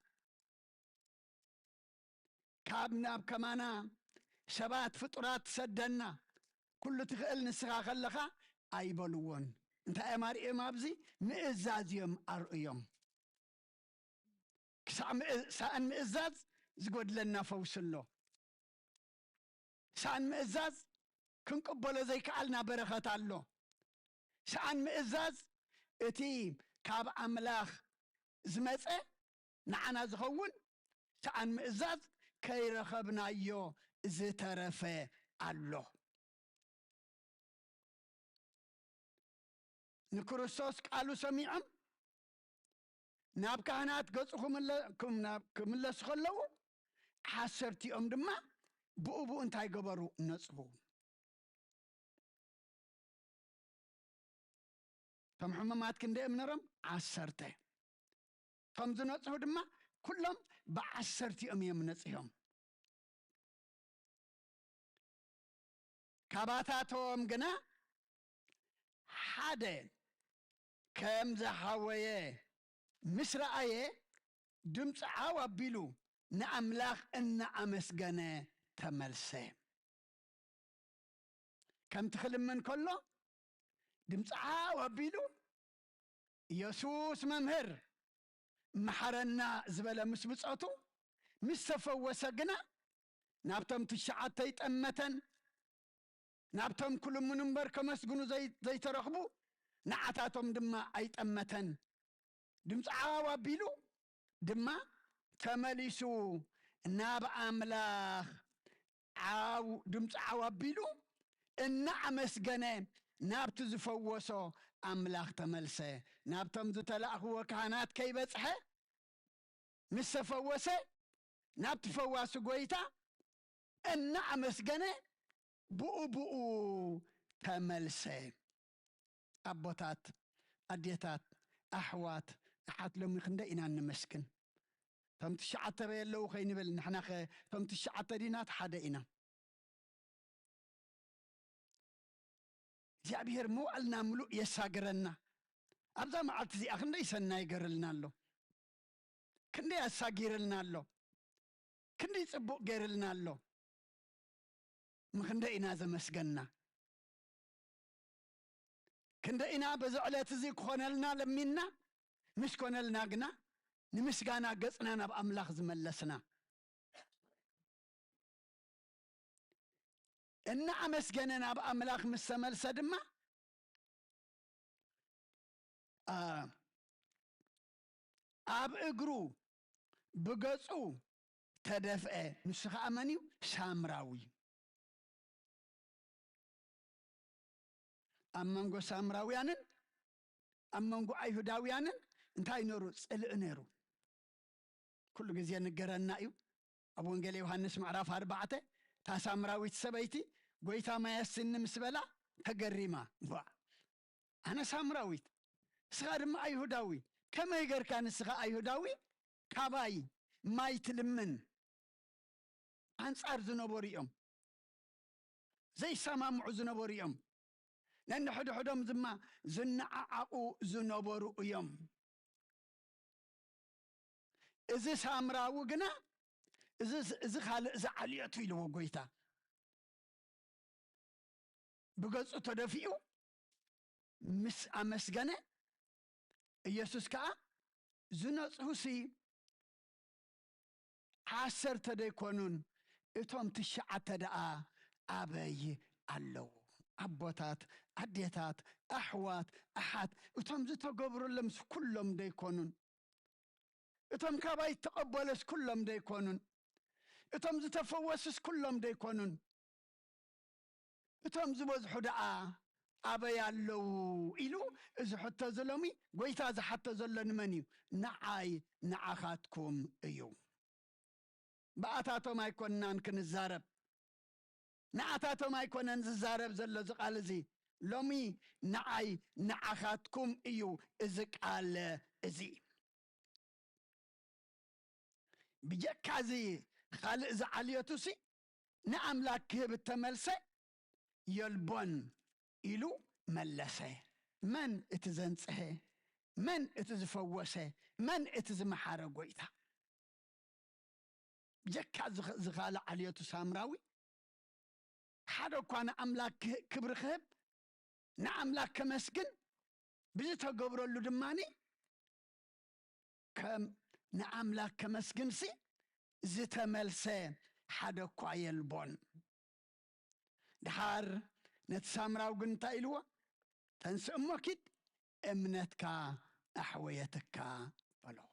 كاب ناب كمانا شبات فطرات سدنا كل تخيل نسخا خلخا أيبلون انت امار امابزي مئزازيهم أرؤيهم سأن مئزاز زقود لنا فوسلو سأن مئزاز كنقبلو زي كعلنا برخات اللو سأن مئزاز اتي كاب أملاخ زمزة نعنا زخون سأن مئزاز كي رخبنا يو زترفة اللو نكروسوس قالوا سميعم ناب كهنات قصهم كم الله سخلو حسرتي دما بؤبو انتاي قبرو نصبو تم حمامات كندي منرم عسرتي تم زنصحو دما كلهم بعسرتي يمنصيهم كاباتاتهم قنا حدا كم زحويه مسرعيه دمص عوابيلو نأملاخ إن أمسجنة تملسه كم تخلم من كله دمص عوابيلو يسوس ممهر محرنا زبالة مسبصاتو مستفوس جنا نابتم تشعات تيتأمتن نابتم كل منبر كمسجنو زي ترخبو ንዓታቶም ድማ ኣይጠመተን ድምፂ ዓዋው ኣቢሉ ድማ ተመሊሱ ናብ ኣምላኽ ድምፂ ዓዋው ኣቢሉ እናኣመስገነ ናብቲ ዝፈወሶ ኣምላኽ ተመልሰ ናብቶም ዝተላእኽዎ ካህናት ከይበፅሐ ምስ ተፈወሰ ናብቲ ፈዋሲ ጎይታ እናኣመስገነ ብኡ ተመልሰ ኣቦታት ኣዴታት ኣሕዋት ኣሓት ሎሚ ክንደይ ኢና ንመስግን ቶም ትሽዓተ በየለዉ ኸይንብል ንሕና ኸ ቶም ትሽዓተ ዲናት ሓደ ኢና እግዚኣብሔር መዋዕልና ምሉእ የሳግረና ኣብዛ መዓልቲ እዚኣ ክንደይ ሰናይ ገርልና ኣሎ ክንደይ ኣሳጊርልና ኣሎ ክንደይ ጽቡቕ ገይርልና ኣሎ ምክንደይ ኢና ዘመስገና ክንደይ ኢና በዚ ዕለት እዚ ክኾነልና ለሚና ምስ ኮነልና ግና ንምስጋና ገጽና ናብ ኣምላኽ ዝመለስና እናኣመስገነ ናብ ኣምላኽ ምስ ተመልሰ ድማ ኣብ እግሩ ብገጹ ተደፍአ ንሱ ከዓ መን እዩ ሳምራዊ ኣብ መንጎ ሳምራውያንን ኣብ መንጎ ኣይሁዳውያንን እንታይ ነይሩ ጽልእ ነይሩ ኩሉ ግዜ ንገረና እዩ ኣብ ወንጌል ዮሐንስ ምዕራፍ 4 እታ ሳምራዊት ሰበይቲ ጎይታ ማየስኒ ምስ በላ ተገሪማ ኣነ ሳምራዊት ንስኻ ድማ ኣይሁዳዊ ከመይ ጌርካ ንስኻ ኣይሁዳዊ ካባይ ማይ ትልምን ኣንጻር ዝነበሩ እዮም ዘይሰማምዑ ዝነበሩ እዮም ነንሕድሕዶም ድማ ዝነዓዓቑ ዝነበሩ እዮም እዚ ሳምራዊ ግና እዚ ካልእ ዝዓልየቱ ኢልዎ ጎይታ ብገጹ ተደፊኡ ምስ ኣመስገነ ኢየሱስ ከዓ ዝነጽሁሲ 10 ደይኮኑን እቶም 9 ደኣ ኣበይ ኣለዉ ኣቦታት ኣዴታት ኣሕዋት ኣሓት እቶም ዝተገብሩለምስ ኩሎም ደይኮኑን እቶም ካባይ ተቐበለስ ኩሎም ደይኮኑን እቶም ዝተፈወስስ ኩሎም ደይኮኑን እቶም ዝበዝሑ ደኣ ኣበይ ኣለዉ ኢሉ እዚ ሕቶ ዘሎሚ ጎይታ ዝሓቶ ዘሎ ንመን እዩ ንዓይ ንዓኻትኩም እዩ በኣታቶም ኣይኮንናን ክንዛረብ ንዓታቶም ኣይኮነን ዝዛረብ ዘሎ እዚ ቃል እዚ ሎሚ ንዓይ ንዓኻትኩም እዩ እዚ ቃል እዚ ብጀካዚ ካልእ ዝዓልየቱሲ ንኣምላክ ክህብ እተመልሰ የልቦን ኢሉ መለሰ መን እቲ ዘንጽሐ መን እቲ ዝፈወሰ መን እቲ ዝመሓረ ጎይታ ብጀካ ዝኻልእ ዓልየቱ ሳምራዊ ሓደ እኳ ንኣምላክ ክብሪ ክህብ ንኣምላክ ከመስግን ብዝተገብረሉ ድማኒ ከም ንኣምላክ ከመስግንሲ ዝተመልሰ ሓደ እኳ የልቦን ድሓር ነቲ ሳምራዊ ግን እንታይ ኢልዎ ተንስእ እሞ ኪድ እምነትካ ኣሕወየትካ በልዎ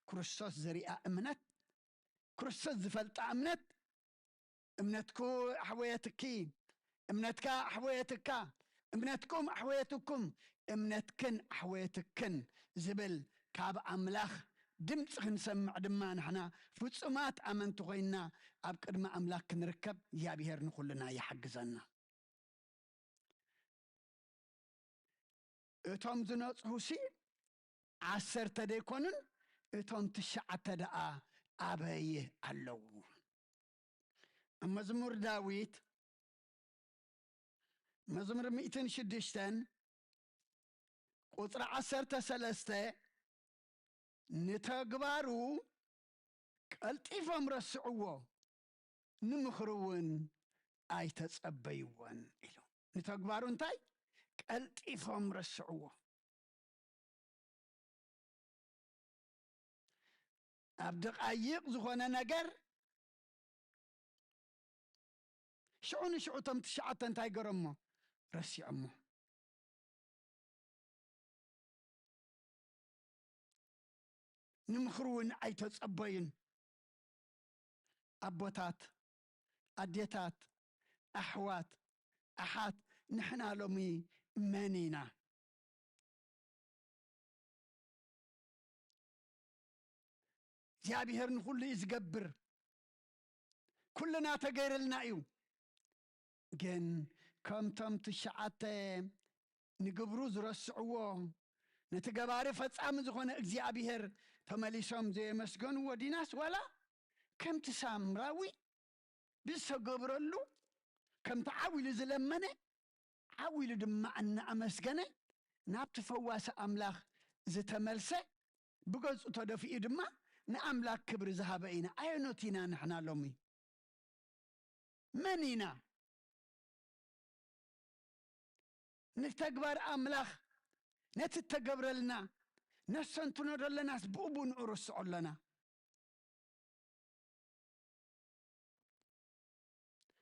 ክርስቶስ ዘሪኣ እምነት ክርስቶስ ዝፈልጣ እምነት እምነትኩ ኣሕወየትኪ እምነትካ ኣሕወየትካ እምነትኩም ኣሕወየትኩም እምነትክን ኣሕወየትክን ዝብል ካብ ኣምላኽ ድምፂ ክንሰምዕ ድማ ንሕና ፍጹማት ኣመንቲ ኮይንና ኣብ ቅድሚ ኣምላኽ ክንርከብ እግዚኣብሔር ንኹልና ይሓግዘና እቶም ዝነጽሁሲ 10 ደይኮኑን እቶም 9 ደኣ ኣበይ ኣለዉ መዝሙር ዳዊት መዝሙር 106 ቁጥሪ 13 ንተግባሩ ቀልጢፎም ረስዕዎ ንምኽሪ እውን ኣይተጸበይዎን ኢሉ ንተግባሩ እንታይ ቀልጢፎም ረስዕዎ ኣብ ደቃይቕ ዝኾነ ነገር ሽዑ ንሽዑ እቶም 9 እንታይ ገረሞ ረሲዖሞ نمخرون أيتو صبين أبوتات أديتات أحوات أحات نحنا لومي منينا እግዚአብሔር ንኹሉ ይዝገብር ኩልና ተገይረልና እዩ ግን ከምቶም ትሽዓተ ንግብሩ ዝረስዕዎ ነቲ ገባሪ ፈጻሚ ዝኾነ እግዚአብሔር ተመሊሶም ዘየመስገንዎ ዲናስ ወላ ከምቲ ሳምራዊ ብዝተገብረሉ ከምቲ ዓዊሉ ዝለመነ ዓዊሉ ድማ እናኣመስገነ ናብቲ ፈዋሲ ኣምላኽ ዝተመልሰ ብገጹ ተደፊኡ ድማ نأملاك كبر ذهبينا أينوتينا نحن لومي منينا نتكبر أملاخ نتتكبر لنا نسنتنا لنا بؤبون أرس لنا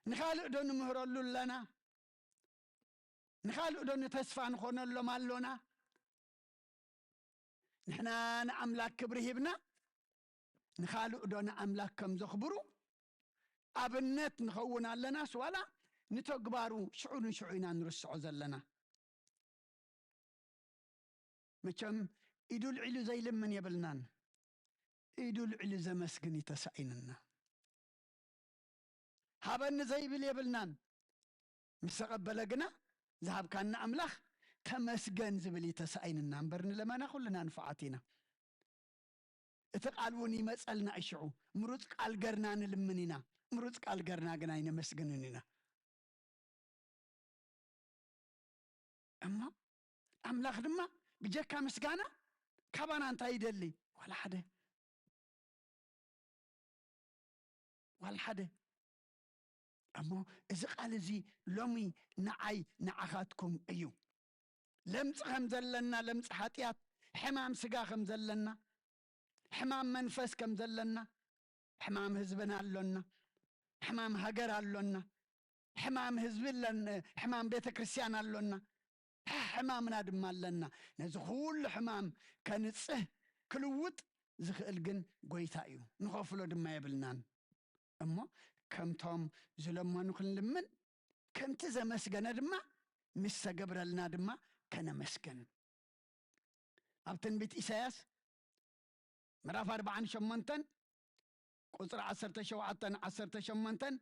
نخالق دون مهرلو لنا نخالق دون تسفى نخون اللو مالونا نحنا نأملاك كبر هبنا نخالق دون أملاك كم زخبرو أبنت نخونا لنا سوالا نتقبارو شعونا نرسعو زلنا مچم إدو العلو زي لمن يبلنان إدو العلو زي مسكني تسعيننا هابن زي بل يبلنان مسقب بلغنا ذهب كان أملاخ تمسكن زبلي تسعيننا برن لما نخل لنا نفعاتنا اتقالوني مسألنا أشعو مروت قال قرنا نلمنينا مروت قال قرنا قناينا مسجنينا أما أملاخ دما بجاكا مسجانا كابانا انتا يدلي ولا حدا أما إذا قال زي لومي نعي نعخاتكم أيو لمس خمزلنا لمس حاتيات حمام سقا خمزلنا حمام منفس كم زلنا حمام حزبنا اللونا حمام هجر اللونا حمام حزب لنا حمام بيت كريستيان اللونا حمامنا دم لنا نزخول حمام كانت كلوت زخل جن قويتايو نخافلو دم يبلنان أما كم توم زلما نخل لمن كم تزا مسجنا دم مسا قبر لنا دم كان مسكن أبتن بيت إساياس مراف 4 شمنتن قصر 10 شوعتن 10 شمنتن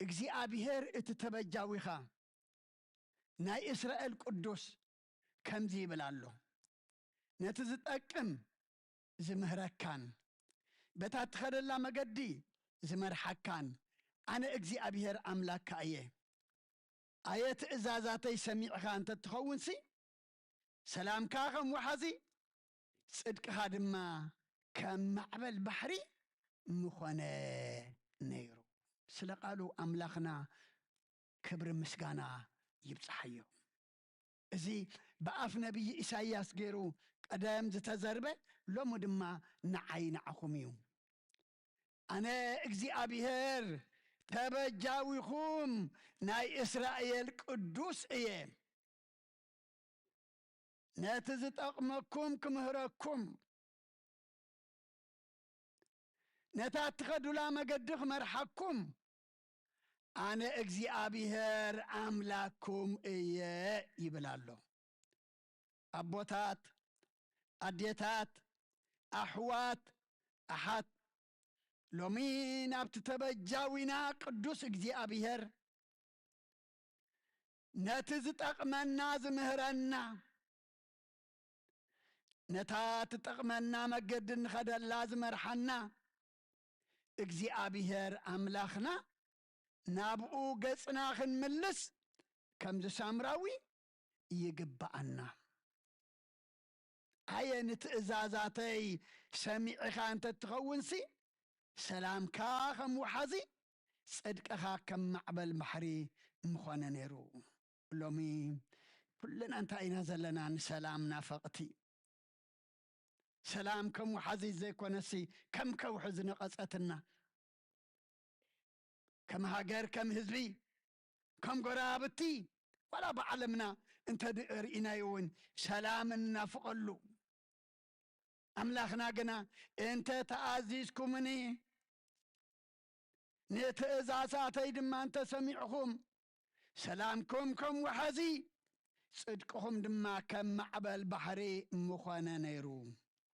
እግዚአብሔር እትተበጃዊኻ ናይ እስራኤል ቅዱስ ከምዚ ይብላሎ ነቲ ዝጠቅም ዝምህረካን በታ ትኸደላ መገዲ ዝመርሐካን ኣነ እግዚአብሔር ኣምላክካ እየ ኣየ ትእዛዛተይ ሰሚዕኻ እንተ ትኸውንሲ ሰላምካ ከም ወሓዚ صدق هادما كم معبل بحري مخونه نيرو سلقالو أملاخنا كبر مسقانا يبصحيو زي بقاف نبي إساياس غيرو قدام زتزربه لو مدما نعين عخميو أنا اكزي أبيهر تبجاويخوم ناي إسرائيل قدوس إيه ناتزت أقمكم كمهركم نتاتخدوا لا مقدخ مرحكم أنا اكزي أبيهر أملاكم إيه يبلالو أبوتات أديتات أحوات أحات لومين أبتتبجاونا قدوس اكزي أبيهر ناتزت أقمنا زمهرنا نتات تقمنا مجد خد لازم رحنا እግዚአብሔር አምላኽና ናብኡ ገጽና ክንምልስ ከምዚ ሳምራዊ ይግባአና አየን ትእዛዛተይ ሰሚዕኻ እንተ ትኸውንሲ ሰላምካ ከም ውሓዚ ጽድቅኻ ከም ማዕበል ባሕሪ ምኾነ ነይሩ ሎሚ ኩልና እንታይ ኢና ዘለና ንሰላም ናፈቕቲ سلام كم وحزي زي كونسي كم كوحزن قصتنا كم هاجر كم هزبي كم قرابتي ولا بعلمنا انت رئينا يون سلام نفقلو أملاخنا قنا أنت تأزيزكمني نتأزازاتي دما أنت سميعكم سلامكم كم وحزي صدقكم دما كم معبل بحري مخوانا نيرو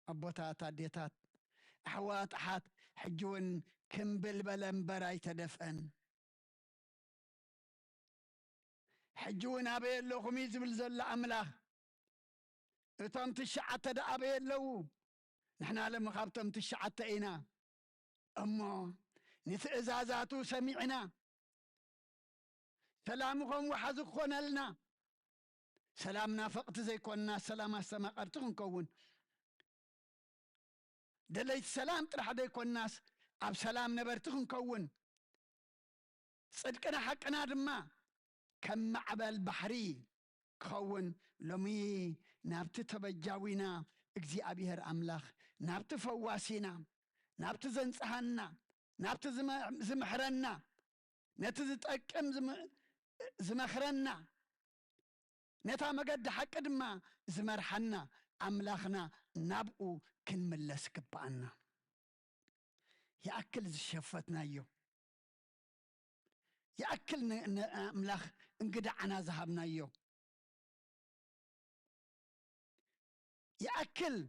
أبوتات أديتات أحوات أحات حجون كم بالبلن براي تدفن حجون أبي اللهم يزبل زل أملاخ إتم تشعت دا أبي اللو نحنا لما خابتم تشعت إينا أما نتأزازاتو سمعنا سلامكم وحزقنا لنا سلامنا فقط زي كنا سلام السماء قرتهم كون دليت سلام ترى حدا يكون ناس أب سلام نبرتهم كون صدقنا حقنا دما كم معبل بحري كون لمي نابت تبجاوينا اجزي أبيهر أملاخ نابت فواسينا نابت زنصحنا نابت زمحرنا نتزت أكم زمخرنا نتا مقد حق دما زمرحنا أملاخنا نابقو كن ملس كبانا يأكل شفتنا يو يأكل أملاخ انقدعنا ذهبنا يو يأكل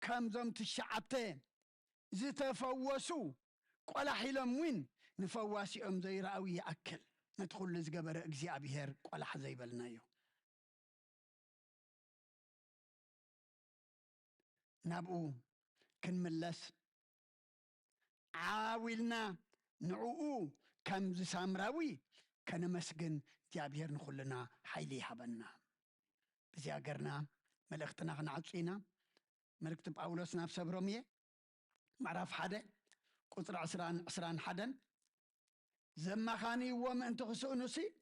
كم زمت الشعبتين زتفوسو قولا حيلم وين نفواسي زي رأوي يأكل ندخل لزقبر اجزي أبيهر قولا حزيبلنا يو نابو كن ملس عاولنا نعوو كم زي سامراوي كان مسجن تيابير نخلنا حيلي حبنا بزي أقرنا ملختنا خنعطينا ملكتب أولوسنا بسبرومية معرف حدا قطر عسران حدا زما خاني وما انتو خسؤنسي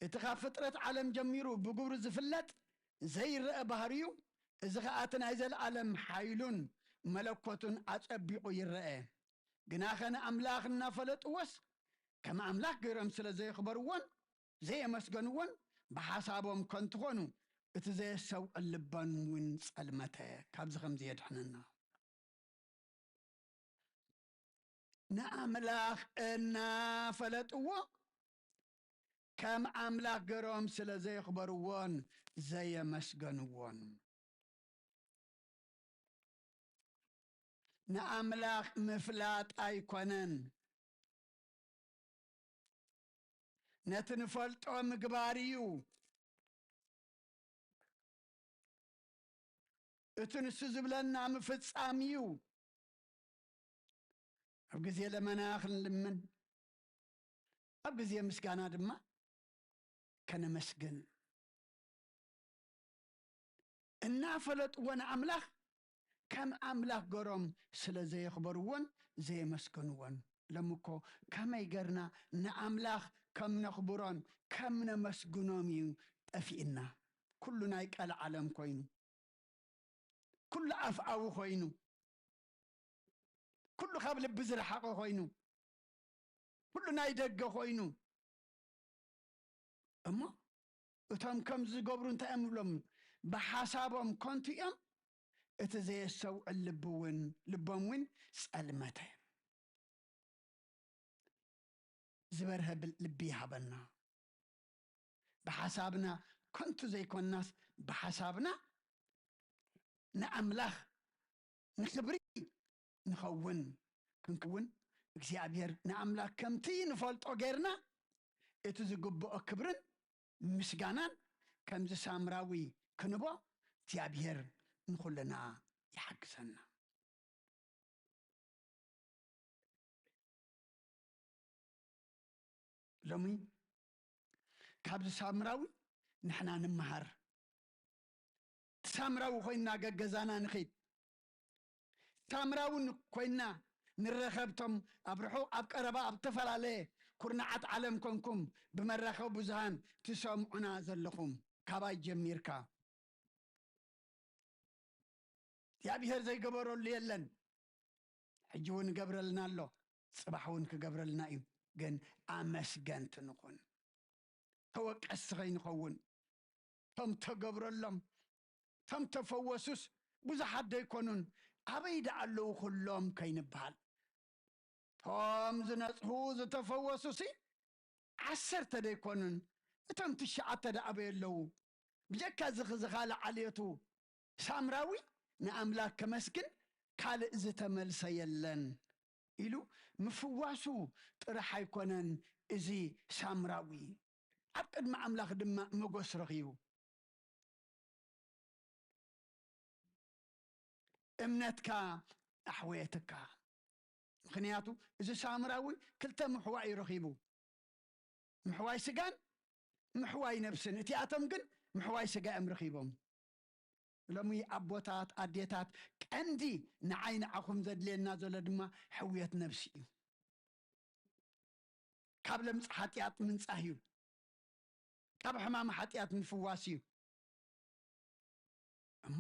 اتخاف فترة عالم جميرو بقبر زفلت زي الرئة بهاريو إذا خاطنا إذا العالم حيلون ملكوت أتبيقو يرئي قناخنا أملاخنا فلت وس كما أملاخ قرم سلا زي خبروان زي مسقنوان بحسابهم كنتغنو اتزي سو اللبان وين سألمته كابزخم زياد حننا نأملاخ إنا فلتوا كم أملاخ قرام سلا زي خبروان زي مسقنوان نأملاخ مفلات أيقونن نتنفلتو مقباريو اتنسز بلنا مفتساميو أبقزي لمناخ لمن أبقزي مسكانا دما كان مسكن النافلت وانا أملاخ كم أملاخ قرم سلا زي يخبروان زي مسكنوان لمكو كما يقرنا نأملاخ كم نخبران كم نمسكنوميو أفئنا كلنا يقال عالم كوينو كل أفعاو خوينو كل خابل بزر حقو خوينو كلنا يدق خوينو أما وتم كم زقبرون تأملهم بحسابهم كنتي أم اتزي السو لبون سألمته زبرها باللبيها بنا بحسابنا كنت زي كون الناس بحسابنا نأملاخ نخبري نخون كنكون اكسيابير نأملاخ كمتي نفلطو غيرنا اتزقبو أكبرن مسقانان كمز سامراوي كنبو تيابير نخلنا يحقسنا لومي كابز سامراوي نحنا نمهر سامراو خوينا جزانا نخيد سامراو خوينا نرخبتم أبرحو أبقربا أبتفل عليه كرنعات عالم كنكم بمرخو بزهان تسمعنا زلكم كاباي جميركا يا بيهر زي قبرو اللي يلن حجون قبرلنا له صباحون كقبرلنا إيو جن أمسجن تنقون توقع السغين خون تم تقبرلهم تم تفوسوس ብዙሓት ደይኮኑን ኣበይ ደኣለዉ ኩሎም ከይንበሃል ቶም ዝነጽሑ ዝተፈወሱሲ 10 ደይኮኑን እቶም 9 ደኣበይ ኣለዉ ብጀካ ዝኻለ ዓልየቱ ሳምራዊ ንኣምላክ ከመስግን ካልእ ዝተመልሰ የለን ኢሉ ምፍዋሱ ጥራሕ ኣይኮነን እዚ ሳምራዊ ኣብ ቅድሚ ኣምላኽ ድማ መጎስ ረኺቡ እምነትካ ኣሕወየትካ ምክንያቱ እዚ ሳምራዊ ክልተ ምሕዋይ ረኺቡ ምሕዋይ ስጋን ምሕዋይ ነብስን እቲኣቶም ግን ምሕዋይ ስጋ እዮም ረኺቦም ሎሚ ኣቦታት ኣዴታት ቀንዲ ንዓይኒ ዓኹም ዘድልየና ዘሎ ድማ ሕውየት ነብሲ እዩ ካብ ለምጽ ሓጢኣት ምንጻህ እዩ ካብ ሕማም ሓጢኣት ምፍዋስ እዩ እሞ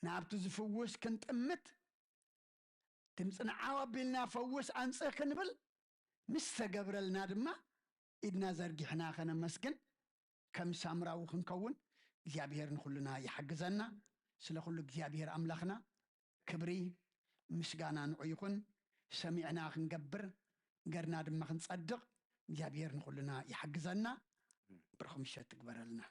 ናብቲ ዝፍውስ ክንጥምት ድምፅና ዓዋቢልና ፈውስ ኣንጽህ ክንብል ምስ ተገብረልና ድማ ኢድና ዘርጊሕና ኸነመስግን ከም ሳምራዊ ክንከውን እግዚአብሔር ንኹልና ይሕግዘና ስለ ኩሉ እግዚአብሔር ኣምላኽና ክብሪ ምስጋና ንዑ ይኹን ሰሚዕና ክንገብር ገርና ድማ ክንጸድቕ እግዚአብሔር ንኹልና ይሕግዘና ብርኹም ሸት ትግበረልና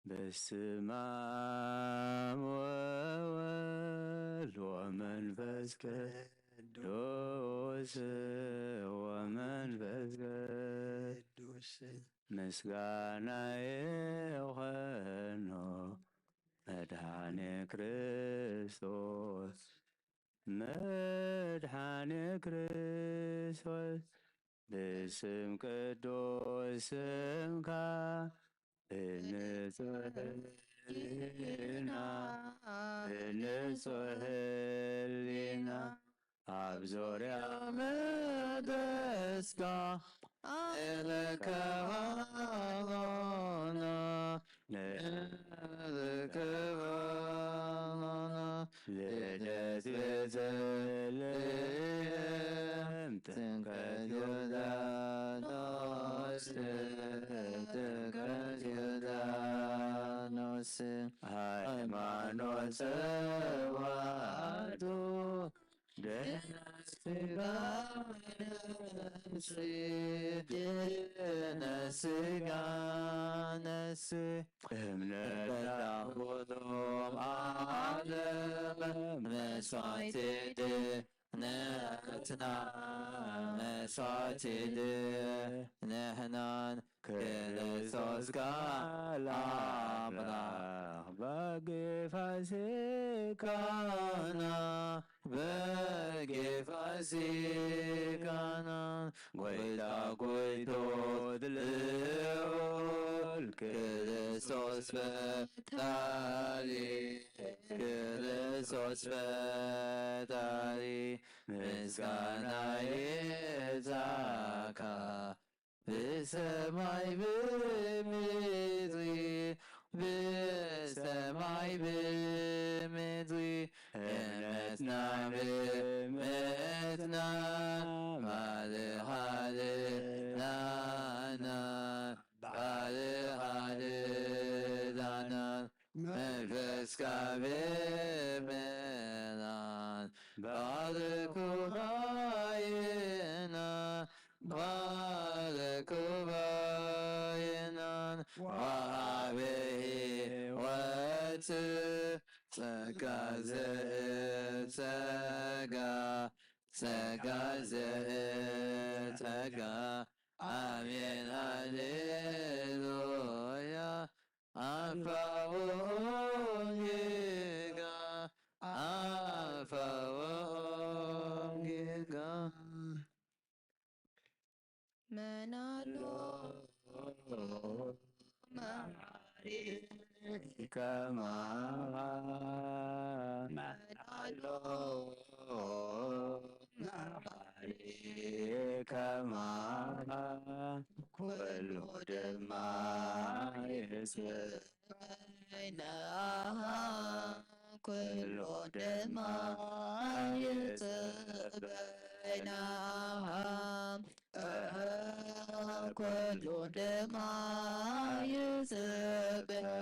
በስመ አብ ወወልድ ወመንፈስ ቅዱስ ወመንፈስ ቅዱስ ምስጋና ይሁን መድኃኔ ክርስቶስ መድኃኔ ክርስቶስ በስም ቅዱስ ስምካ እንጹህ ሕሊና ኣብ ዙርያ መቅደስካ ንርከባና ልደት ቤተልሔም ጥምቀት ዮርዳኖስ ሃይማኖት ተዋሕዶ ስጋ ነፍስ እምነት ሁሉም ዓለም መስዋዕት ድኅነትና መስዋዕት ድኅነትናን ክርስቶስ ቃል አምላክ በጌ ፋሲካና በጌ ፋሲካና ጐይታ ጐይቶት ልዑል ክርስቶስ ፈጣሪ ክርስቶስ ፈጣሪ ምስጋና ይብዛካ በሰማይ በምድር በሰማይ በምድር እምነትና በእምነትና ባልሃልናና ባልሃልናና መንፈስካ በመናን ባልኩባይና ባልኩባይናን ወሃበ ሕይወት ጸጋ ዘጸጋ ጸጋ ዘጸጋ አሜን ሃሌሉያ አልፋ ወኦሜጋ አልፋ ወኦሜጋ መናሎ መሐሪ ከማ መናሎ መሐሪ ከማ ኩሉ ድማ ይጽበይና ኩሉ ድማ ይጽበይና كل دماء يسبنا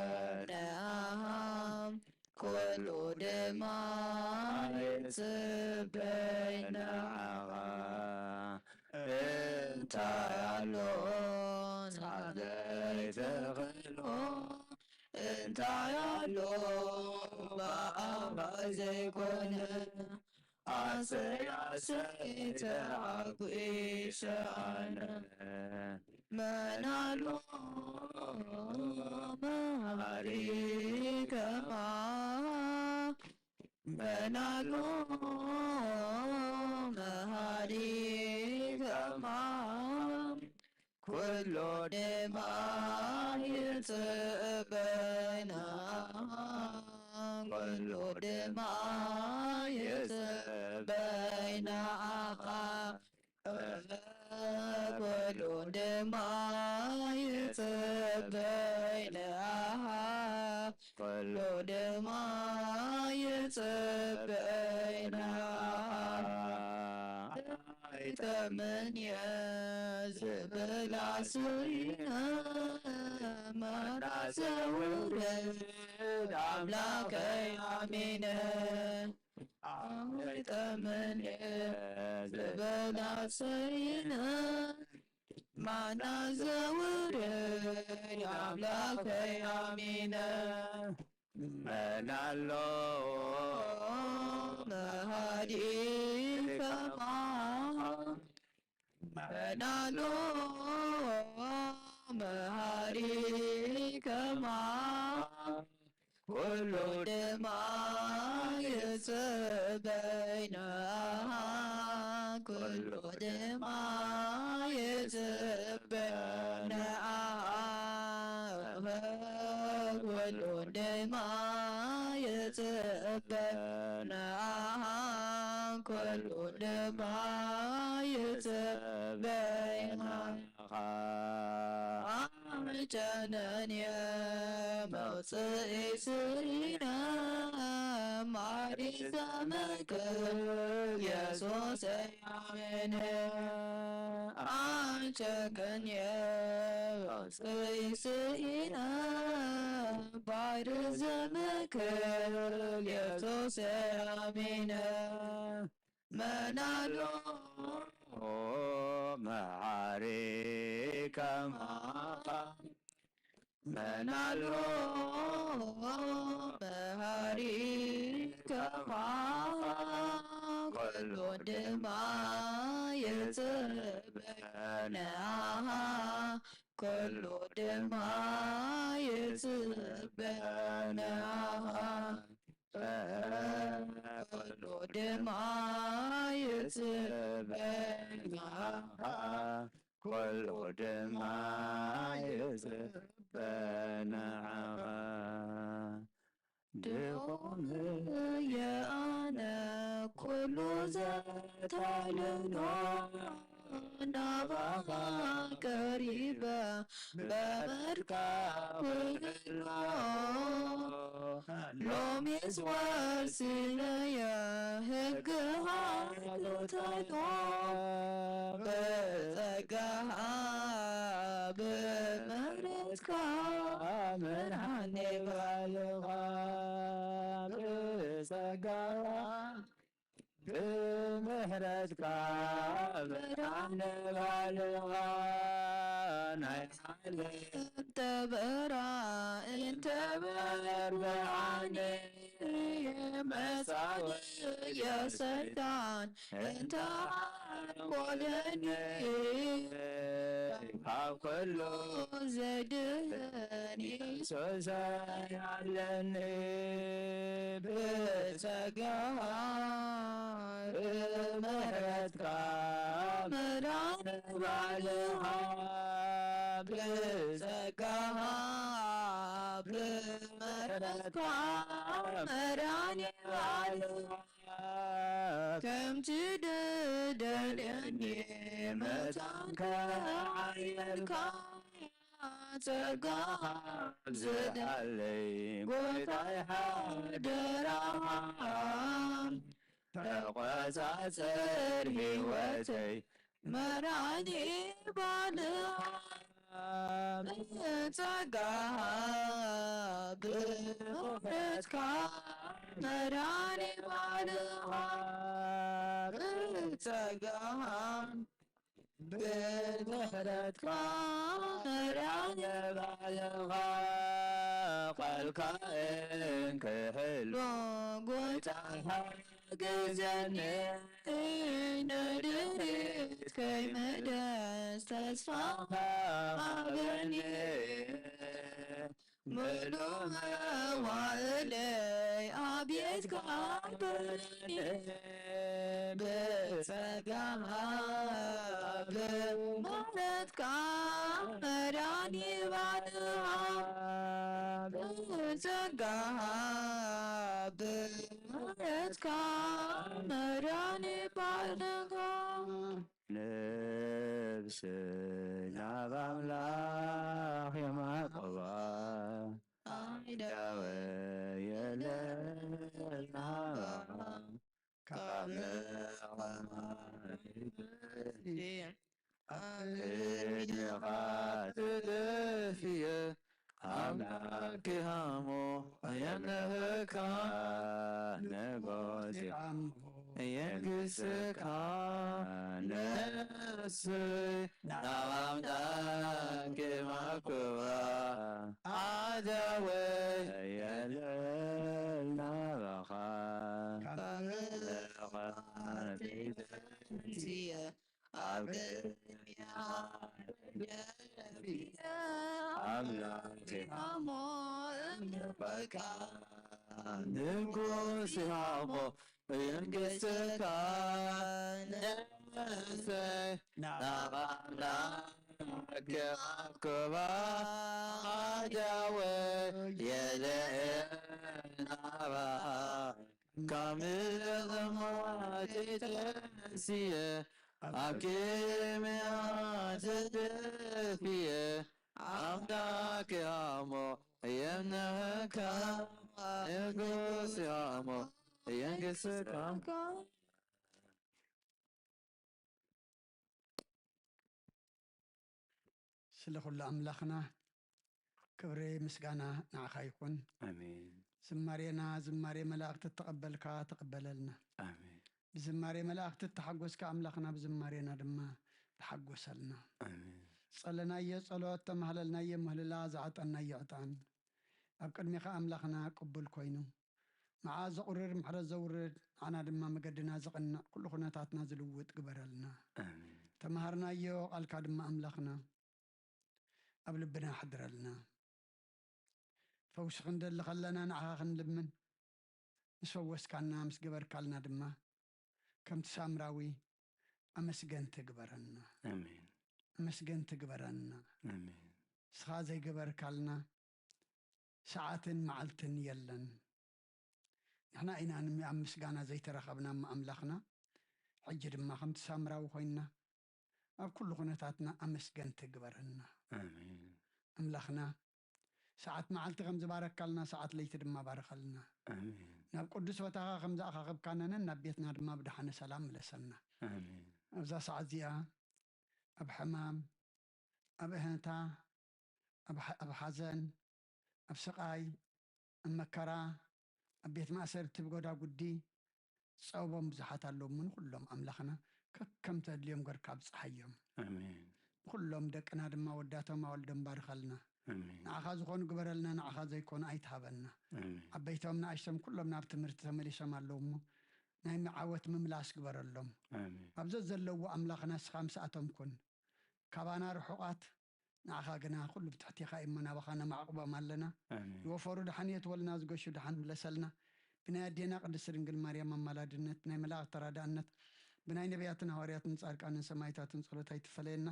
كل دماء يسبنا انت يعلون عليك غلون انت يعلون بأمازيكونا عسي تعقي شأنا منالو مهاريك ما منالو مهاريك ما كل دماء يتبعنا كل دماء يتبعنا كل دماء يتبعنا كل دماء يتبعنا من يزبل عسينا ما نزور عملاك يعمينا من يزبل عسينا ما نزور عملاك يعمينا من اللوم هديك منالو مهاريك ما كل دماء يسبينا كل دماء يسبينا كل دماء يسبينا كل دماء يسبينا جنان يا موسى سينا ماري سمك يسوع سيامنا جنان يا موسى سينا ماري سمك يسوع سيامنا منالو معارك ما منالو معارك ما كل دماء يسبنا كل دماء يسبنا كل دماء يسبنا كل دماء يسبنا دعوم يا أنا كل ذات لنا نبغى قريبا بمركب لوم يزوار سنايا هك هالتنو بزقها بمركب من عني بالغا بزقها بمهرتك برعن بالغان انت برا انت برعني مساوي يا سلطان انت ولني كل زدني سوزان علني بسقار مهرتك مران بالها بسقار مهرتك مران بالها كم تددني متانك عينك تقام زد علي قلت حدرام تقوى سر هوتي مراني بالغ تقاب بغفرتك مراني بالغ تقاب بغفرتك مراني بالغ قلقين كهلو قلت جزني ندريت كي مدى تسفى أغني ملومة وعلي أبيت قابلني بتقاب مرتك مراني بعدها بتقاب مرتك مراني بعدها نفسنا بأملاك يا مقبا داوي يا ليلنا أبدي قاتل فيه أملاك همو ينهك نقوتي ينقسك نفسي نعم داك مكوا عدوي يا ليلنا بخا نقوس هامو ينقسك نفسي نغمناك مكبا عدوي يلينا كامل ضماتي تنسيه أكيم عتدفيه عمدك يا مو يمنك ينقص يا مو ينقصك ስለኩሉ ኣምላኽና ክብሪ ምስጋና ንዓኻ ይኹን አሜን ዝማሬና ዝማሬ መላእክቲ ተቐበልካ ተቐበለልና አሜን ብዝማሬ መላእክቲ ተሓጐስካ ኣምላኽና ብዝማሬና ድማ ተሓጐሰልና አሜን ጸለናየ ጸሎት ተማህለልናየ ምህልላ ዝዓጠናየ ዕጣን ኣብ ቅድሚኻ ኣምላኽና ቅቡል ኮይኑ መዓ ዘቑርር ምሕረት ዘውርድ ኣና ድማ መገድና ዝቕንዕ ኩሉ ኩነታትና ዝልውጥ ግበረልና አሜን ተማሃርናዮ ቃልካ ድማ ኣምላኽና ኣብ ልብና ሓድረልና ፈውሲ ክንደሊ ከለና ንዓኻ ክንልምን ምስ ፈወስካና ምስ ገበርካልና ድማ ከምቲ ሳምራዊ ኣመስገንቲ ግበረና አሜን ኣመስገንቲ ግበረና አሜን ስኻ ዘይገበርካልና ሰዓትን መዓልትን የለን ንሕና ኢና ኣብ ምስጋና ዘይተረኸብና እማ ኣምላኽና ሕጂ ድማ ከምቲ ሳምራዊ ኮይንና ኣብ ኩሉ ኩነታትና ኣመስገንቲ ግበረና አሜን ኣምላኽና ሰዓት መዓልቲ ከም ዝባረካልና ሰዓት ለይቲ ድማ ባረኸልና አሜን ናብ ቅዱስ ቦታኻ ከም ዝኣኻኽብካነንን ናብ ቤትና ድማ ብድሓነ ሰላም መለሰልና አሜን ኣብዛ ሰዓት እዚኣ ኣብ ሕማም ኣብ እህንታ ኣብ ሓዘን ኣብ ስቃይ ኣብ መከራ ኣብ ቤት ማእሰርቲ ብጎዳጉዲ ፀበቦም ብዙሓት ኣለዎምን ኩሎም ኣምላኽና ከከም ተድልዮም ጌርካ ኣብፅሓዮም አሜን ኩሎም ደቅና ድማ ወዳቶም ኣወልዶም ባርኸልና አሜን ንዓኻ ዝኾኑ ግበረልና ንዓኻ ዘይኮኑ ኣይትሃበና አሜን ዓበይቶም ንኣሽቶም ኩሎም ናብ ትምህርቲ ተመሊሶም ኣለዉ እሞ ናይ መዓወት ምምላስ ግበረሎም አሜን ኣብዚ ዘለዎ ኣምላኽና ንስኻ ምስኣቶም ኩን ካባና ርሑቓት ንዓኻ ግና ኩሉ ብትሕቲኻ እሞ ናባኻ ነማዕቕቦም ኣለና አሜን ዝወፈሩ ድሓን የትወልና ዝገሹ ድሓን ምለሰልና ብናይ ኣዴና ቅድስቲ ድንግል ማርያም ኣማላድነት ናይ መላእኽቲ ተራዳእነት ብናይ ነቢያትን ሃዋርያትን ጻድቃንን ሰማዕታትን ጸሎታ ይትፈለየና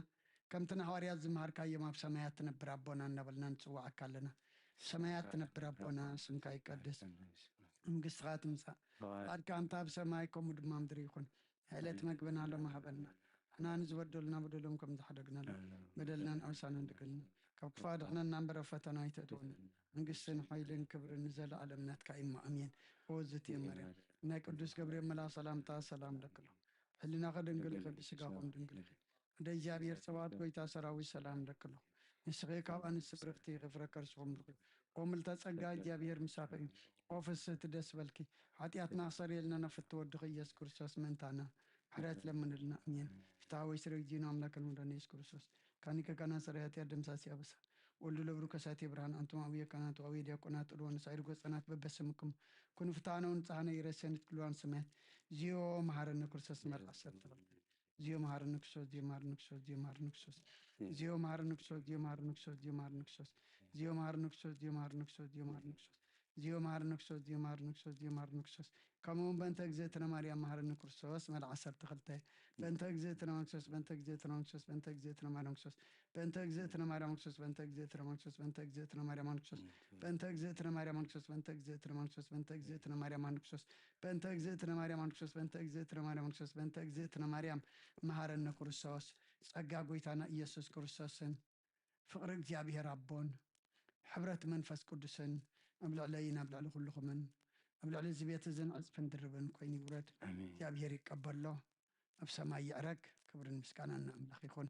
ከምቲ ንሃዋርያት ዝመሃርካዮም ኣብ ሰማያት ትነብር ኣቦና እናበልና ንፅዋዓካ ኣለና ሰማያት ትነብር ኣቦና ስምካ ይቀድስ መንግስትኻ ትምጻእ ፈቃድካ እንታ ኣብ ሰማይ ከምኡ ድማ ምድሪ ይኹን ዕለት መግብና ሎም ሃበና ንሕና ንዝበደሉና በደሎም ከም ዝሓደግናሎ በደልናን ኣውሳናን ድግልና ካብ ክፉ ኣድሕነና እምበር ኣብ ፈተና ኣይተእትወና መንግስትን ሓይልን ክብርን ንዘለኣለም ናትካ እሞ ኣሜን። ወዝት የመርያም ናይ ቅዱስ ገብርኤል መልአክ ሰላምታ ሰላም ለክሎ ሕሊና ከድንግል ይኽእል ስጋኹም ድንግል እንደ እግዚአብሔር ሰባት ጎይታ ሰራዊት ሰላም ለክሎ ንስኺ ካብ ኣንስቲ ብርክቲ ክፍረከ ርስኹም ልኹ ኦ ምልተ ጸጋ እግዚአብሔር ምሳኺ እዩ ኦ ፍስሕቲ ደስ በልኪ ኃጢአትና ክሰርየልና ነፍቲ ወድኺ ኢየሱስ ክርስቶስ ምእንታና ሕረት ለምንልና እሜን ፍትሐዊ ስረ ጊዜኑ አምላክን ወደነ ኢየሱስ ክርስቶስ ካኒከ ካና ሰራያት ያደምሳሲ ያበሳ ወልዱ ለብሩ ከሳቴ ብርሃን አንቱም አብየ ካናቱ አብየ ዲያቆናት ጥሎን ሳይድ ጎጸናት በበስምክም ኩን ፍታነውን ጻህነ ይረሰን ትክሏን ስማት ዚዮ መሐረነ ክርስቶስ መልአክ ሰርተል ዚዮ መሐረነ ክርስቶስ ዚዮ መሐረነ ክርስቶስ ዚዮ መሐረነ ክርስቶስ ዚዮ መሐረነ ክርስቶስ ዚዮ መሐረነ ክርስቶስ ዚዮ መሐረነ ክርስቶስ ዚዮ መሐረነ ክርስቶስ ዚዮ መሐረነ ክርስቶስ ዚዮ መሐረነ ክርስቶስ ዚዮ መሐረነ ክርስቶስ ዚዮ መሐረነ ክርስቶስ ዚዮ መሐረነ ክርስቶስ ከምኡውን በእንተ እግዝእትነ ማርያም መሐረነ ክርስቶስ መልአክ 12 በእንተ እግዝእትነ ክርስቶስ በእንተ እግዝእትነ ክርስቶስ በእንተ እግዝእትነ ማርያም ክርስቶስ በእንተ እግዝእትነ ማርያም ክርስቶስ በእንተ እግዝእትነ ክርስቶስ በእንተ እግዝእትነ ማርያም ክርስቶስ በእንተ እግዝእትነ ማርያም ክርስቶስ በእንተ እግዝእትነ ክርስቶስ በእንተ እግዝእትነ ማርያም ክርስቶስ በእንተ እግዝእትነ ማርያም ክርስቶስ በእንተ እግዝእትነ ማርያም ክርስቶስ በእንተ እግዝእትነ ማርያም መሐረነ ክርስቶስ ጸጋ ጎይታና ኢየሱስ ክርስቶስን ፍቅሪ እግዚአብሔር አቦን ሕብረት መንፈስ ቅዱስን አብላዕለይና አብላዕለ ኩልኹምን አብላዕለ እዚ ቤት እዝን ዕፅፍን ድርብን ኮይኑ ይውረድ እግዚአብሔር ይቀበሎ ኣብ ሰማይ ይዕረግ ክብርን ምስጋናን ኣምላኽ ይኹን